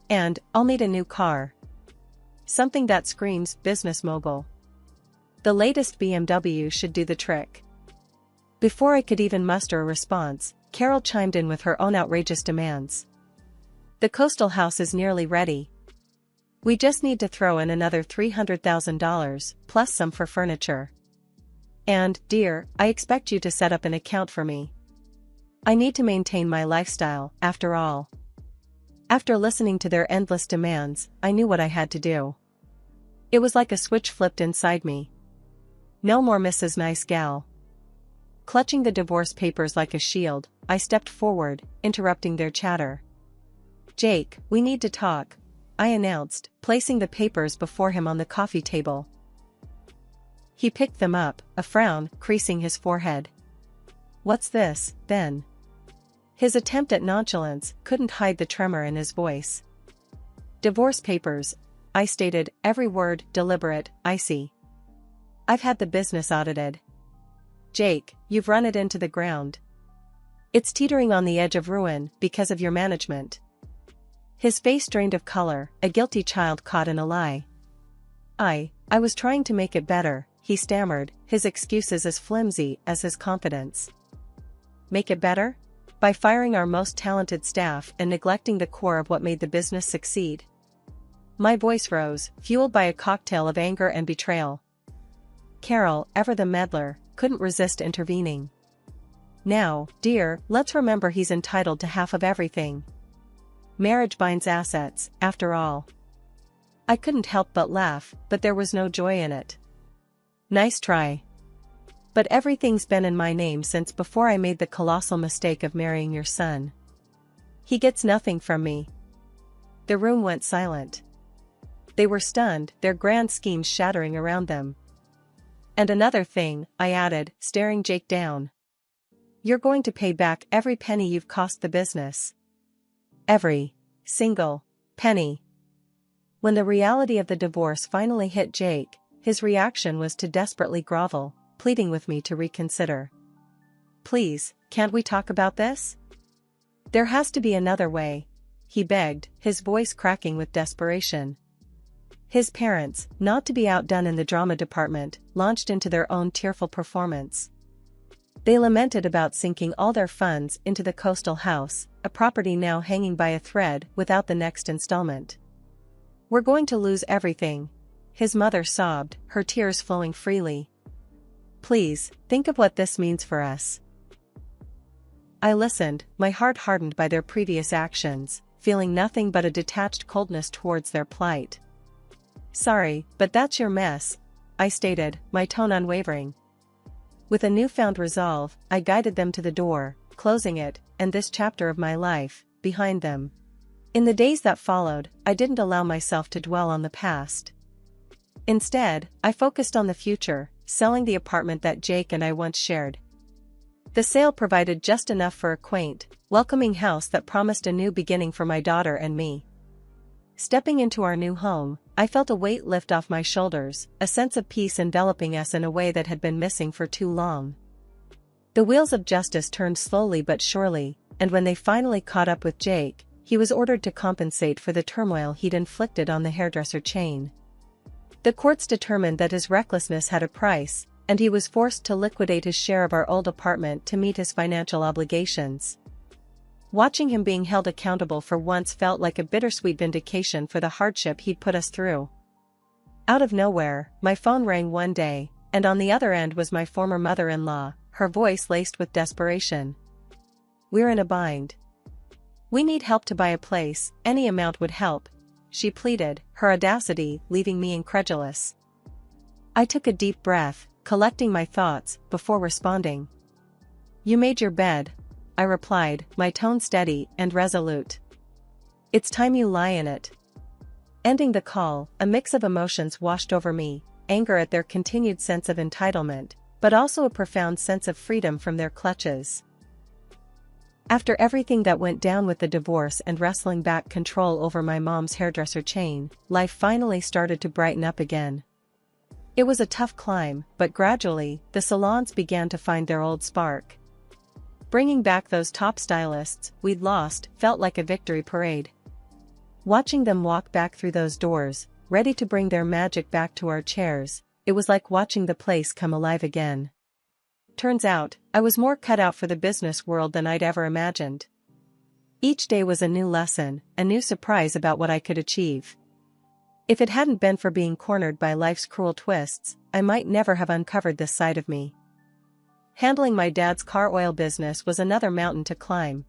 And, I'll need a new car. Something that screams business mogul. The latest BMW should do the trick. Before I could even muster a response, Carol chimed in with her own outrageous demands. The coastal house is nearly ready. We just need to throw in another $300,000, plus some for furniture. And, dear, I expect you to set up an account for me. I need to maintain my lifestyle, after all. After listening to their endless demands, I knew what I had to do. It was like a switch flipped inside me. No more Mrs. Nice Gal. Clutching the divorce papers like a shield, I stepped forward, interrupting their chatter. Jake, we need to talk, I announced, placing the papers before him on the coffee table. He picked them up, a frown creasing his forehead. What's this, then? His attempt at nonchalance couldn't hide the tremor in his voice. Divorce papers, I stated, every word deliberate, icy. I've had the business audited. Jake, you've run it into the ground. It's teetering on the edge of ruin because of your management. His face drained of color, a guilty child caught in a lie. I was trying to make it better, he stammered, his excuses as flimsy as his confidence. Make it better? By firing our most talented staff and neglecting the core of what made the business succeed. My voice rose, fueled by a cocktail of anger and betrayal. Carol, ever the meddler, couldn't resist intervening. Now, dear, let's remember he's entitled to half of everything. Marriage binds assets, after all. I couldn't help but laugh, but there was no joy in it. Nice try. But everything's been in my name since before I made the colossal mistake of marrying your son. He gets nothing from me." The room went silent. They were stunned, their grand schemes shattering around them. "And another thing," I added, staring Jake down. "You're going to pay back every penny you've cost the business. Every single penny." When the reality of the divorce finally hit Jake, his reaction was to desperately grovel, pleading with me to reconsider. "Please, can't we talk about this? There has to be another way," he begged, his voice cracking with desperation. His parents, not to be outdone in the drama department, launched into their own tearful performance. They lamented about sinking all their funds into the coastal house, a property now hanging by a thread without the next installment. "We're going to lose everything," his mother sobbed, her tears flowing freely. "Please, think of what this means for us." I listened, my heart hardened by their previous actions, feeling nothing but a detached coldness towards their plight. "Sorry, but that's your mess," I stated, my tone unwavering. With a newfound resolve, I guided them to the door, closing it, and this chapter of my life, behind them. In the days that followed, I didn't allow myself to dwell on the past. Instead, I focused on the future, selling the apartment that Jake and I once shared. The sale provided just enough for a quaint, welcoming house that promised a new beginning for my daughter and me. Stepping into our new home, I felt a weight lift off my shoulders, a sense of peace enveloping us in a way that had been missing for too long. The wheels of justice turned slowly but surely, and when they finally caught up with Jake, he was ordered to compensate for the turmoil he'd inflicted on the hairdresser chain. The courts determined that his recklessness had a price, and he was forced to liquidate his share of our old apartment to meet his financial obligations. Watching him being held accountable for once felt like a bittersweet vindication for the hardship he'd put us through. Out of nowhere, my phone rang one day, and on the other end was my former mother-in-law, her voice laced with desperation. "We're in a bind. We need help to buy a place, any amount would help," she pleaded, her audacity leaving me incredulous. I took a deep breath, collecting my thoughts, before responding. "You made your bed," I replied, my tone steady and resolute. "It's time you lie in it." Ending the call, a mix of emotions washed over me, anger at their continued sense of entitlement, but also a profound sense of freedom from their clutches. After everything that went down with the divorce and wrestling back control over my mom's hairdresser chain, life finally started to brighten up again. It was a tough climb, but gradually, the salons began to find their old spark. Bringing back those top stylists we'd lost felt like a victory parade. Watching them walk back through those doors, ready to bring their magic back to our chairs, it was like watching the place come alive again. Turns out, I was more cut out for the business world than I'd ever imagined. Each day was a new lesson, a new surprise about what I could achieve. If it hadn't been for being cornered by life's cruel twists, I might never have uncovered this side of me. Handling my dad's car oil business was another mountain to climb.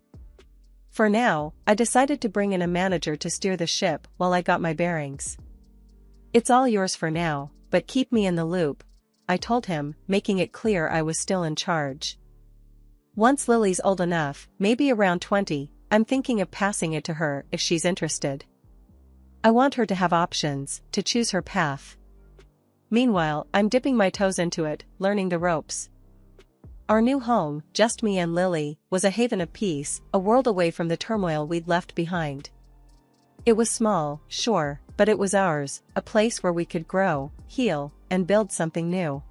For now, I decided to bring in a manager to steer the ship while I got my bearings. "It's all yours for now, but keep me in the loop," I told him, making it clear I was still in charge. "Once Lily's old enough, maybe around 20, I'm thinking of passing it to her if she's interested. I want her to have options, to choose her path. Meanwhile, I'm dipping my toes into it, learning the ropes." Our new home, just me and Lily, was a haven of peace, a world away from the turmoil we'd left behind. It was small, sure, but it was ours, a place where we could grow, heal, and build something new.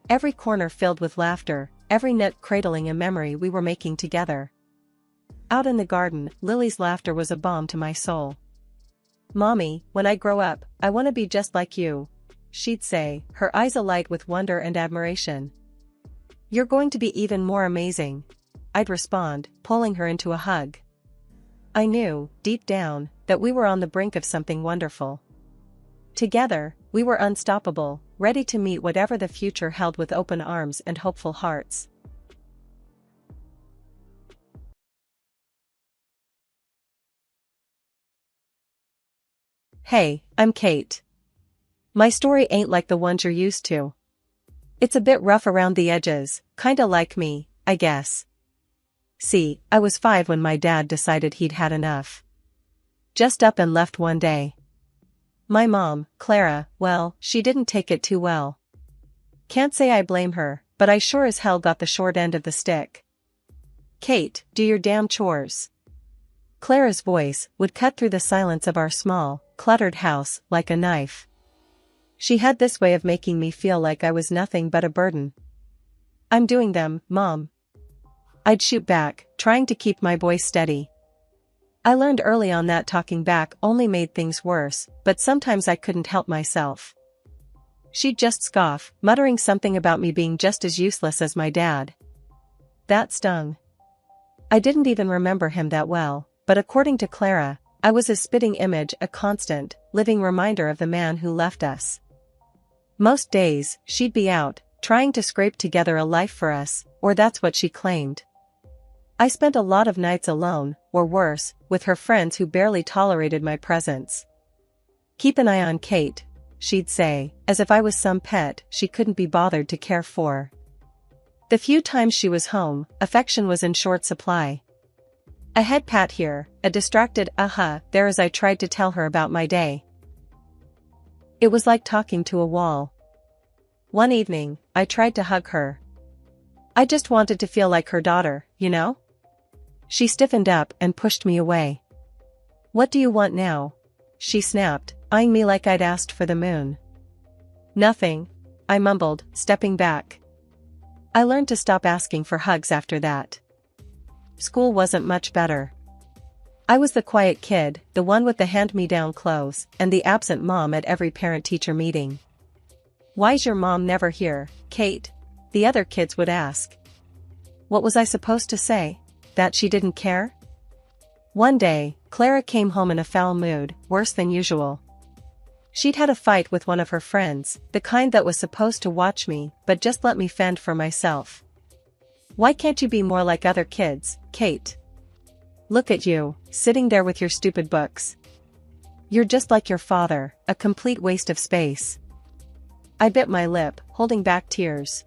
Every corner filled with laughter, every nook cradling a memory we were making together. Out in the garden, Lily's laughter was a balm to my soul. "Mommy, when I grow up, I want to be just like you," she'd say, her eyes alight with wonder and admiration. "You're going to be even more amazing," I'd respond, pulling her into a hug. I knew, deep down, that we were on the brink of something wonderful. Together, we were unstoppable, ready to meet whatever the future held with open arms and hopeful hearts. Hey, I'm Kate. My story ain't like the ones you're used to. It's a bit rough around the edges, kinda like me, I guess. See, I was 5 when my dad decided he'd had enough. Just up and left one day. My mom, Clara, well, she didn't take it too well. Can't say I blame her, but I sure as hell got the short end of the stick. Kate, do your damn chores. Clara's voice would cut through the silence of our small, cluttered house like a knife. She had this way of making me feel like I was nothing but a burden. I'm doing them, Mom. I'd shoot back, trying to keep my voice steady. I learned early on that talking back only made things worse, but sometimes I couldn't help myself. She'd just scoff, muttering something about me being just as useless as my dad. That stung. I didn't even remember him that well, but according to Clara, I was his spitting image, a constant, living reminder of the man who left us. Most days, she'd be out, trying to scrape together a life for us, or that's what she claimed. I spent a lot of nights alone, or worse, with her friends who barely tolerated my presence. Keep an eye on Kate, she'd say, as if I was some pet she couldn't be bothered to care for. The few times she was home, affection was in short supply. A head pat here, a distracted there as I tried to tell her about my day. It was like talking to a wall. One evening, I tried to hug her. I just wanted to feel like her daughter, you know? She stiffened up and pushed me away. What do you want now? She snapped, eyeing me like I'd asked for the moon. Nothing, I mumbled, stepping back. I learned to stop asking for hugs after that. School wasn't much better. I was the quiet kid, the one with the hand-me-down clothes, and the absent mom at every parent-teacher meeting. Why's your mom never here, Kate? The other kids would ask. What was I supposed to say? That she didn't care? One day, Clara came home in a foul mood, worse than usual. She'd had a fight with one of her friends, the kind that was supposed to watch me, but just let me fend for myself. Why can't you be more like other kids, Kate? Look at you, sitting there with your stupid books. You're just like your father, a complete waste of space. I bit my lip, holding back tears.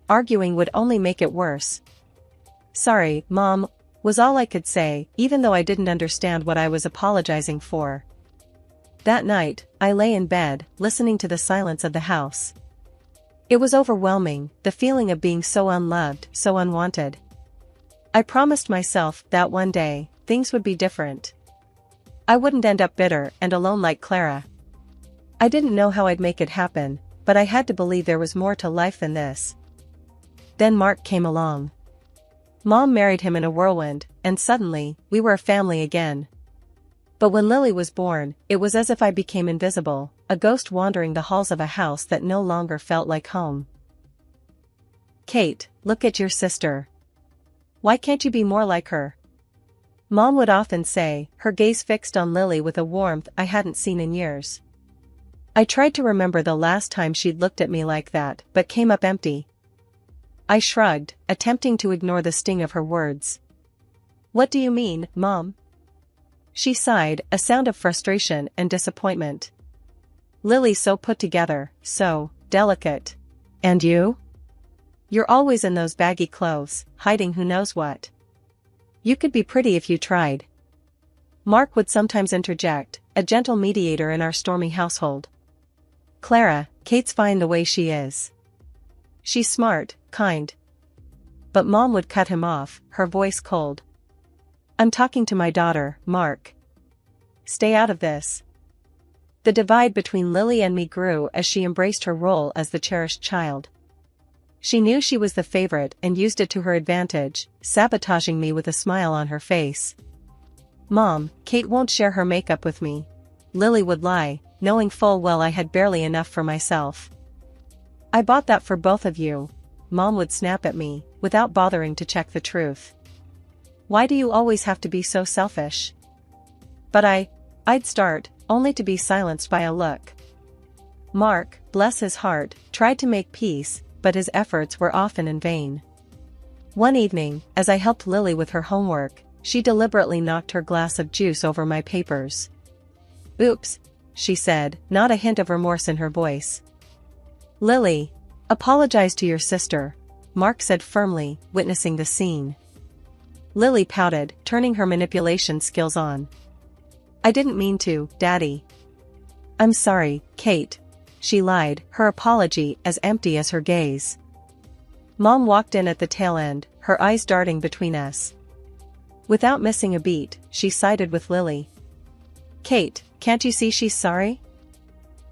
Arguing would only make it worse. Sorry, Mom, was all I could say, even though I didn't understand what I was apologizing for. That night, I lay in bed, listening to the silence of the house. It was overwhelming, the feeling of being so unloved, so unwanted. I promised myself that one day, things would be different. I wouldn't end up bitter and alone like Clara. I didn't know how I'd make it happen, but I had to believe there was more to life than this. Then Mark came along. Mom married him in a whirlwind, and suddenly, we were a family again. But when Lily was born, it was as if I became invisible, a ghost wandering the halls of a house that no longer felt like home. Kate, look at your sister. Why can't you be more like her? Mom would often say, her gaze fixed on Lily with a warmth I hadn't seen in years. I tried to remember the last time she'd looked at me like that, but came up empty. I shrugged, attempting to ignore the sting of her words. What do you mean, Mom? She sighed, a sound of frustration and disappointment. Lily's so put together, so delicate. And you? You're always in those baggy clothes, hiding who knows what. You could be pretty if you tried. Mark would sometimes interject, a gentle mediator in our stormy household. Clara, Kate's fine the way she is. She's smart, kind. But Mom would cut him off, her voice cold. I'm talking to my daughter, Mark. Stay out of this. The divide between Lily and me grew as she embraced her role as the cherished child. She knew she was the favorite and used it to her advantage, sabotaging me with a smile on her face. Mom, Kate won't share her makeup with me. Lily would lie, knowing full well I had barely enough for myself. I bought that for both of you, Mom would snap at me, without bothering to check the truth. Why do you always have to be so selfish? But I'd start, only to be silenced by a look. Mark, bless his heart, tried to make peace, but his efforts were often in vain. One evening, as I helped Lily with her homework, she deliberately knocked her glass of juice over my papers. Oops, she said, not a hint of remorse in her voice. Lily, Apologize to your sister, Mark said firmly, witnessing the scene. Lily pouted, turning her manipulation skills on. I didn't mean to, Daddy. I'm sorry, Kate. She lied, her apology as empty as her gaze. Mom walked in at the tail end, her eyes darting between us. Without missing a beat, she sided with Lily. Kate, can't you see she's sorry?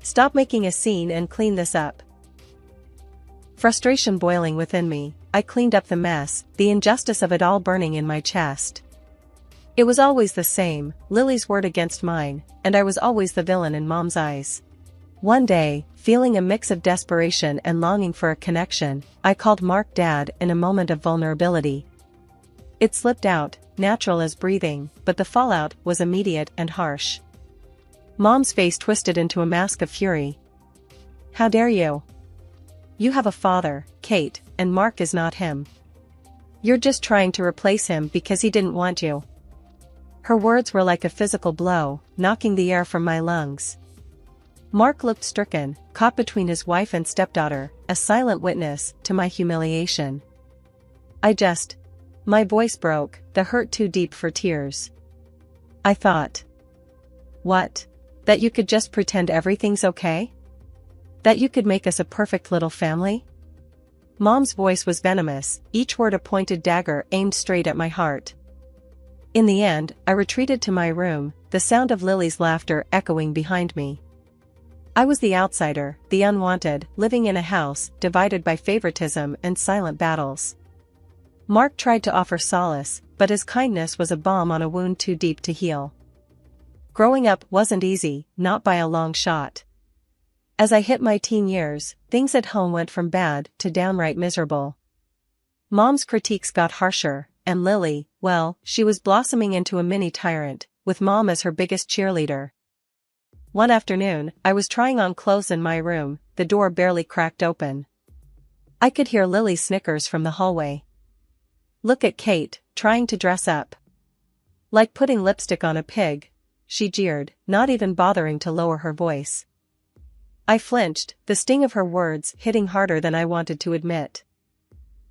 Stop making a scene and clean this up. Frustration boiling within me, I cleaned up the mess, the injustice of it all burning in my chest. It was always the same, Lily's word against mine, and I was always the villain in Mom's eyes. One day, feeling a mix of desperation and longing for a connection, I called Mark Dad in a moment of vulnerability. It slipped out, natural as breathing, but the fallout was immediate and harsh. Mom's face twisted into a mask of fury. How dare you? You have a father, Kate, and Mark is not him. You're just trying to replace him because he didn't want you. Her words were like a physical blow, knocking the air from my lungs. Mark looked stricken, caught between his wife and stepdaughter, a silent witness to my humiliation. My voice broke, the hurt too deep for tears. I thought. What? That you could just pretend everything's okay? That you could make us a perfect little family? Mom's voice was venomous, each word a pointed dagger aimed straight at my heart. In the end, I retreated to my room, the sound of Lily's laughter echoing behind me. I was the outsider, the unwanted, living in a house divided by favoritism and silent battles. Mark tried to offer solace, but his kindness was a balm on a wound too deep to heal. Growing up wasn't easy, not by a long shot. As I hit my teen years, things at home went from bad to downright miserable. Mom's critiques got harsher, and Lily, well, she was blossoming into a mini tyrant, with Mom as her biggest cheerleader. One afternoon, I was trying on clothes in my room, the door barely cracked open. I could hear Lily's snickers from the hallway. Look at Kate, trying to dress up. Like putting lipstick on a pig, she jeered, not even bothering to lower her voice. I flinched, the sting of her words hitting harder than I wanted to admit.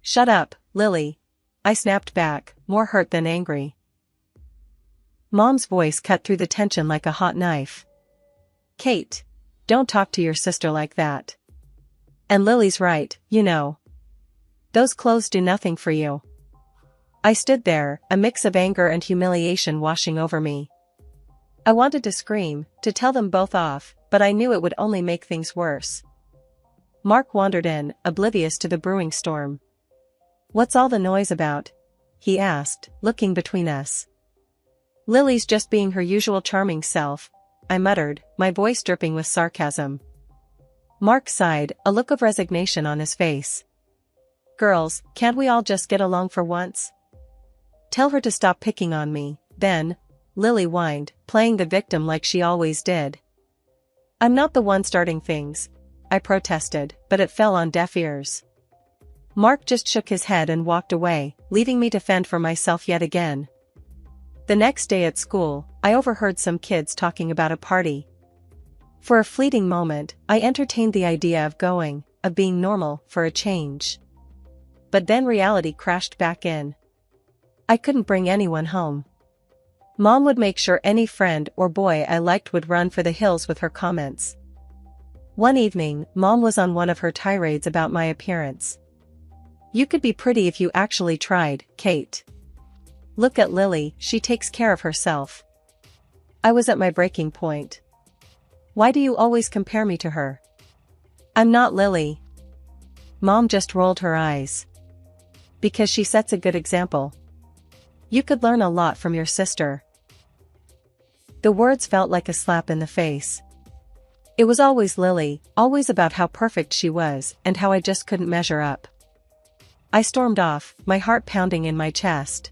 Shut up, Lily. I snapped back, more hurt than angry. Mom's voice cut through the tension like a hot knife. Kate, don't talk to your sister like that. And Lily's right, you know. Those clothes do nothing for you. I stood there, a mix of anger and humiliation washing over me. I wanted to scream, to tell them both off, but I knew it would only make things worse. Mark wandered in, oblivious to the brewing storm. What's all the noise about? He asked, looking between us. Lily's just being her usual charming self, I muttered, my voice dripping with sarcasm. Mark sighed, a look of resignation on his face. Girls, can't we all just get along for once? Tell her to stop picking on me, then, Lily whined, playing the victim like she always did. I'm not the one starting things, I protested, but it fell on deaf ears. Mark just shook his head and walked away, leaving me to fend for myself yet again. The next day at school, I overheard some kids talking about a party. For a fleeting moment, I entertained the idea of going, of being normal, for a change. But then reality crashed back in. I couldn't bring anyone home. Mom would make sure any friend or boy I liked would run for the hills with her comments. One evening, Mom was on one of her tirades about my appearance. You could be pretty if you actually tried, Kate. Look at Lily, she takes care of herself. I was at my breaking point. Why do you always compare me to her? I'm not Lily. Mom just rolled her eyes. Because she sets a good example. You could learn a lot from your sister. The words felt like a slap in the face. It was always Lily, always about how perfect she was and how I just couldn't measure up. I stormed off, my heart pounding in my chest.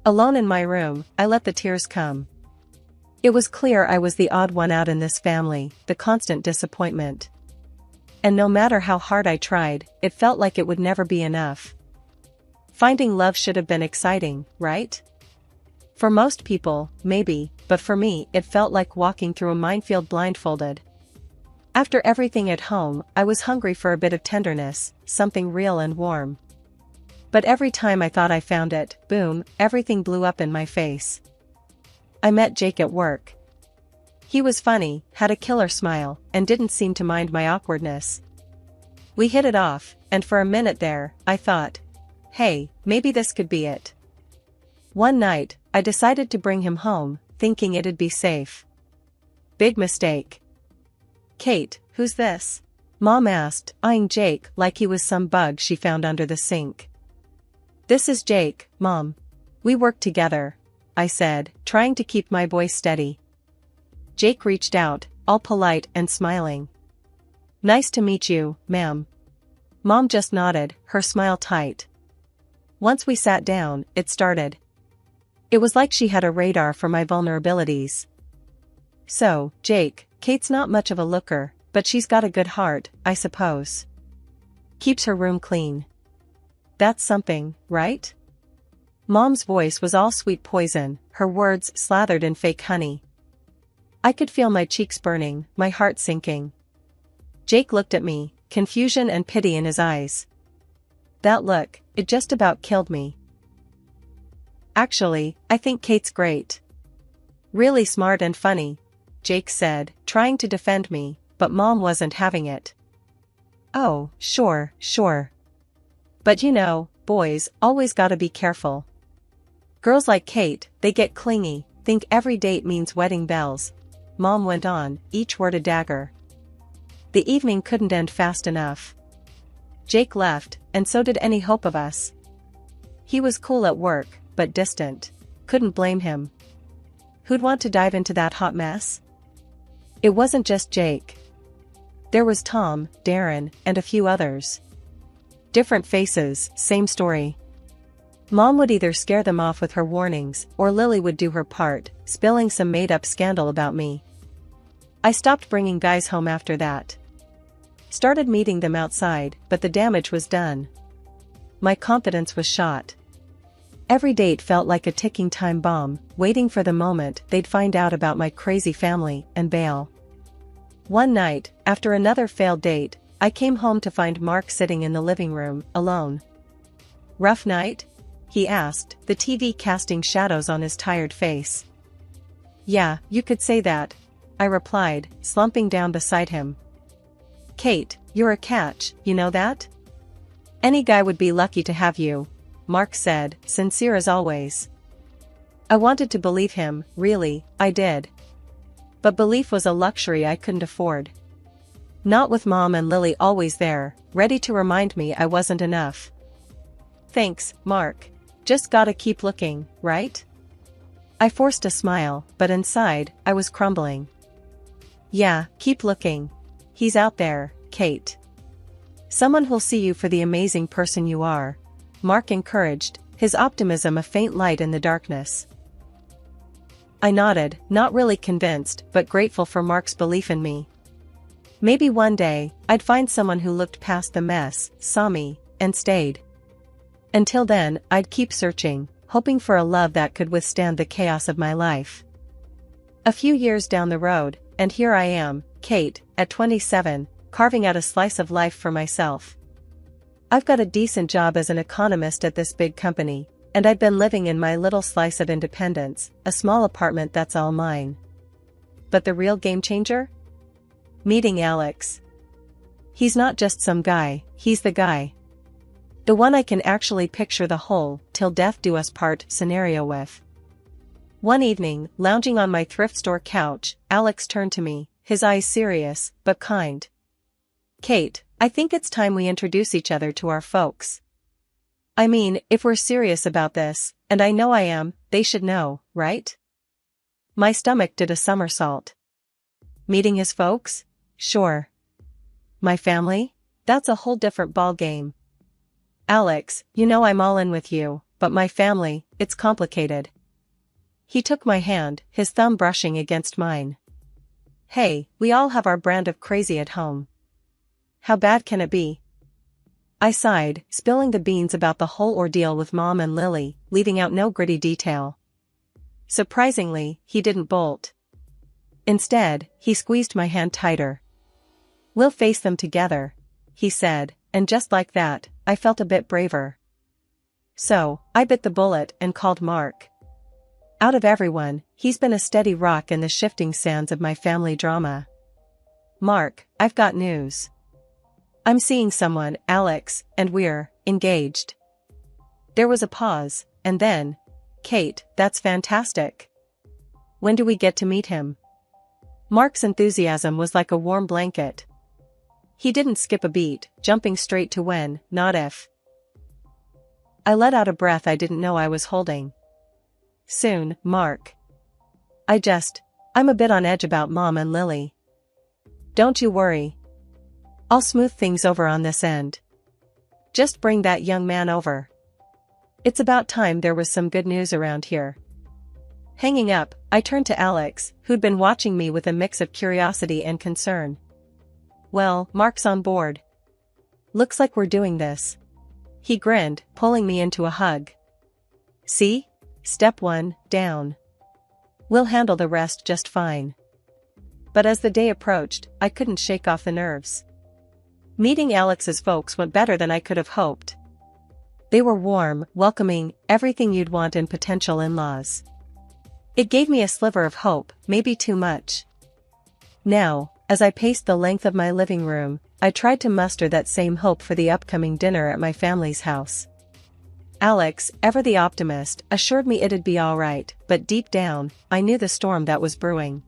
Alone in my room, I let the tears come. It was clear I was the odd one out in this family, the constant disappointment. And no matter how hard I tried, it felt like it would never be enough. Finding love should have been exciting, right? For most people, maybe, but for me, it felt like walking through a minefield blindfolded. After everything at home, I was hungry for a bit of tenderness, something real and warm. But every time I thought I found it, boom, everything blew up in my face. I met Jake at work. He was funny, had a killer smile, and didn't seem to mind my awkwardness. We hit it off, and for a minute there, I thought, hey, maybe this could be it. One night, I decided to bring him home, thinking it'd be safe. Big mistake. Kate, who's this? Mom asked, eyeing Jake like he was some bug she found under the sink. This is Jake, Mom. We work together, I said, trying to keep my voice steady. Jake reached out, all polite and smiling. Nice to meet you, ma'am. Mom just nodded, her smile tight. Once we sat down, it started. It was like she had a radar for my vulnerabilities. So, Jake, Kate's not much of a looker, but she's got a good heart, I suppose. Keeps her room clean. That's something, right? Mom's voice was all sweet poison, her words slathered in fake honey. I could feel my cheeks burning, my heart sinking. Jake looked at me, confusion and pity in his eyes. That look, it just about killed me. Actually, I think Kate's great. Really smart and funny, Jake said, trying to defend me, but Mom wasn't having it. Oh, sure. But you know, boys always gotta be careful. Girls like Kate, they get clingy, think every date means wedding bells. Mom went on, each word a dagger. The evening couldn't end fast enough. Jake left, and so did any hope of us. He was cool at work, but distant. Couldn't blame him. Who'd want to dive into that hot mess? It wasn't just Jake. There was Tom, Darren, and a few others. Different faces, same story. Mom would either scare them off with her warnings, or Lily would do her part, spilling some made-up scandal about me. I stopped bringing guys home after that. Started meeting them outside, but the damage was done. My confidence was shot. Every date felt like a ticking time bomb, waiting for the moment they'd find out about my crazy family and bail. One night, after another failed date, I came home to find Mark sitting in the living room, alone. Rough night? He asked, the TV casting shadows on his tired face. Yeah, you could say that, I replied, slumping down beside him. Kate, you're a catch, you know that? Any guy would be lucky to have you, Mark said, sincere as always. I wanted to believe him, really, I did. But belief was a luxury I couldn't afford. Not with Mom and Lily always there, ready to remind me I wasn't enough. Thanks, Mark. Just gotta keep looking, right? I forced a smile, but inside, I was crumbling. Yeah, keep looking. He's out there, Kate. Someone who'll see you for the amazing person you are, Mark encouraged, his optimism a faint light in the darkness. I nodded, not really convinced, but grateful for Mark's belief in me. Maybe one day, I'd find someone who looked past the mess, saw me, and stayed. Until then, I'd keep searching, hoping for a love that could withstand the chaos of my life. A few years down the road, and here I am, Kate, at 27, carving out a slice of life for myself. I've got a decent job as an economist at this big company, and I've been living in my little slice of independence, a small apartment that's all mine. But the real game changer? Meeting Alex. He's not just some guy, he's the guy. The one I can actually picture the whole till death do us part scenario with. One evening, lounging on my thrift store couch, Alex turned to me, his eyes serious, but kind. Kate, I think it's time we introduce each other to our folks. I mean, if we're serious about this, and I know I am, they should know, right? My stomach did a somersault. Meeting his folks? Sure. My family? That's a whole different ballgame. Alex, you know I'm all in with you, but my family, it's complicated. He took my hand, his thumb brushing against mine. Hey, we all have our brand of crazy at home. How bad can it be? I sighed, spilling the beans about the whole ordeal with Mom and Lily, leaving out no gritty detail. Surprisingly, he didn't bolt. Instead, he squeezed my hand tighter. We'll face them together, he said, and just like that, I felt a bit braver. So, I bit the bullet and called Mark. Out of everyone, he's been a steady rock in the shifting sands of my family drama. Mark, I've got news. I'm seeing someone, Alex, and we're engaged. There was a pause, and then, Kate, that's fantastic. When do we get to meet him? Mark's enthusiasm was like a warm blanket. He didn't skip a beat, jumping straight to when, not if. I let out a breath I didn't know I was holding. Soon, Mark. I'm a bit on edge about Mom and Lily. Don't you worry. I'll smooth things over on this end. Just bring that young man over. It's about time there was some good news around here. Hanging up, I turned to Alex, who'd been watching me with a mix of curiosity and concern. Well, Mark's on board. Looks like we're doing this. He grinned, pulling me into a hug. See? Step 1, down. We'll handle the rest just fine. But as the day approached, I couldn't shake off the nerves. Meeting Alex's folks went better than I could have hoped. They were warm, welcoming, everything you'd want in potential in-laws. It gave me a sliver of hope, maybe too much. Now, as I paced the length of my living room, I tried to muster that same hope for the upcoming dinner at my family's house. Alex, ever the optimist, assured me it'd be all right, but deep down, I knew the storm that was brewing.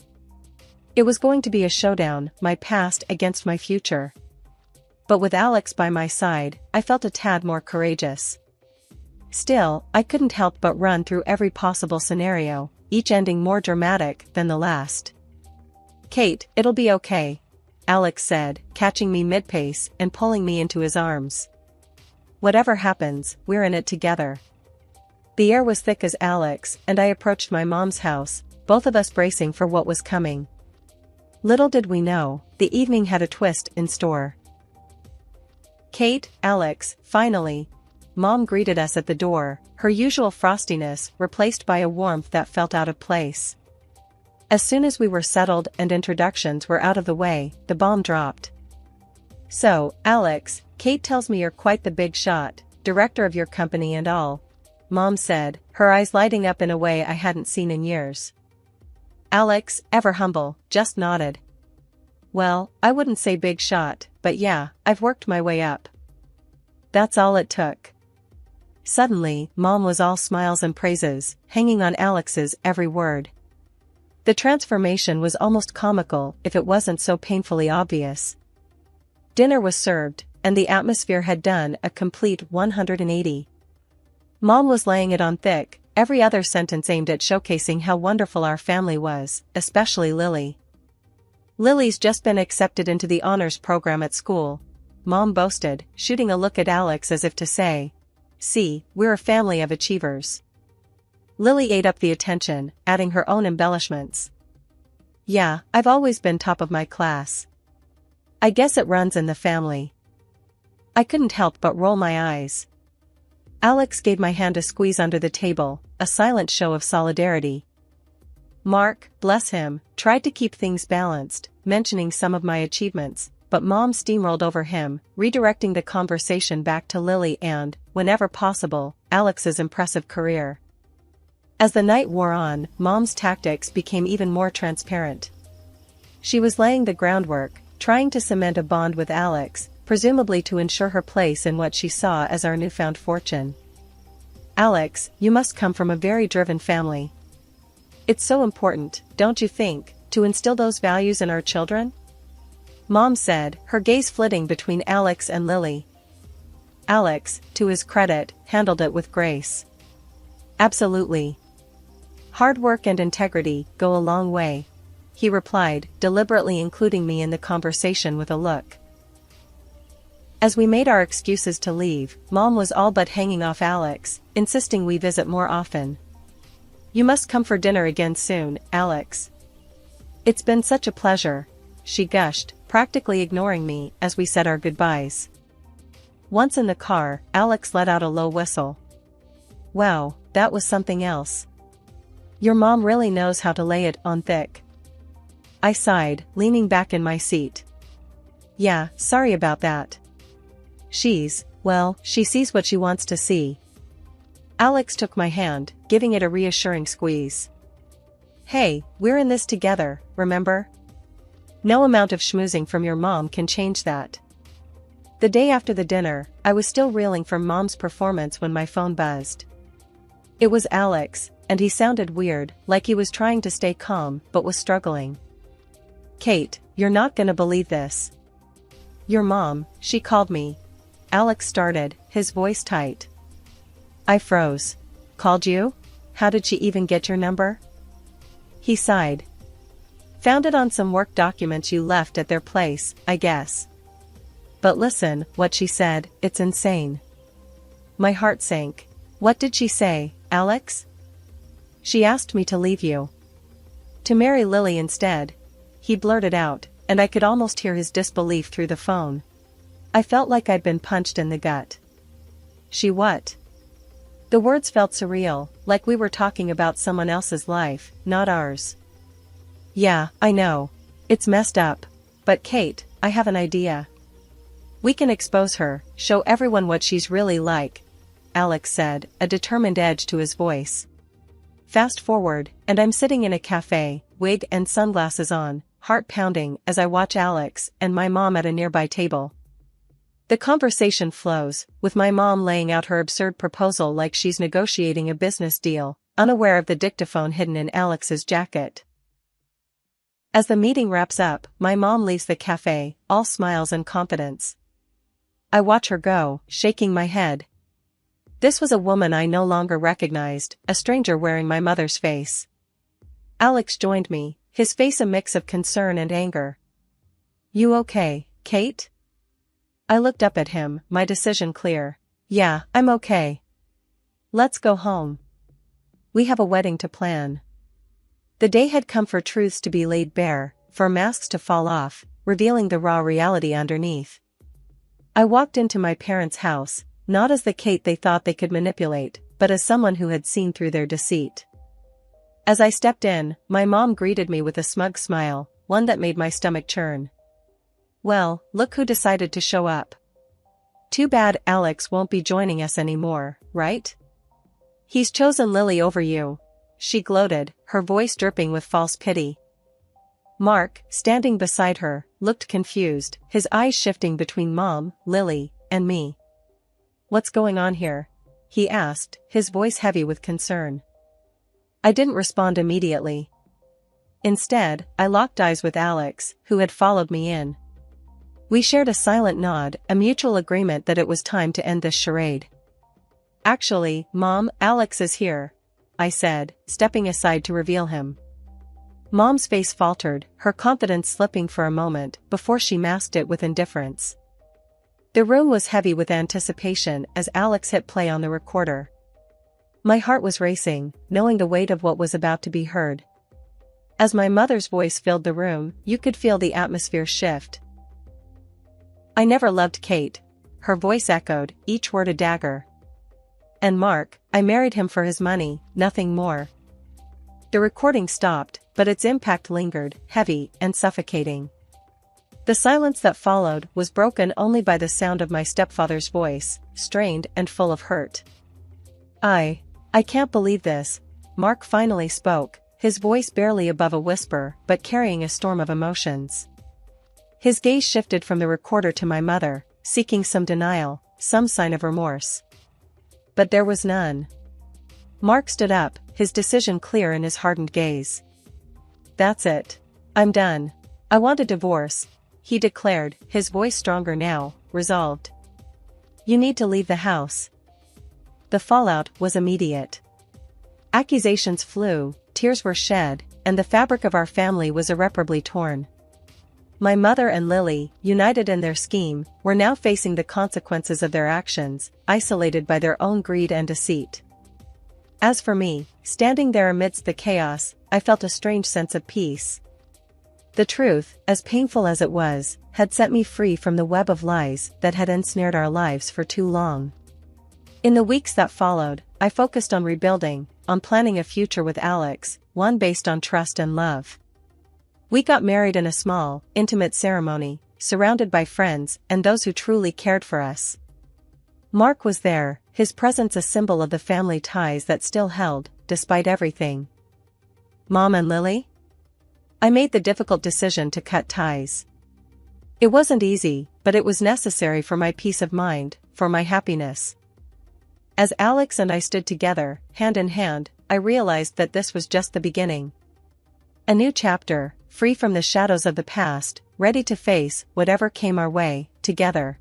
It was going to be a showdown, my past against my future. But with Alex by my side, I felt a tad more courageous. Still, I couldn't help but run through every possible scenario, each ending more dramatic than the last. Kate, it'll be okay, Alex said, catching me mid-pace and pulling me into his arms. Whatever happens, we're in it together. The air was thick as Alex and I approached my mom's house, both of us bracing for what was coming. Little did we know, the evening had a twist in store. Kate, Alex, finally. Mom greeted us at the door, her usual frostiness replaced by a warmth that felt out of place. As soon as we were settled and introductions were out of the way, the bomb dropped. So, Alex, Kate tells me you're quite the big shot, director of your company and all, Mom said, her eyes lighting up in a way I hadn't seen in years. Alex, ever humble, just nodded. Well, I wouldn't say big shot, but yeah, I've worked my way up. That's all it took. Suddenly, Mom was all smiles and praises, hanging on Alex's every word. The transformation was almost comical if it wasn't so painfully obvious. Dinner was served, and the atmosphere had done a complete 180. Mom was laying it on thick, every other sentence aimed at showcasing how wonderful our family was, especially Lily. Lily's just been accepted into the honors program at school, Mom boasted, shooting a look at Alex as if to say, see, we're a family of achievers. Lily ate up the attention, adding her own embellishments. Yeah, I've always been top of my class. I guess it runs in the family. I couldn't help but roll my eyes. Alex gave my hand a squeeze under the table, a silent show of solidarity. Mark, bless him, tried to keep things balanced, mentioning some of my achievements, but Mom steamrolled over him, redirecting the conversation back to Lily and, whenever possible, Alex's impressive career. As the night wore on, Mom's tactics became even more transparent. She was laying the groundwork, trying to cement a bond with Alex, presumably to ensure her place in what she saw as our newfound fortune. Alex, you must come from a very driven family. It's so important, don't you think, to instill those values in our children? Mom said, her gaze flitting between Alex and Lily. Alex, to his credit, handled it with grace. Absolutely. Hard work and integrity go a long way, he replied, deliberately including me in the conversation with a look. As we made our excuses to leave, Mom was all but hanging off Alex, insisting we visit more often. You must come for dinner again soon, Alex. It's been such a pleasure, she gushed, practically ignoring me as we said our goodbyes. Once in the car, Alex let out a low whistle. Wow, that was something else. Your mom really knows how to lay it on thick. I sighed, leaning back in my seat. Yeah, sorry about that. She sees what she wants to see. Alex took my hand, giving it a reassuring squeeze. Hey, we're in this together, remember? No amount of schmoozing from your mom can change that. The day after the dinner, I was still reeling from Mom's performance when my phone buzzed. It was Alex, and he sounded weird, like he was trying to stay calm but was struggling. Kate, you're not gonna believe this. Your mom, she called me. Alex started, his voice tight. I froze. Called you? How did she even get your number? He sighed. Found it on some work documents you left at their place, I guess. But listen, what she said, it's insane. My heart sank. What did she say, Alex? She asked me to leave you. To marry Lily instead. He blurted out, and I could almost hear his disbelief through the phone. I felt like I'd been punched in the gut. She what? The words felt surreal, like we were talking about someone else's life, not ours. Yeah, I know. It's messed up. But Kate, I have an idea. We can expose her, show everyone what she's really like, Alex said, a determined edge to his voice. Fast forward, and I'm sitting in a cafe, wig and sunglasses on, heart pounding as I watch Alex and my mom at a nearby table. The conversation flows, with my mom laying out her absurd proposal like she's negotiating a business deal, unaware of the dictaphone hidden in Alex's jacket. As the meeting wraps up, my mom leaves the cafe, all smiles and confidence. I watch her go, shaking my head. This was a woman I no longer recognized, a stranger wearing my mother's face. Alex joined me, his face a mix of concern and anger. You okay, Kate? I looked up at him, my decision clear. Yeah, I'm okay. Let's go home. We have a wedding to plan. The day had come for truths to be laid bare, for masks to fall off, revealing the raw reality underneath. I walked into my parents' house, not as the Kate they thought they could manipulate, but as someone who had seen through their deceit. As I stepped in, my mom greeted me with a smug smile, one that made my stomach churn. Well, look who decided to show up. Too bad Alex won't be joining us anymore, right? He's chosen Lily over you. She gloated, her voice dripping with false pity. Mark, standing beside her, looked confused, his eyes shifting between Mom, Lily, and me. What's going on here? He asked, his voice heavy with concern. I didn't respond immediately. Instead, I locked eyes with Alex, who had followed me in. We shared a silent nod, a mutual agreement that it was time to end this charade. Actually, Mom, Alex is here, I said, stepping aside to reveal him. Mom's face faltered, her confidence slipping for a moment, before she masked it with indifference. The room was heavy with anticipation as Alex hit play on the recorder. My heart was racing, knowing the weight of what was about to be heard. As my mother's voice filled the room, you could feel the atmosphere shift. I never loved Kate. Her voice echoed, each word a dagger. And Mark, I married him for his money, nothing more. The recording stopped, but its impact lingered, heavy and suffocating. The silence that followed was broken only by the sound of my stepfather's voice, strained and full of hurt. I can't believe this. Mark finally spoke, his voice barely above a whisper but carrying a storm of emotions. His gaze shifted from the recorder to my mother, seeking some denial, some sign of remorse. But there was none. Mark stood up, his decision clear in his hardened gaze. That's it. I'm done. I want a divorce, he declared, his voice stronger now, resolved. You need to leave the house. The fallout was immediate. Accusations flew, tears were shed, and the fabric of our family was irreparably torn. My mother and Lily, united in their scheme, were now facing the consequences of their actions, isolated by their own greed and deceit. As for me, standing there amidst the chaos, I felt a strange sense of peace. The truth, as painful as it was, had set me free from the web of lies that had ensnared our lives for too long. In the weeks that followed, I focused on rebuilding, on planning a future with Alex, one based on trust and love. We got married in a small, intimate ceremony, surrounded by friends and those who truly cared for us. Mark was there, his presence a symbol of the family ties that still held, despite everything. Mom and Lily? I made the difficult decision to cut ties. It wasn't easy, but it was necessary for my peace of mind, for my happiness. As Alex and I stood together, hand in hand, I realized that this was just the beginning. A new chapter, free from the shadows of the past, ready to face whatever came our way, together.